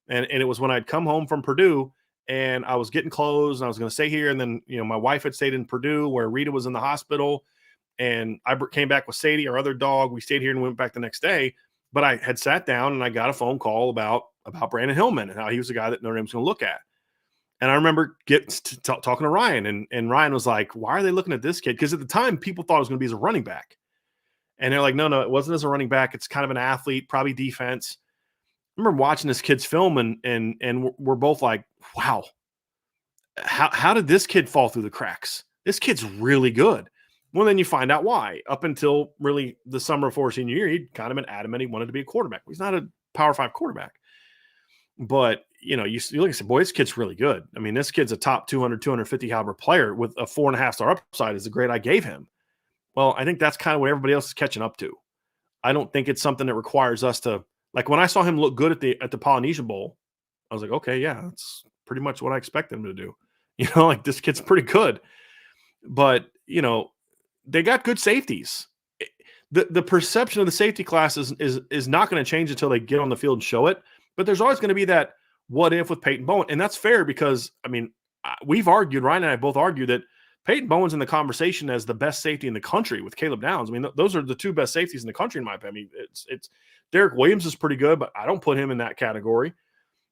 Speaker 1: And it was when I'd come home from Purdue and I was getting clothes and I was going to stay here. And then, my wife had stayed in Purdue where Rita was in the hospital. And I came back with Sadie, our other dog. We stayed here and went back the next day. But I had sat down and I got a phone call about Brandon Hillman and how he was the guy that Notre Dame was going to look at. And I remember talking to Ryan, and Ryan was like, why are they looking at this kid? Because at the time, people thought it was going to be as a running back. And they're like, no, it wasn't as a running back. It's kind of an athlete, probably defense. I remember watching this kid's film and we're both like, wow, how did this kid fall through the cracks? This kid's really good. Well, then you find out why. Up until really the summer before senior year, he'd kind of been adamant he wanted to be a quarterback. He's not a Power 5 quarterback. But, you look and say, boy, this kid's really good. I mean, this kid's a top 200, 250 caliber player with a 4.5-star upside is the grade I gave him. Well, I think that's kind of what everybody else is catching up to. I don't think it's something that requires us to, like when I saw him look good at the Polynesian Bowl, I was like, okay, yeah, that's pretty much what I expected him to do. Like this kid's pretty good. But, they got good safeties. The perception of the safety class is not going to change until they get on the field and show it. But there's always going to be that what if with Peyton Bowen. And that's fair because, I mean, we've argued, Ryan and I both argued that Peyton Bowen's in the conversation as the best safety in the country with Caleb Downs. I mean, those are the two best safeties in the country, in my opinion. It's Derek Williams is pretty good, but I don't put him in that category.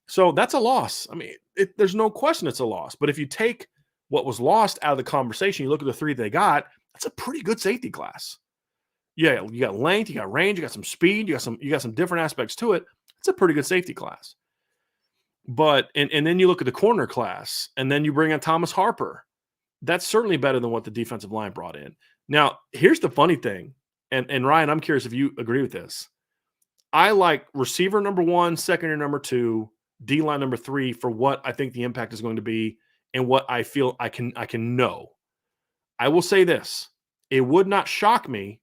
Speaker 1: So that's a loss. I mean, there's no question it's a loss. But if you take what was lost out of the conversation, you look at the three they got, that's a pretty good safety class. Yeah, you got length, you got range, you got some speed, you got some different aspects to it. It's a pretty good safety class. But and then you look at the corner class, and then you bring in Thomas Harper. That's certainly better than what the defensive line brought in. Now, here's the funny thing, and Ryan, I'm curious if you agree with this. I like receiver number 1, secondary number 2, D-line number 3 for what I think the impact is going to be and what I feel I can know. I will say this. It would not shock me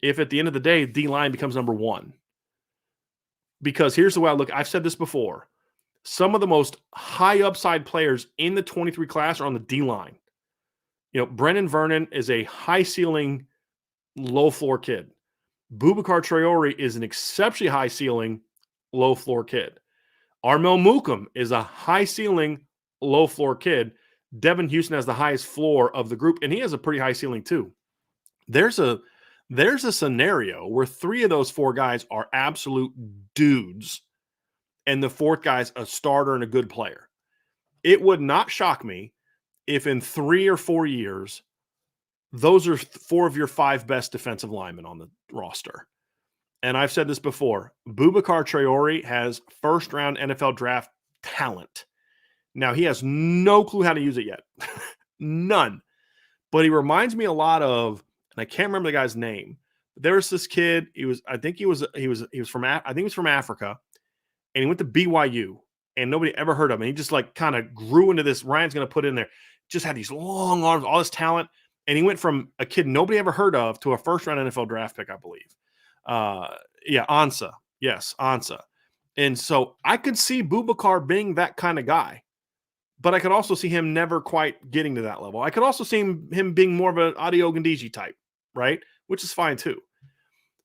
Speaker 1: if at the end of the day, D-line becomes number 1. Because here's the way I look. I've said this before. Some of the most high upside players in the 23 class are on the D-line. Brennan Vernon is a high ceiling, low floor kid. Boubacar Traore is an exceptionally high ceiling, low floor kid. Armel Mukam is a high ceiling, low floor kid. Devin Houston has the highest floor of the group, and he has a pretty high ceiling too. There's a scenario where 3 of those 4 guys are absolute dudes, and the fourth guy's a starter and a good player. It would not shock me if in 3 or 4 years, those are 4 of your 5 best defensive linemen on the roster. And I've said this before, Boubacar Traore has first-round NFL draft talent. Now, he has no clue how to use it yet. None. But he reminds me a lot of, and I can't remember the guy's name. There was this kid, he was from Africa, and he went to BYU, and nobody ever heard of him. And he just like kind of grew into this. Ryan's going to put in there, just had these long arms, all this talent. And he went from a kid nobody ever heard of to a first-round NFL draft pick, I believe. Ansah. Yes, Ansah. And so I could see Boubacar being that kind of guy, but I could also see him never quite getting to that level. I could also see him being more of an Adi Ogundeji type, right? Which is fine too.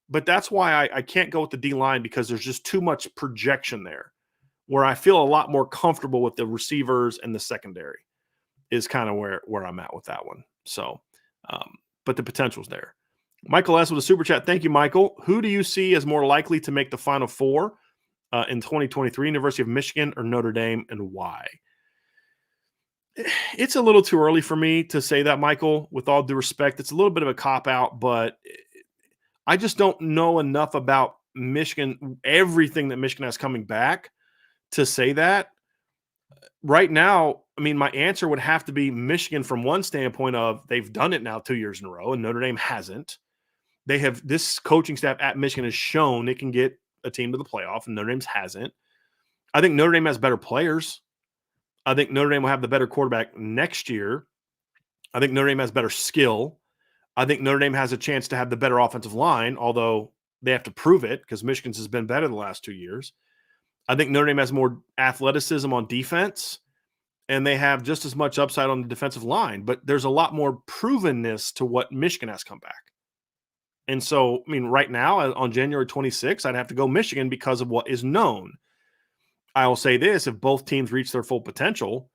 Speaker 1: But that's why I can't go with the D-line, because there's just too much projection there, where I feel a lot more comfortable with the receivers and the secondary is kind of where I'm at with that one. So, but the potential's there. Michael S. with a super chat. Thank you, Michael. Who do you see as more likely to make the Final Four in 2023, University of Michigan or Notre Dame, and why? It's a little too early for me to say that, Michael, with all due respect. It's a little bit of a cop-out, but I just don't know enough about Michigan, everything that Michigan has coming back, to say that. Right now, I mean, my answer would have to be Michigan from one standpoint of they've done it now 2 years in a row, and Notre Dame hasn't. This coaching staff at Michigan has shown it can get a team to the playoff, and Notre Dame hasn't. I think Notre Dame has better players. I think Notre Dame will have the better quarterback next year. I think Notre Dame has better skill. I think Notre Dame has a chance to have the better offensive line, although they have to prove it because Michigan's has been better the last 2 years. I think Notre Dame has more athleticism on defense, and they have just as much upside on the defensive line. But there's a lot more provenness to what Michigan has come back. And so, I mean, right now on January 26th, I'd have to go Michigan because of what is known. I will say this, if both teams reach their full potential,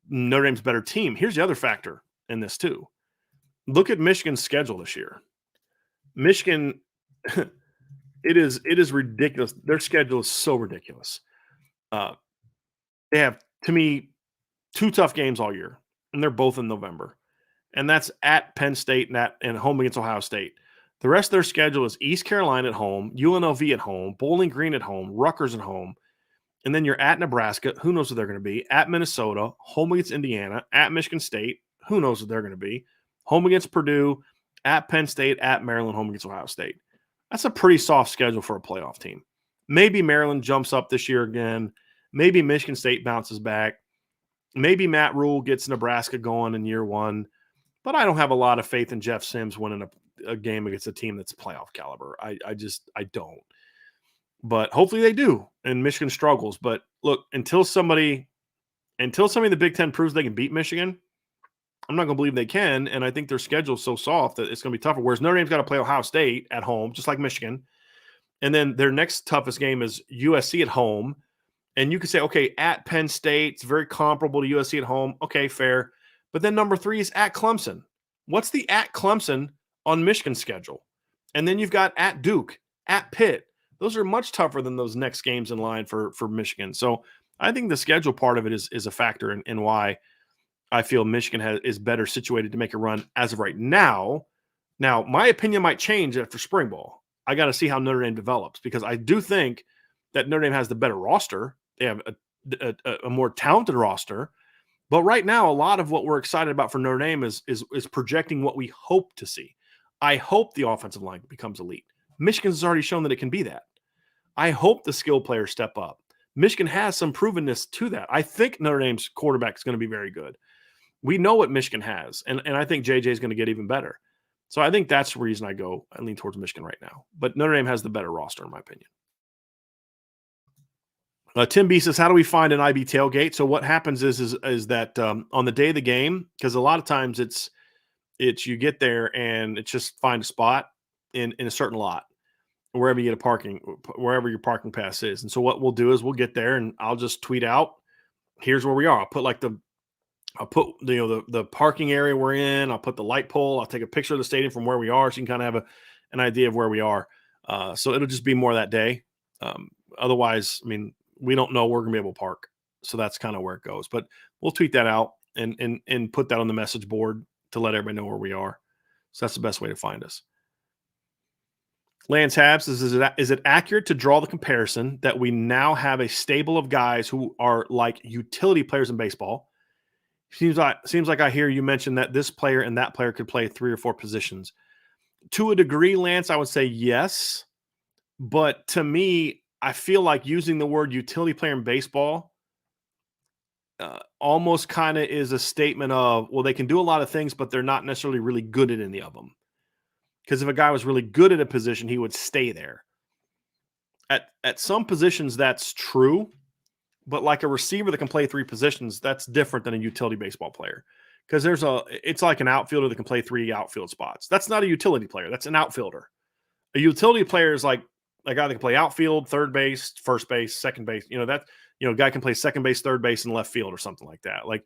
Speaker 1: Notre Dame's a better team. Here's the other factor in this too. Look at Michigan's schedule this year. Michigan, it is ridiculous. Their schedule is so ridiculous. They have, to me, 2 tough games all year, and they're both in November. And that's at Penn State and home against Ohio State. The rest of their schedule is East Carolina at home, UNLV at home, Bowling Green at home, Rutgers at home, and then you're at Nebraska. Who knows what they're going to be? At Minnesota, home against Indiana, at Michigan State. Who knows what they're going to be? Home against Purdue, at Penn State, at Maryland, home against Ohio State. That's a pretty soft schedule for a playoff team. Maybe Maryland jumps up this year again. Maybe Michigan State bounces back. Maybe Matt Rule gets Nebraska going in year 1. But I don't have a lot of faith in Jeff Sims winning a game against a team that's playoff caliber. I don't. But hopefully they do, and Michigan struggles. But look, until somebody in the Big Ten proves they can beat Michigan, I'm not going to believe they can. And I think their schedule's so soft that it's going to be tougher. Whereas Notre Dame's got to play Ohio State at home, just like Michigan. And then their next toughest game is USC at home. And you could say, okay, at Penn State, it's very comparable to USC at home. Okay, fair. But then number 3 is at Clemson. What's the at Clemson on Michigan's schedule? And then you've got at Duke, at Pitt. Those are much tougher than those next games in line for Michigan. So I think the schedule part of it is a factor in why I feel Michigan is better situated to make a run as of right now. Now, my opinion might change after spring ball. I got to see how Notre Dame develops, because I do think that Notre Dame has the better roster. They have a more talented roster. But right now, a lot of what we're excited about for Notre Dame is projecting what we hope to see. I hope the offensive line becomes elite. Michigan has already shown that it can be that. I hope the skill players step up. Michigan has some provenness to that. I think Notre Dame's quarterback is going to be very good. We know what Michigan has, and I think JJ is going to get even better. So I think that's the reason I lean towards Michigan right now. But Notre Dame has the better roster, in my opinion. Tim B says, how do we find an IB tailgate? So what happens is that on the day of the game, because a lot of times it's you get there and it's just find a spot in a certain lot, wherever you get wherever your parking pass is. And so what we'll do is we'll get there and I'll just tweet out, here's where we are. I'll put the parking area we're in. I'll put the light pole. I'll take a picture of the stadium from where we are, so you can kind of have an idea of where we are. So it'll just be more that day. Otherwise, I mean, we don't know we're going to be able to park. So that's kind of where it goes. But we'll tweet that out and put that on the message board to let everybody know where we are. So that's the best way to find us. Lance Habs is it accurate to draw the comparison that we now have a stable of guys who are like utility players in baseball? Seems like I hear you mention that this player and that player could play 3 or 4 positions. To a degree, Lance, I would say yes. But to me, I feel like using the word utility player in baseball almost kind of is a statement of, well, they can do a lot of things, but they're not necessarily really good at any of them. Because if a guy was really good at a position, he would stay there. At some positions, that's true. But like a receiver that can play 3 positions, that's different than a utility baseball player. Because it's like an outfielder that can play 3 outfield spots. That's not a utility player. That's an outfielder. A utility player is like a guy that can play outfield, third base, first base, second base. A guy can play second base, third base, and left field or something like that. Like,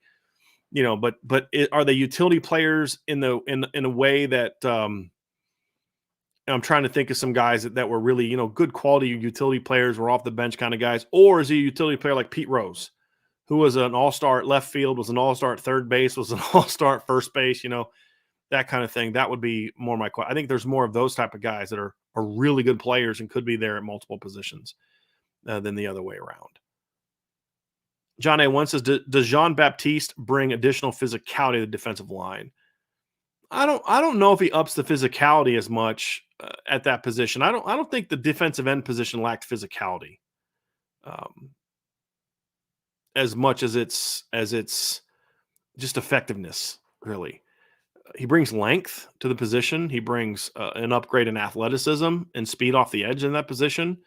Speaker 1: are they utility players in a way that I'm trying to think of some guys that were really, good quality utility players, were off the bench kind of guys, or is he a utility player like Pete Rose, who was an all-star at left field, was an all-star at third base, was an all-star at first base, that kind of thing. That would be more my question. I think there's more of those type of guys that are really good players and could be there at multiple positions than the other way around. John A1 says, does Jean-Baptiste bring additional physicality to the defensive line? I don't know if he ups the physicality as much at that position. I don't think the defensive end position lacked physicality as much as it's just effectiveness, really. He brings length to the position. He brings an upgrade in athleticism and speed off the edge in that position.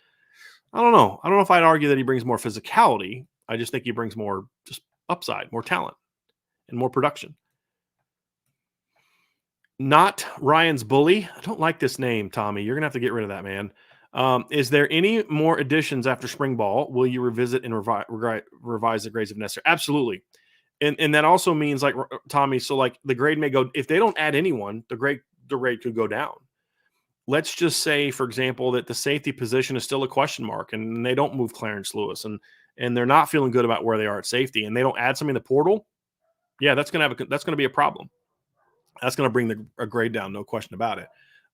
Speaker 1: I don't know. I don't know if I'd argue that he brings more physicality. I just think he brings more just upside, more talent, and more production. Not Ryan's Bully. I don't like this name, Tommy. You're going to have to get rid of that, man. Is there any more additions after spring ball? Will you revisit and revise the grades if necessary? Absolutely. And that also means, like, Tommy, so like the grade may go, if they don't add anyone, the grade could go down. Let's just say, for example, that the safety position is still a question mark and they don't move Clarence Lewis and they're not feeling good about where they are at safety and they don't add something in the portal. Yeah, that's going to be a problem. That's going to bring a grade down, no question about it.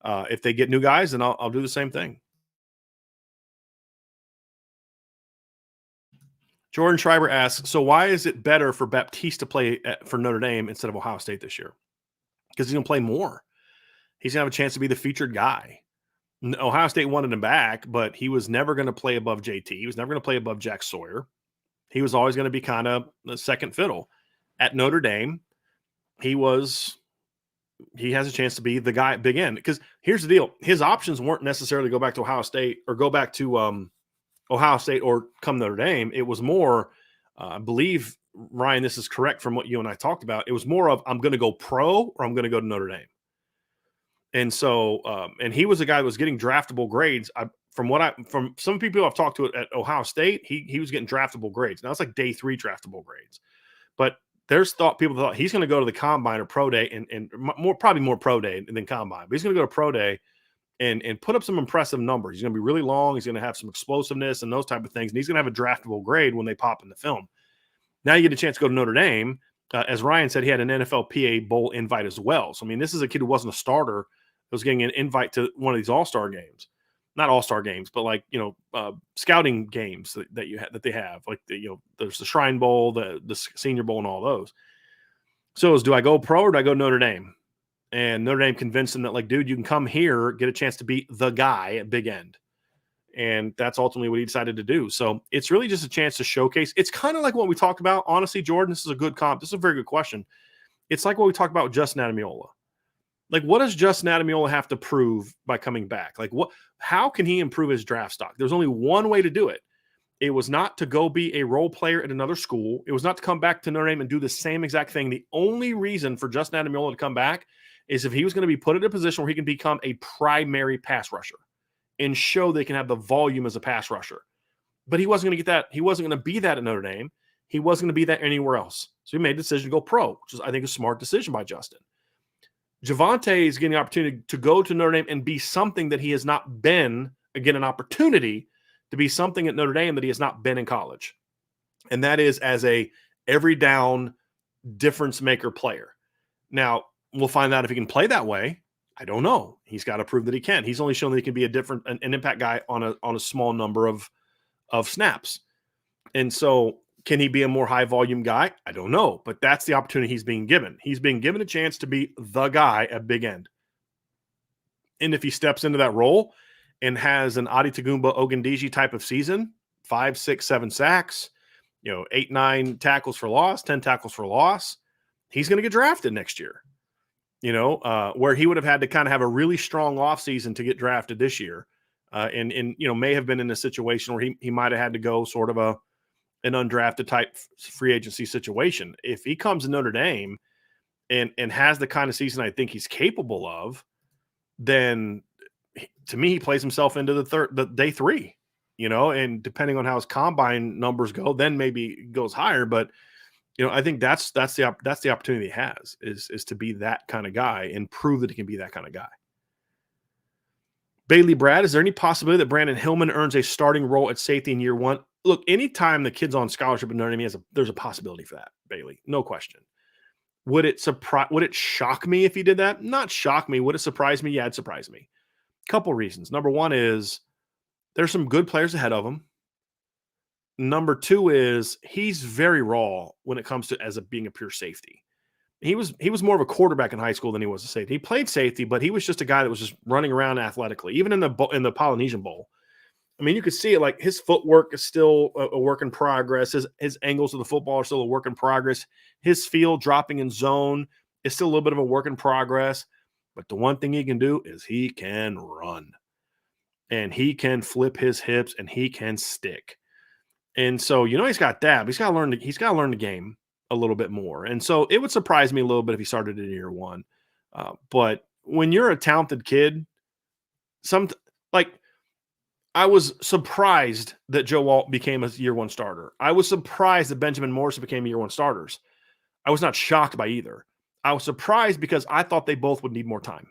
Speaker 1: If they get new guys, then I'll do the same thing. Jordan Schreiber asks, so why is it better for Baptiste to play for Notre Dame instead of Ohio State this year? Because he's going to play more. He's going to have a chance to be the featured guy. Ohio State wanted him back, but he was never going to play above JT. He was never going to play above Jack Sawyer. He was always going to be kind of the second fiddle. At Notre Dame, he has a chance to be the guy at big end. Because here's the deal. His options weren't necessarily go back to Ohio State or go back to Ohio State or come Notre Dame. It was more, I believe, Ryan, this is correct from what you and I talked about. It was more of, I'm going to go pro or I'm going to go to Notre Dame. And so, and he was a guy that was getting draftable grades. From some people I've talked to at Ohio State, he was getting draftable grades. Now it's like day 3 draftable grades. But there's people thought he's going to go to the combine or pro day and probably more pro day than combine. But he's going to go to pro day and put up some impressive numbers. He's going to be really long. He's going to have some explosiveness and those type of things. And he's going to have a draftable grade when they pop in the film. Now you get a chance to go to Notre Dame. As Ryan said, he had an NFLPA Bowl invite as well. So, I mean, this is a kid who wasn't a starter, was getting an invite to one of these all-star games. Not all-star games, but like, scouting games that they have. Like, there's the Shrine Bowl, the Senior Bowl, and all those. So do I go pro or do I go Notre Dame? And Notre Dame convinced him that, like, dude, you can come here, get a chance to be the guy at big end. And that's ultimately what he decided to do. So it's really just a chance to showcase. It's kind of like what we talked about. Honestly, Jordan, this is a good comp. This is a very good question. It's like what we talked about with Justin Adamiola. Like, what does Justin Adamiola have to prove by coming back? Like, how can he improve his draft stock? There's only one way to do it. It was not to go be a role player at another school. It was not to come back to Notre Dame and do the same exact thing. The only reason for Justin Adamiola to come back is if he was going to be put in a position where he can become a primary pass rusher and show they can have the volume as a pass rusher. But he wasn't going to get that. He wasn't going to be that at Notre Dame. He wasn't going to be that anywhere else. So he made the decision to go pro, which is, I think, a smart decision by Justin. Javonte is getting the opportunity to go to Notre Dame and be something that he has not been, again, an opportunity to be something at Notre Dame that he has not been in college. And that is as a every down difference maker player. Now, we'll find out if he can play that way. I don't know. He's got to prove that he can. He's only shown that he can be an impact guy on a small number of snaps. And so can he be a more high volume guy? I don't know, but that's the opportunity he's being given. He's being given a chance to be the guy at big end. And if he steps into that role and has an Adi Tagumba Ogundiji type of season, 5, 6, 7 sacks, 8, 9 tackles for loss, 10 tackles for loss, he's going to get drafted next year. Where he would have had to kind of have a really strong offseason to get drafted this year. And may have been in a situation where he might have had to go sort of an undrafted type free agency situation. If he comes to Notre Dame and has the kind of season I think he's capable of, then to me, he plays himself into the day 3, and depending on how his combine numbers go, then maybe it goes higher. But, I think that's the opportunity he has is to be that kind of guy and prove that he can be that kind of guy. Bailey Brad, is there any possibility that Brandon Hillman earns a starting role at safety in year 1? Look, anytime the kid's on scholarship in Notre Dame, there's a possibility for that, Bailey. No question. Would it shock me if he did that? Not shock me. Would it surprise me? Yeah, it'd surprise me. Couple reasons. Number one is there's some good players ahead of him. Number two is he's very raw when it comes to being a pure safety. He was more of a quarterback in high school than he was a safety. He played safety, but he was just a guy that was just running around athletically. Even in the Polynesian Bowl, I mean, you could see it. Like, his footwork is still a work in progress. His angles of the football are still a work in progress. His field dropping in zone is still a little bit of a work in progress. But the one thing he can do is he can run, and he can flip his hips, and he can stick. And so, he's got that. But he's got to learn the game a little bit more. And so it would surprise me a little bit if he started in year 1. But when you're a talented kid, I was surprised that Joe Alt became a year 1 starter. I was surprised that Benjamin Morrison became year 1 starters. I was not shocked by either. I was surprised because I thought they both would need more time.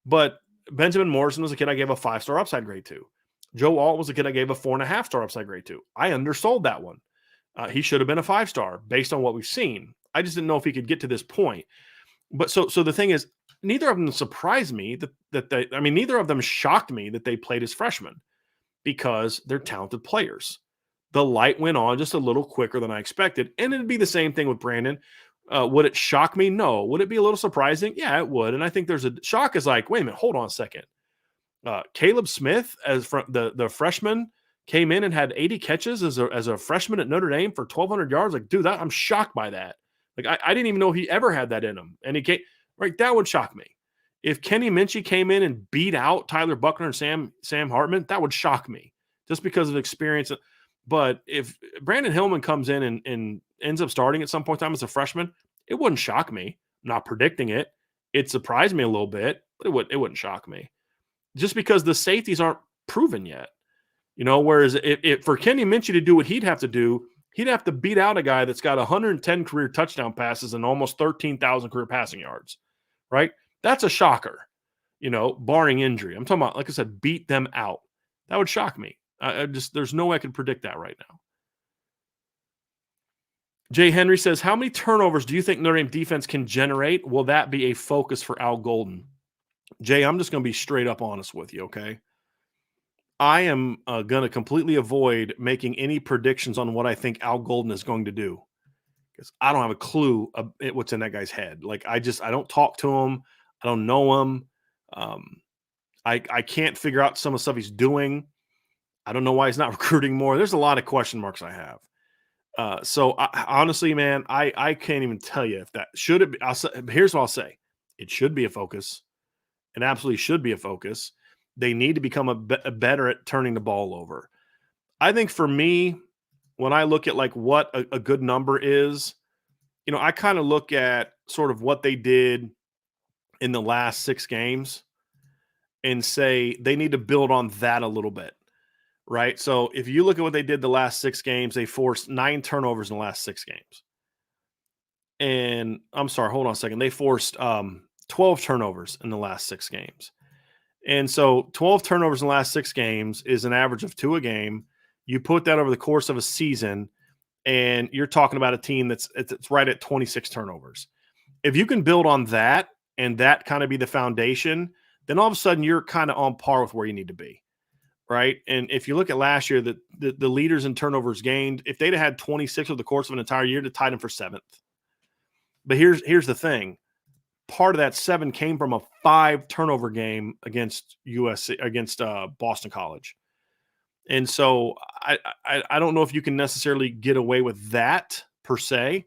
Speaker 1: But Benjamin Morrison was a kid I gave a 5-star upside grade to. Joe Alt was a kid I gave a 4.5-star upside grade to. I undersold that one. He should have been a 5-star based on what we've seen. I just didn't know if he could get to this point. But so the thing is, neither of them surprised me neither of them shocked me that they played as freshmen, because they're talented players. The light went on just a little quicker than I expected. And it'd be the same thing with Brandon. Would it shock me? No. Would it be a little surprising? Yeah, it would. And I think there's a shock is like, wait a minute, hold on a second. Caleb Smith, as the freshman, came in and had 80 catches as a freshman at Notre Dame for 1,200 yards. Like, dude, I'm shocked by that. Like, I didn't even know he ever had that in him. And he came, right, that would shock me. If Kenny Minchie came in and beat out Tyler Buckner and Sam Hartman, that would shock me just because of experience. But if Brandon Hillman comes in and ends up starting at some point in time as a freshman, it wouldn't shock me. I'm not predicting it. It surprised me a little bit, but it wouldn't shock me. Just because the safeties aren't proven yet. Whereas if for Kenny Minchie to do what he'd have to do, he'd have to beat out a guy that's got 110 career touchdown passes and almost 13,000 career passing yards, right? That's a shocker, barring injury. I'm talking about, like I said, beat them out. That would shock me. There's no way I could predict that right now. Jay Henry says, how many turnovers do you think Notre Dame defense can generate? Will that be a focus for Al Golden? Jay, I'm just going to be straight up honest with you, okay? I am going to completely avoid making any predictions on what I think Al Golden is going to do, because I don't have a clue what's in that guy's head. Like, I don't talk to him. I don't know him. I can't figure out some of the stuff he's doing. I don't know why he's not recruiting more. There's a lot of question marks I have. So honestly, man, I can't even tell you if that should it be. Here's what I'll say. It should be a focus. It absolutely should be a focus. They need to become better at turning the ball over. I think for me, when I look at like what a good number is, I kind of look at sort of what they did in the last 6 games and say they need to build on that a little bit, right? So if you look at what they did the last 6 games, they forced 9 turnovers in the last 6 games. And I'm sorry, hold on a second. They forced 12 turnovers in the last 6 games. And so 12 turnovers in the last 6 games is an average of 2 a game. You put that over the course of a season, and you're talking about a team that's right at 26 turnovers. If you can build on that and that kind of be the foundation, then all of a sudden you're kind of on par with where you need to be, right? And if you look at last year, the leaders in turnovers gained, if they'd have had 26 over the course of an entire year, to tied them for 7th. But here's the thing: part of that 7 came from a 5 turnover game against USC, against Boston College. And so I don't know if you can necessarily get away with that per se.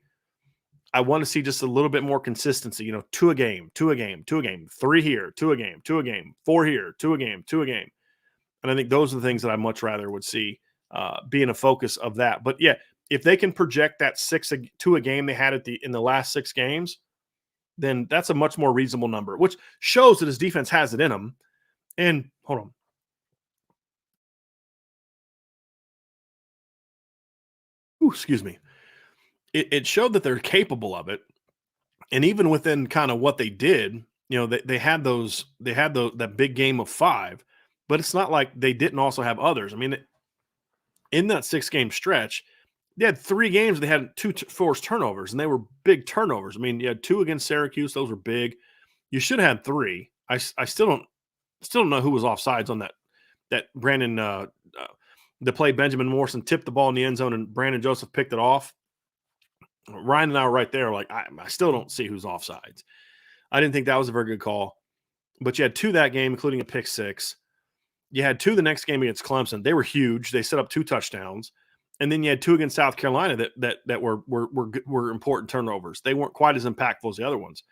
Speaker 1: I want to see just a little bit more consistency, 2 a game, 2 a game, 2 a game, 3 here, 2 a game, 2 a game, 4 here, 2 a game, 2 a game. And I think those are the things that I much rather would see being a focus of that. But yeah, if they can project that 2 a game they had in the last 6 games, then that's a much more reasonable number, which shows that his defense has it in him. And hold on. Ooh, excuse me. It showed that they're capable of it. And even within kind of what they did, they had that big game of 5, but it's not like they didn't also have others. I mean, in that 6-game stretch, they had 3 games they had 2 forced turnovers, and they were big turnovers. I mean, you had 2 against Syracuse; those were big. You should have had 3. I still don't know who was offsides on that Brandon the play. Benjamin Morrison tipped the ball in the end zone, and Brandon Joseph picked it off. Ryan and I were right there. Like, I still don't see who's offsides. I didn't think that was a very good call. But you had 2 that game, including a pick 6. You had 2 the next game against Clemson. They were huge. They set up 2 touchdowns. And then you had 2 against South Carolina that were important turnovers. They weren't quite as impactful as the other ones.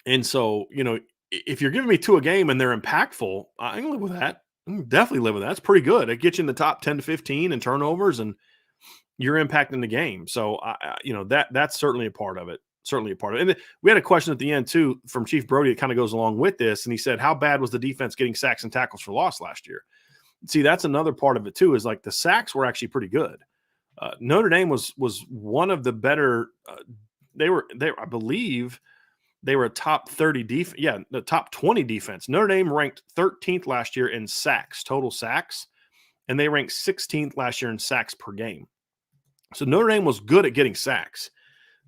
Speaker 1: And so, if you're giving me 2 a game and they're impactful, I can live with that. I can definitely live with that. It's pretty good. It gets you in the top 10 to 15 in turnovers, and you're impacting the game. So, that's certainly a part of it. Certainly a part of it. And we had a question at the end, too, from Chief Brody that kind of goes along with this. And he said, how bad was the defense getting sacks and tackles for loss last year? See, that's another part of it, too, is like the sacks were actually pretty good. Notre Dame was one of the better I believe they were a top 30 defense. Yeah, the top 20 defense. Notre Dame ranked 13th last year in sacks, total sacks, and they ranked 16th last year in sacks per game. So Notre Dame was good at getting sacks.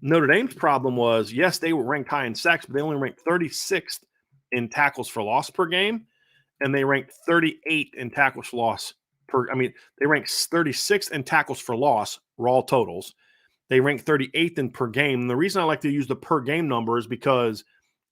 Speaker 1: Notre Dame's problem was, yes, they were ranked high in sacks, but they only ranked 36th in tackles for loss per game, and they ranked 38th in tackles for loss they ranked 36th in tackles for loss, raw totals. They ranked 38th in per game. And the reason I like to use the per game number is because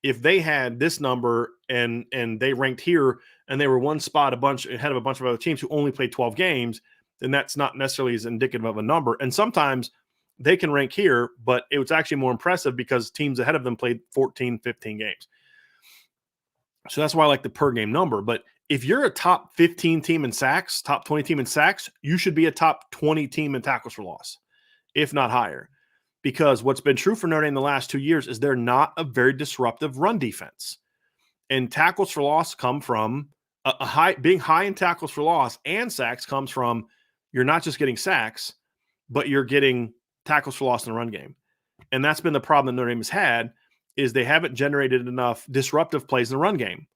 Speaker 1: if they had this number and they ranked here and they were one spot ahead of a bunch of other teams who only played 12 games, then that's not necessarily as indicative of a number. And sometimes they can rank here, but it was actually more impressive because teams ahead of them played 14, 15 games. So that's why I like the per game number. But if you're a top 15 team in sacks, top 20 team in sacks, you should be a top 20 team in tackles for loss, if not higher. Because what's been true for Notre Dame the last 2 years is they're not a very disruptive run defense. And tackles for loss come from being high in tackles for loss, and sacks comes from you're not just getting sacks, but you're getting tackles for loss in the run game. And that's been the problem that Notre Dame has had, is they haven't generated enough disruptive plays in the run game.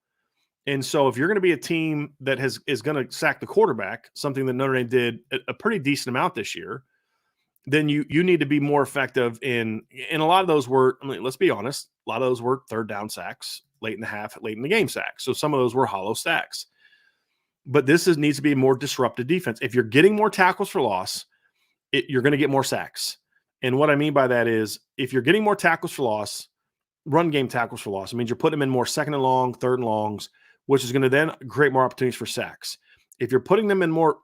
Speaker 1: And so if you're going to be a team that is going to sack the quarterback, something that Notre Dame did a pretty decent amount this year, then you need to be more effective in a lot of those were, let's be honest, a lot of those were third down sacks, late in the game sacks. So some of those were hollow sacks. But needs to be a more disruptive defense. If you're getting more tackles for loss, you're going to get more sacks. And what I mean by that is, if you're getting more tackles for loss, run game tackles for loss, it means you're putting them in more second and long, third and longs, which is going to then create more opportunities for sacks. If you're putting them in more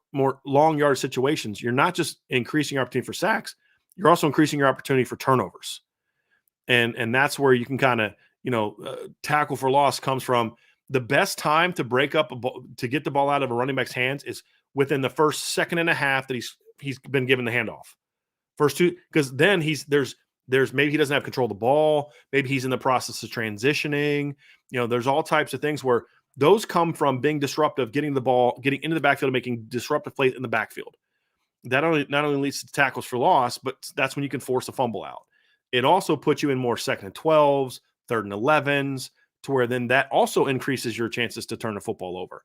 Speaker 1: long yard situations, you're not just increasing your opportunity for sacks, you're also increasing your opportunity for turnovers. And that's where you can kind of, tackle for loss comes from. The best time to break up to get the ball out of a running back's hands is within the first second and a half that he's been given the handoff. First 2, because then there's maybe he doesn't have control of the ball, maybe he's in the process of transitioning. There's all types of things where those come from being disruptive, getting the ball, getting into the backfield, and making disruptive plays in the backfield. That not only leads to tackles for loss, but that's when you can force a fumble out. It also puts you in more second and 12s, third and 11s, to where then that also increases your chances to turn the football over.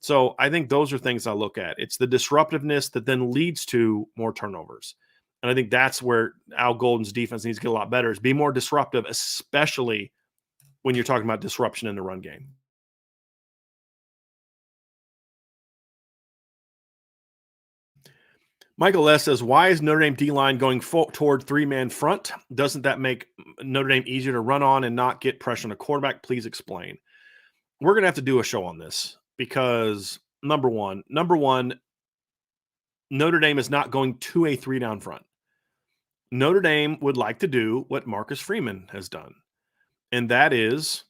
Speaker 1: So I think those are things I look at. It's the disruptiveness that then leads to more turnovers. And I think that's where Al Golden's defense needs to get a lot better, is be more disruptive, especially when you're talking about disruption in the run game. Michael S. says, why is Notre Dame D-line going toward three-man front? Doesn't that make Notre Dame easier to run on and not get pressure on the quarterback? Please explain. We're going to have to do a show on this because, number one, Notre Dame is not going to a three-down front. Notre Dame would like to do what Marcus Freeman has done, and that is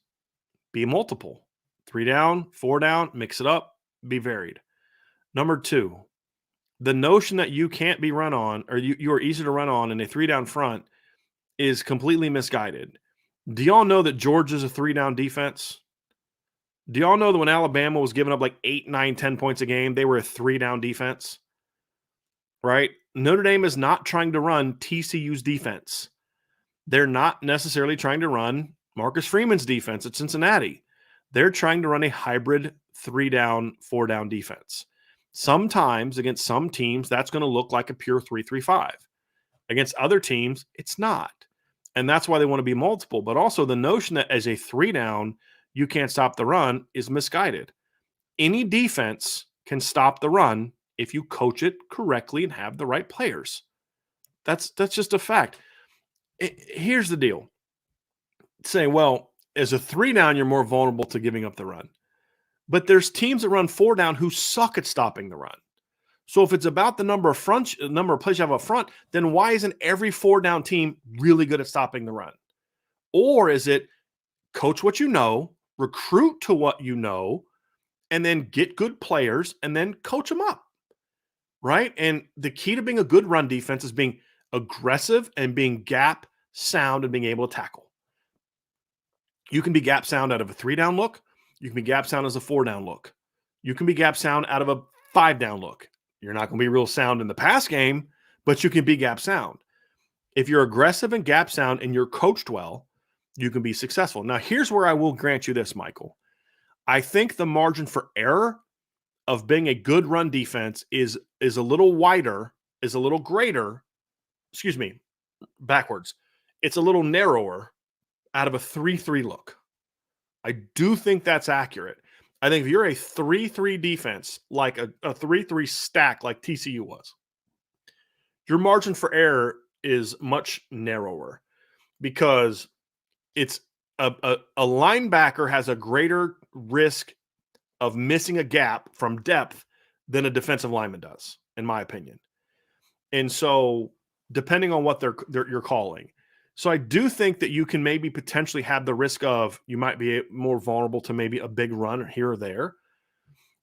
Speaker 1: be multiple. 3 down, 4 down, mix it up, be varied. Number two, the notion that you can't be run on or you are easy to run on in a 3-down front is completely misguided. Do y'all know that Georgia's a 3-down defense? Do y'all know that when Alabama was giving up like 8, 9, 10 points a game, they were a 3-down defense? Right? Notre Dame is not trying to run TCU's defense. They're not necessarily trying to run Marcus Freeman's defense at Cincinnati. They're trying to run a hybrid 3-down, 4-down defense. Sometimes against some teams, that's going to look like a pure 3-3-5. Against other teams, it's not. And that's why they want to be multiple. But also the notion that as a 3-down, you can't stop the run is misguided. Any defense can stop the run if you coach it correctly and have the right players. That's just a fact. Here's the deal. Say, well, as a 3-down, you're more vulnerable to giving up the run. But there's teams that run 4-down who suck at stopping the run. So if it's about the number of plays you have up front, then why isn't every 4-down team really good at stopping the run? Or is it coach what you know, recruit to what you know, and then get good players and then coach them up, right? And the key to being a good run defense is being aggressive and being gap sound and being able to tackle. You can be gap sound out of a 3-down look. You can be gap sound as a 4-down look. You can be gap sound out of a 5-down look. You're not going to be real sound in the pass game, but you can be gap sound. If you're aggressive and gap sound and you're coached well, you can be successful. Now, here's where I will grant you this, Michael. I think the margin for error of being a good run defense is a little wider, is a little greater. Excuse me, backwards. It's a little narrower out of a 3-3 look. I do think that's accurate. I think if you're a 3-3 defense, like a 3-3 stack like TCU was, your margin for error is much narrower because it's a linebacker has a greater risk of missing a gap from depth than a defensive lineman does, in my opinion. And so depending on what you're calling. So I do think that you can maybe potentially have the risk of you might be more vulnerable to maybe a big run here or there.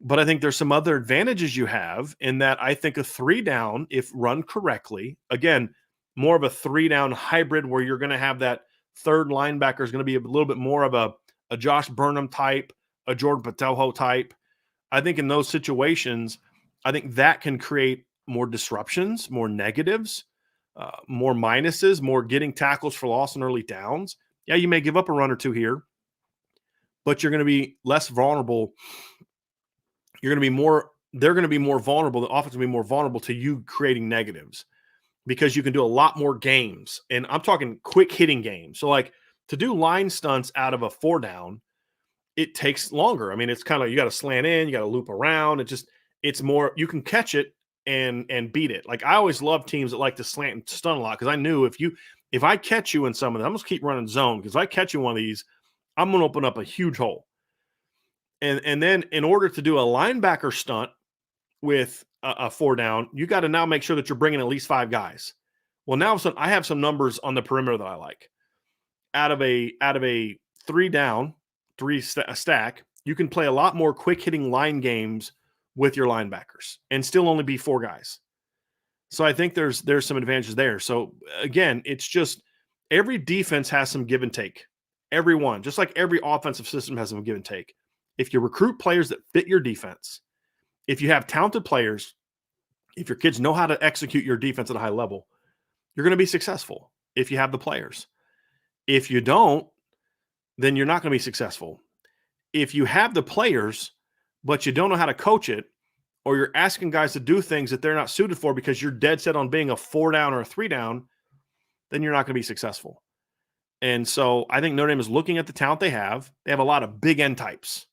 Speaker 1: But I think there's some other advantages you have in that I think a 3-down, if run correctly, again, more of a 3-down hybrid where you're going to have that third linebacker is going to be a little bit more of a Josh Burnham type, a Jordan Patelho type. I think in those situations, I think that can create more disruptions, more negatives. More minuses, more getting tackles for loss on early downs. Yeah, you may give up a run or two here, but you're going to be less vulnerable. They're going to be more vulnerable. The offense will be more vulnerable to you creating negatives because you can do a lot more games. And I'm talking quick hitting games. So like to do line stunts out of a 4-down, it takes longer. I mean, it's kind of, you got to slant in, you got to loop around. It's more, you can catch it and beat it. Like I always love teams that like to slant and stun a lot because I knew if I catch you in some of them, I'm going to keep running zone because if I catch you in one of these, I'm going to open up a huge hole. And then in order to do a linebacker stunt with a 4-down, you got to now make sure that you're bringing at least 5 guys. Well, now I have some numbers on the perimeter that I like. Out of a 3-down, 3 stack, you can play a lot more quick hitting line games with your linebackers and still only be 4 guys. So I think there's some advantages there. So again, it's just every defense has some give and take. Everyone, just like every offensive system has some give and take. If you recruit players that fit your defense, if you have talented players, if your kids know how to execute your defense at a high level, you're going to be successful if you have the players. If you don't, then you're not going to be successful. If you have the players, but you don't know how to coach it, or you're asking guys to do things that they're not suited for because you're dead set on being a 4 down or a 3 down, then you're not going to be successful. And so I think Notre Dame is looking at the talent they have. They have a lot of big end types.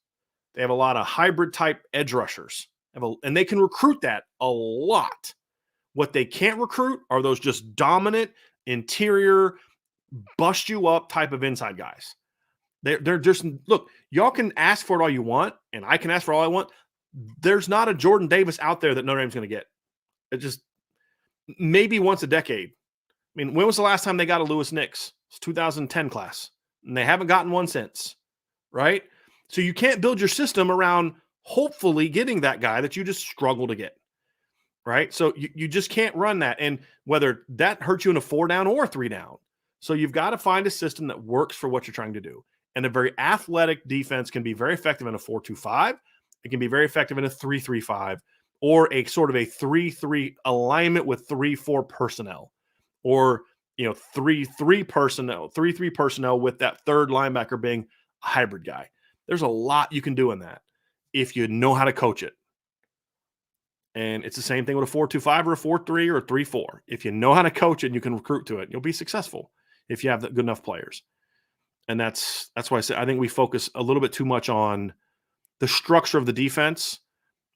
Speaker 1: They have a lot of hybrid type edge rushers. And they can recruit that a lot. What they can't recruit are those just dominant, interior, bust you up type of inside guys. They're just, look, y'all can ask for it all you want, and I can ask for all I want. There's not a Jordan Davis out there that Notre Dame's going to get. It just maybe once a decade. I mean, when was the last time they got a Lewis Nix? It's 2010 class, and they haven't gotten one since, right? So you can't build your system around hopefully getting that guy that you just struggle to get, right? So you just can't run that, and whether that hurts you in a 4 down or a 3 down. So you've got to find a system that works for what you're trying to do. And a very athletic defense can be very effective in a 4-2-5. It can be very effective in a 3-3-5, or a sort of a 3-3 alignment with 3-4 personnel, or 3-3 personnel, 3-3 personnel with that third linebacker being a hybrid guy. There's a lot you can do in that if you know how to coach it. And it's the same thing with a 4-2-5 or a 4-3 or a 3-4. If you know how to coach it and you can recruit to it, you'll be successful if you have good enough players. And that's why I say I think we focus a little bit too much on the structure of the defense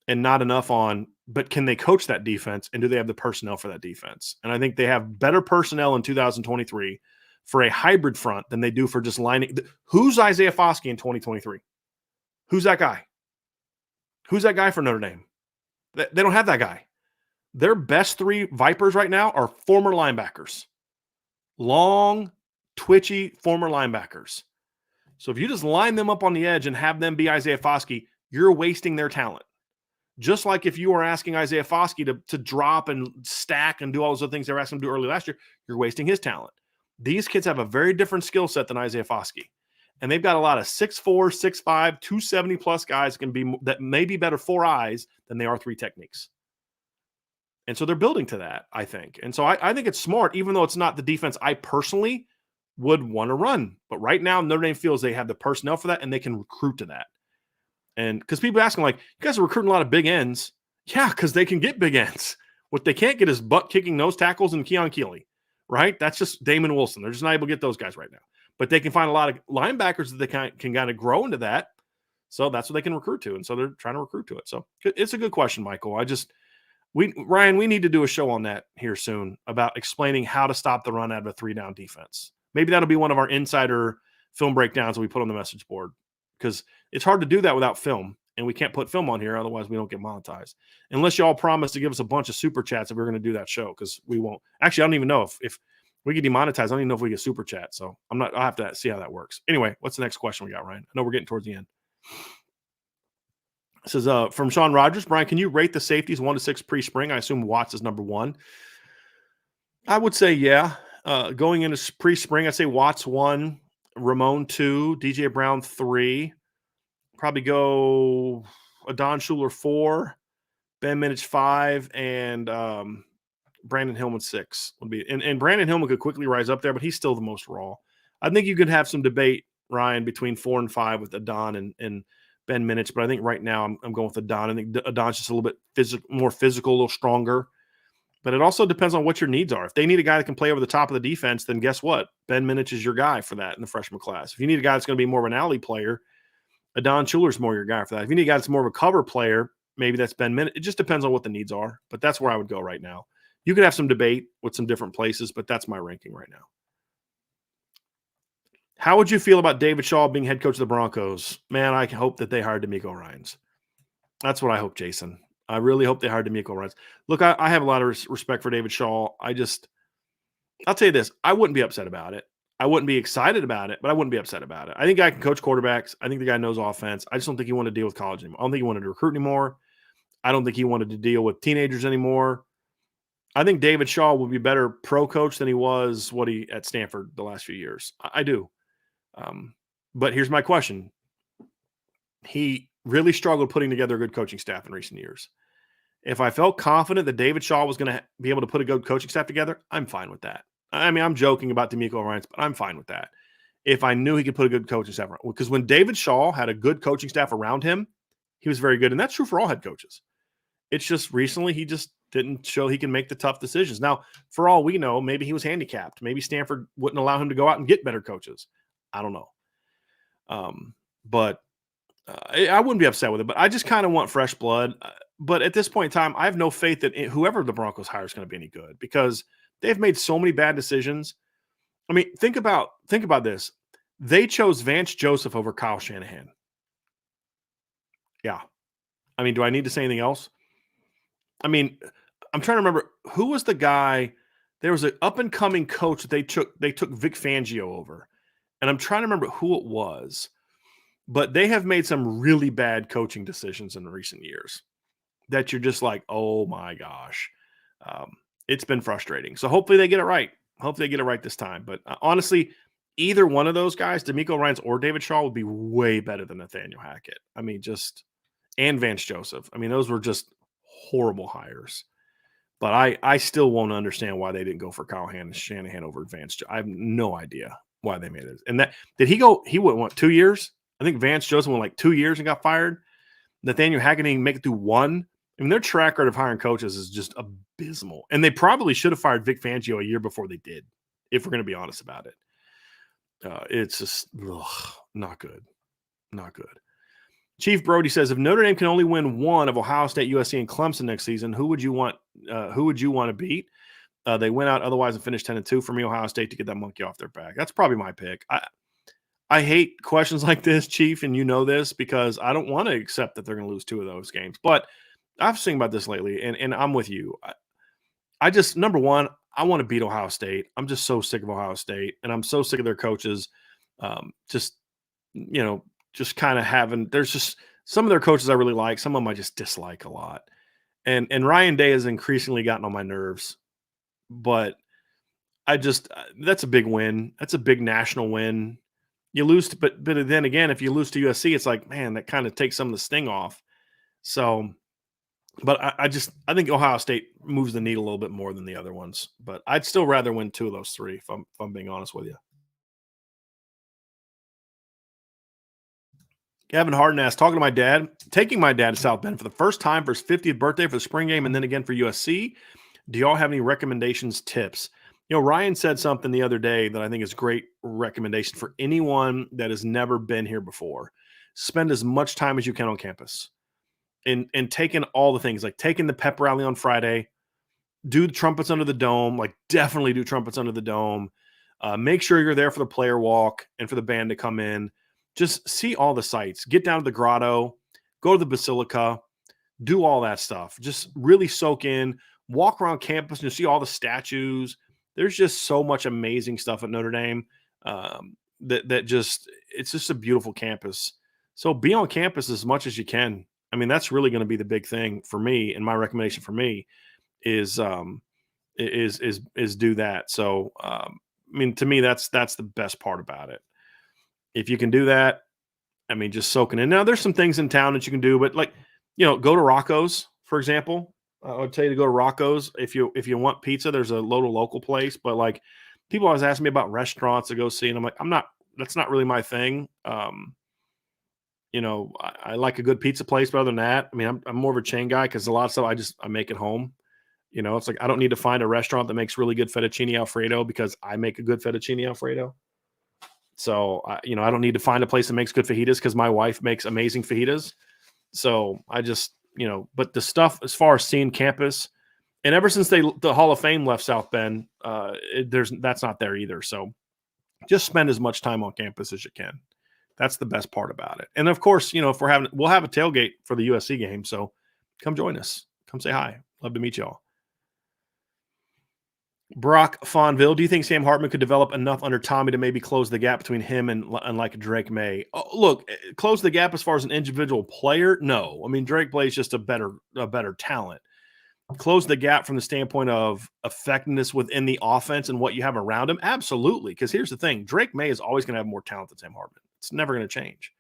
Speaker 1: and not enough on, but can they coach that defense, and do they have the personnel for that defense? And I think they have better personnel in 2023 for a hybrid front than they do for just lining. Who's Isaiah Foskey in 2023? Who's that guy? Who's that guy for Notre Dame? They don't have that guy. Their best 3 Vipers right now are former linebackers. Long, twitchy former linebackers. So if you just line them up on the edge and have them be Isaiah Foskey, you're wasting their talent. Just like if you were asking Isaiah Foskey to drop and stack and do all those other things they were asking him to do early last year, you're wasting his talent. These kids have a very different skill set than Isaiah Foskey. And they've got a lot of 6'4", 6'5", 270-plus guys that may be better 4 eyes than they are 3 techniques. And so they're building to that, I think. And so I think it's smart, even though it's not the defense I personally would want to run. But right now, Notre Dame feels they have the personnel for that, and they can recruit to that. And because people ask them, like, you guys are recruiting a lot of big ends. Yeah, because they can get big ends. What they can't get is butt-kicking nose tackles and Keon Keeley, right? That's just Damon Wilson. They're just not able to get those guys right now. But they can find a lot of linebackers that they can kind of grow into that. So that's what they can recruit to. And so they're trying to recruit to it. So it's a good question, Michael. Ryan, we need to do a show on that here soon about explaining how to stop the run out of a 3-down defense. Maybe that'll be one of our insider film breakdowns that we put on the message board, because it's hard to do that without film, and we can't put film on here. Otherwise we don't get monetized, unless y'all promise to give us a bunch of super chats if we're going to do that show. Cause we won't actually, I don't even know if we get demonetized. I don't even know if we get super chat. So I'll have to see how that works. Anyway, what's the next question we got, Ryan? I know we're getting towards the end. This is from Sean Rogers. Brian, can you rate the safeties 1 to 6 pre-spring? I assume Watts is number 1. I would say, yeah. Going into pre-spring, I'd say Watts 1, Ramon 2, DJ Brown 3. Probably go Adon Schuler 4, Ben Minich 5, and Brandon Hillman 6 would be. And Brandon Hillman could quickly rise up there, but he's still the most raw. I think you could have some debate, Ryan, between 4 and 5 with Adon and Ben Minich, but I think right now I'm going with Adon. I think Adon's just a little bit more physical, a little stronger. But it also depends on what your needs are. If they need a guy that can play over the top of the defense, then guess what? Ben Minich is your guy for that in the freshman class. If you need a guy that's going to be more of an alley player, Adon Schuler's more your guy for that. If you need a guy that's more of a cover player, maybe that's Ben Minich. It just depends on what the needs are. But that's where I would go right now. You could have some debate with some different places, but that's my ranking right now. How would you feel about David Shaw being head coach of the Broncos? Man, I hope that they hired D'Amico Ryans. That's what I hope, Jason. I really hope they hired D'Amico Ryans. Look, I have a lot of respect for David Shaw. I'll tell you this. I wouldn't be upset about it. I wouldn't be excited about it, but I wouldn't be upset about it. I think the guy can coach quarterbacks. I think the guy knows offense. I just don't think he wanted to deal with college anymore. I don't think he wanted to recruit anymore. I don't think he wanted to deal with teenagers anymore. I think David Shaw would be a better pro coach than he was at Stanford the last few years. I do. But here's my question. He really struggled putting together a good coaching staff in recent years. If I felt confident that David Shaw was going to be able to put a good coaching staff together, I'm fine with that. I mean, I'm joking about D'Amico Ryans, but I'm fine with that. if I knew he could put a good coaching staff around. Because when David Shaw had a good coaching staff around him, he was very good. And that's true for all head coaches. It's just recently he just didn't show he can make the tough decisions. Now, for all we know, maybe he was handicapped. Maybe Stanford wouldn't allow him to go out and get better coaches. I don't know. But I wouldn't be upset with it. But I just kind of want fresh blood. But at this point in time, I have no faith that whoever the Broncos hire is going to be any good because they've made so many bad decisions. I mean, think about this. They chose Vance Joseph over Kyle Shanahan. Yeah. I mean, do I need to say anything else? I mean, I'm trying to remember who was the guy. There was an up and coming coach that they took Vic Fangio over, and I'm trying to remember who it was. But they have made some really bad coaching decisions in recent years that you're just like, oh my gosh, it's been frustrating. So hopefully they get it right. Hopefully they get it right this time. But honestly, either one of those guys, D'Amico Ryans or David Shaw, would be way better than Nathaniel Hackett. I mean, and Vance Joseph. I mean, those were just horrible hires. But I still won't understand why they didn't go for Kyle Shanahan over Vance. I have no idea why they made it. And did he go? He went what, 2 years? I think Vance Joseph went like 2 years and got fired. Nathaniel Hackett didn't make it through one. I mean, their track record of hiring coaches is just abysmal. And they probably should have fired Vic Fangio a year before they did, if we're going to be honest about it. It's just not good. Not good. Chief Brody says, if Notre Dame can only win one of Ohio State, USC, and Clemson next season, who would you want to beat? They went out otherwise and finished 10-2. For me, Ohio State to get that monkey off their back. That's probably my pick. I hate questions like this, Chief, and you know this, because I don't want to accept that they're going to lose two of those games. But I've been thinking about this lately, and I'm with you. I just, number one, I want to beat Ohio State. I'm just so sick of Ohio State, and I'm so sick of their coaches. Just kind of having – there's just some of their coaches I really like. Some of them I just dislike a lot. And Ryan Day has increasingly gotten on my nerves. But that's a big win. That's a big national win. You lose, but then again, if you lose to USC, it's like, man, that kind of takes some of the sting off. So, but I think Ohio State moves the needle a little bit more than the other ones. But I'd still rather win two of those three, if I'm being honest with you. Gavin Harden asked, taking my dad to South Bend for the first time for his 50th birthday for the spring game and then again for USC. Do y'all have any recommendations, tips? Ryan said something the other day that I think is great recommendation for anyone that has never been here before. Spend as much time as you can on campus and taking all the things, like taking the pep rally on Friday, do the trumpets under the dome, like definitely do trumpets under the dome. Make sure you're there for the player walk and for the band to come in. Just see all the sights. Get down to the grotto, go to the basilica, do all that stuff. Just really soak in, walk around campus and you'll see all the statues. There's just so much amazing stuff at Notre Dame it's just a beautiful campus. So be on campus as much as you can. I mean, that's really going to be the big thing for me. And my recommendation for me is do that. So, I mean, to me, that's the best part about it. If you can do that, I mean, just soaking in. Now, there's some things in town that you can do, but go to Rocco's, for example. I would tell you to go to Rocco's if you want pizza. There's a local place, but people always ask me about restaurants to go see, and I'm like, that's not really my thing. I like a good pizza place, but other than that, I mean, I'm more of a chain guy because a lot of stuff I make at home. It's like I don't need to find a restaurant that makes really good fettuccine Alfredo because I make a good fettuccine Alfredo. So I don't need to find a place that makes good fajitas because my wife makes amazing fajitas. So I just but the stuff as far as seeing campus, and ever since the Hall of Fame left South Bend, that's not there either. So just spend as much time on campus as you can. That's the best part about it. And of course, if we'll have a tailgate for the USC game. So come join us. Come say hi. Love to meet y'all. Brock Fonville, do you think Sam Hartman could develop enough under Tommy to maybe close the gap between him and like Drake May? Oh, look, close the gap as far as an individual player? No. I mean, Drake May is just a better talent. Close the gap from the standpoint of effectiveness within the offense and what you have around him? Absolutely. Because here's the thing. Drake May is always going to have more talent than Sam Hartman. It's never going to change.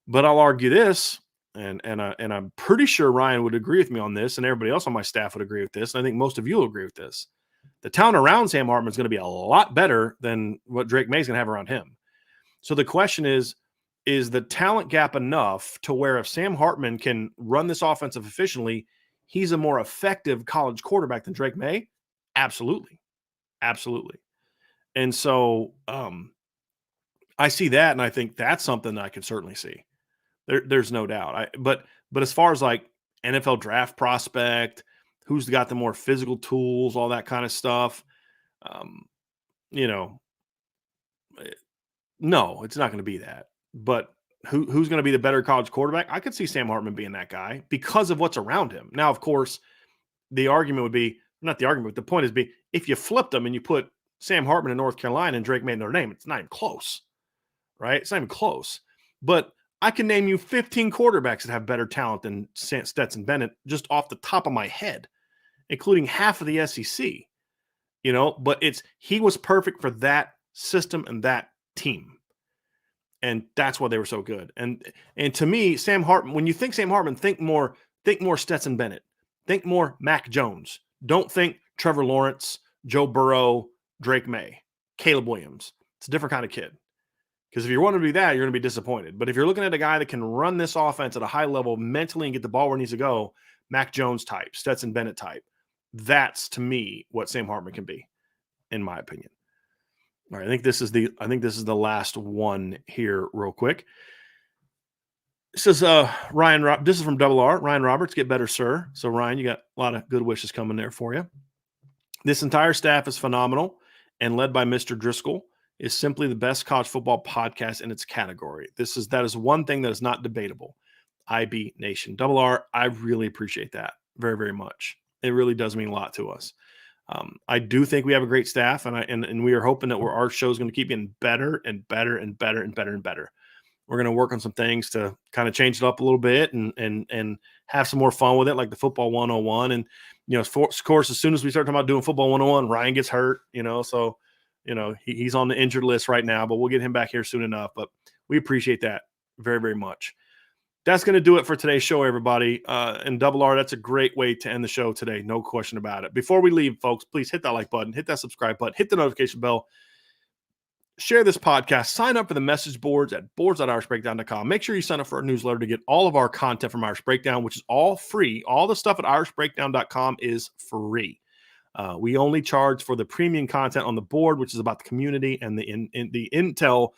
Speaker 1: But I'll argue this, and I'm pretty sure Ryan would agree with me on this, and everybody else on my staff would agree with this, and I think most of you will agree with this. The talent around Sam Hartman is going to be a lot better than what Drake May is going to have around him. So the question is the talent gap enough to where if Sam Hartman can run this offensive efficiently, he's a more effective college quarterback than Drake May? Absolutely. Absolutely. And so I see that, and I think that's something that I could certainly see. There's no doubt. But as far as like NFL draft prospect, who's got the more physical tools, all that kind of stuff, um, you know, no, it's not going to be that. But who's going to be the better college quarterback? I could see Sam Hartman being that guy because of what's around him. Now, of course, the argument would be not the argument. The point is, be if you flipped them and you put Sam Hartman in North Carolina and Drake May in Notre Dame, it's not even close, right? It's not even close. But I can name you 15 quarterbacks that have better talent than Stetson Bennett just off the top of my head, including half of the SEC. But he was perfect for that system and that team. And that's why they were so good. And to me, Sam Hartman, when you think Sam Hartman, think more Stetson Bennett. Think more Mac Jones. Don't think Trevor Lawrence, Joe Burrow, Drake May, Caleb Williams. It's a different kind of kid. Because if you want to be that, you're going to be disappointed. But if you're looking at a guy that can run this offense at a high level mentally and get the ball where it needs to go, Mac Jones type, Stetson Bennett type, that's to me what Sam Hartman can be, in my opinion. All right, I think this is the last one here, real quick. This is Ryan. This is from Double R. Ryan Roberts, get better, sir. So Ryan, you got a lot of good wishes coming there for you. This entire staff is phenomenal, and led by Mr. Driscoll, is simply the best college football podcast in its category. That is one thing that is not debatable. IB Nation. Double R, I really appreciate that very, very much. It really does mean a lot to us. I do think we have a great staff, and we are hoping that our show is going to keep getting better and better and better and better and better. We're going to work on some things to kind of change it up a little bit and have some more fun with it, like the football 101. And, of course, as soon as we start talking about doing football 101, Ryan gets hurt, so, he's on the injured list right now, but we'll get him back here soon enough. But we appreciate that very, very much. That's going to do it for today's show, everybody. And Double R, that's a great way to end the show today. No question about it. Before we leave, folks, please hit that like button, hit that subscribe button, hit the notification bell, share this podcast, sign up for the message boards at boards.irishbreakdown.com. Make sure you sign up for our newsletter to get all of our content from Irish Breakdown, which is all free. All the stuff at irishbreakdown.com is free. We only charge for the premium content on the board, which is about the community and the intel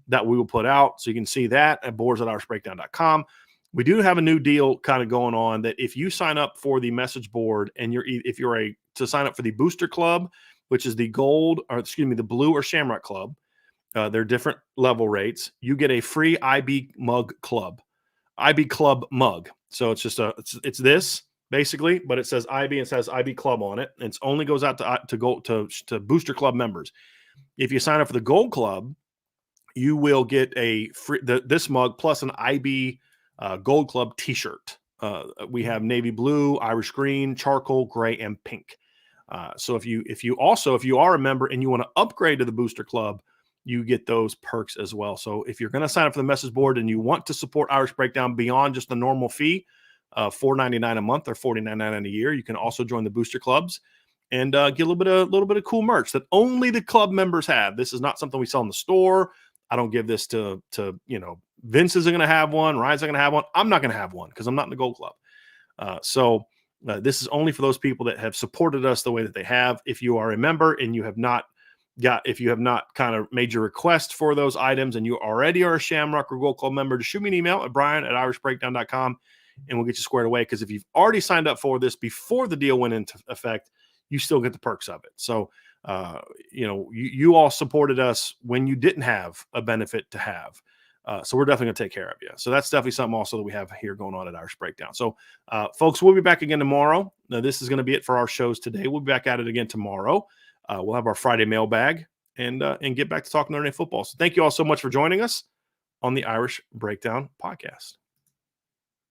Speaker 1: that we will put out. So you can see that at boards.irishbreakdown.com. We do have a new deal kind of going on that if you sign up for the message board and to sign up for the Booster Club, which is the blue or Shamrock Club, they're different level rates. You get a free IB Club mug. So it's just it's this basically, but it says IB and it says IB Club on it. And it only goes out to Booster Club members. If you sign up for the Gold Club, you will get a free this mug plus an IB Gold Club T-shirt. We have navy blue, Irish green, charcoal, gray, and pink. So if you are a member and you want to upgrade to the Booster Club, you get those perks as well. So if you're going to sign up for the message board and you want to support Irish Breakdown beyond just the normal fee, $4.99 a month or $49.99 a year, you can also join the Booster Clubs and get a little bit of cool merch that only the club members have. This is not something we sell in the store. I don't give this to Vince isn't going to have one. Ryan's not going to have one. I'm not going to have one because I'm not in the Gold Club. So this is only for those people that have supported us the way that they have. If you are a member and you have not kind of made your request for those items and you already are a Shamrock or Gold Club member, just shoot me an email at brian@irishbreakdown.com and we'll get you squared away. Because if you've already signed up for this before the deal went into effect, you still get the perks of it. So you all supported us when you didn't have a benefit to have. So we're definitely going to take care of you. So that's definitely something also that we have here going on at Irish Breakdown. So folks, we'll be back again tomorrow. Now, this is going to be it for our shows today. We'll be back at it again tomorrow. We'll have our Friday mailbag and get back to talking Notre Dame football. So thank you all so much for joining us on the Irish Breakdown podcast.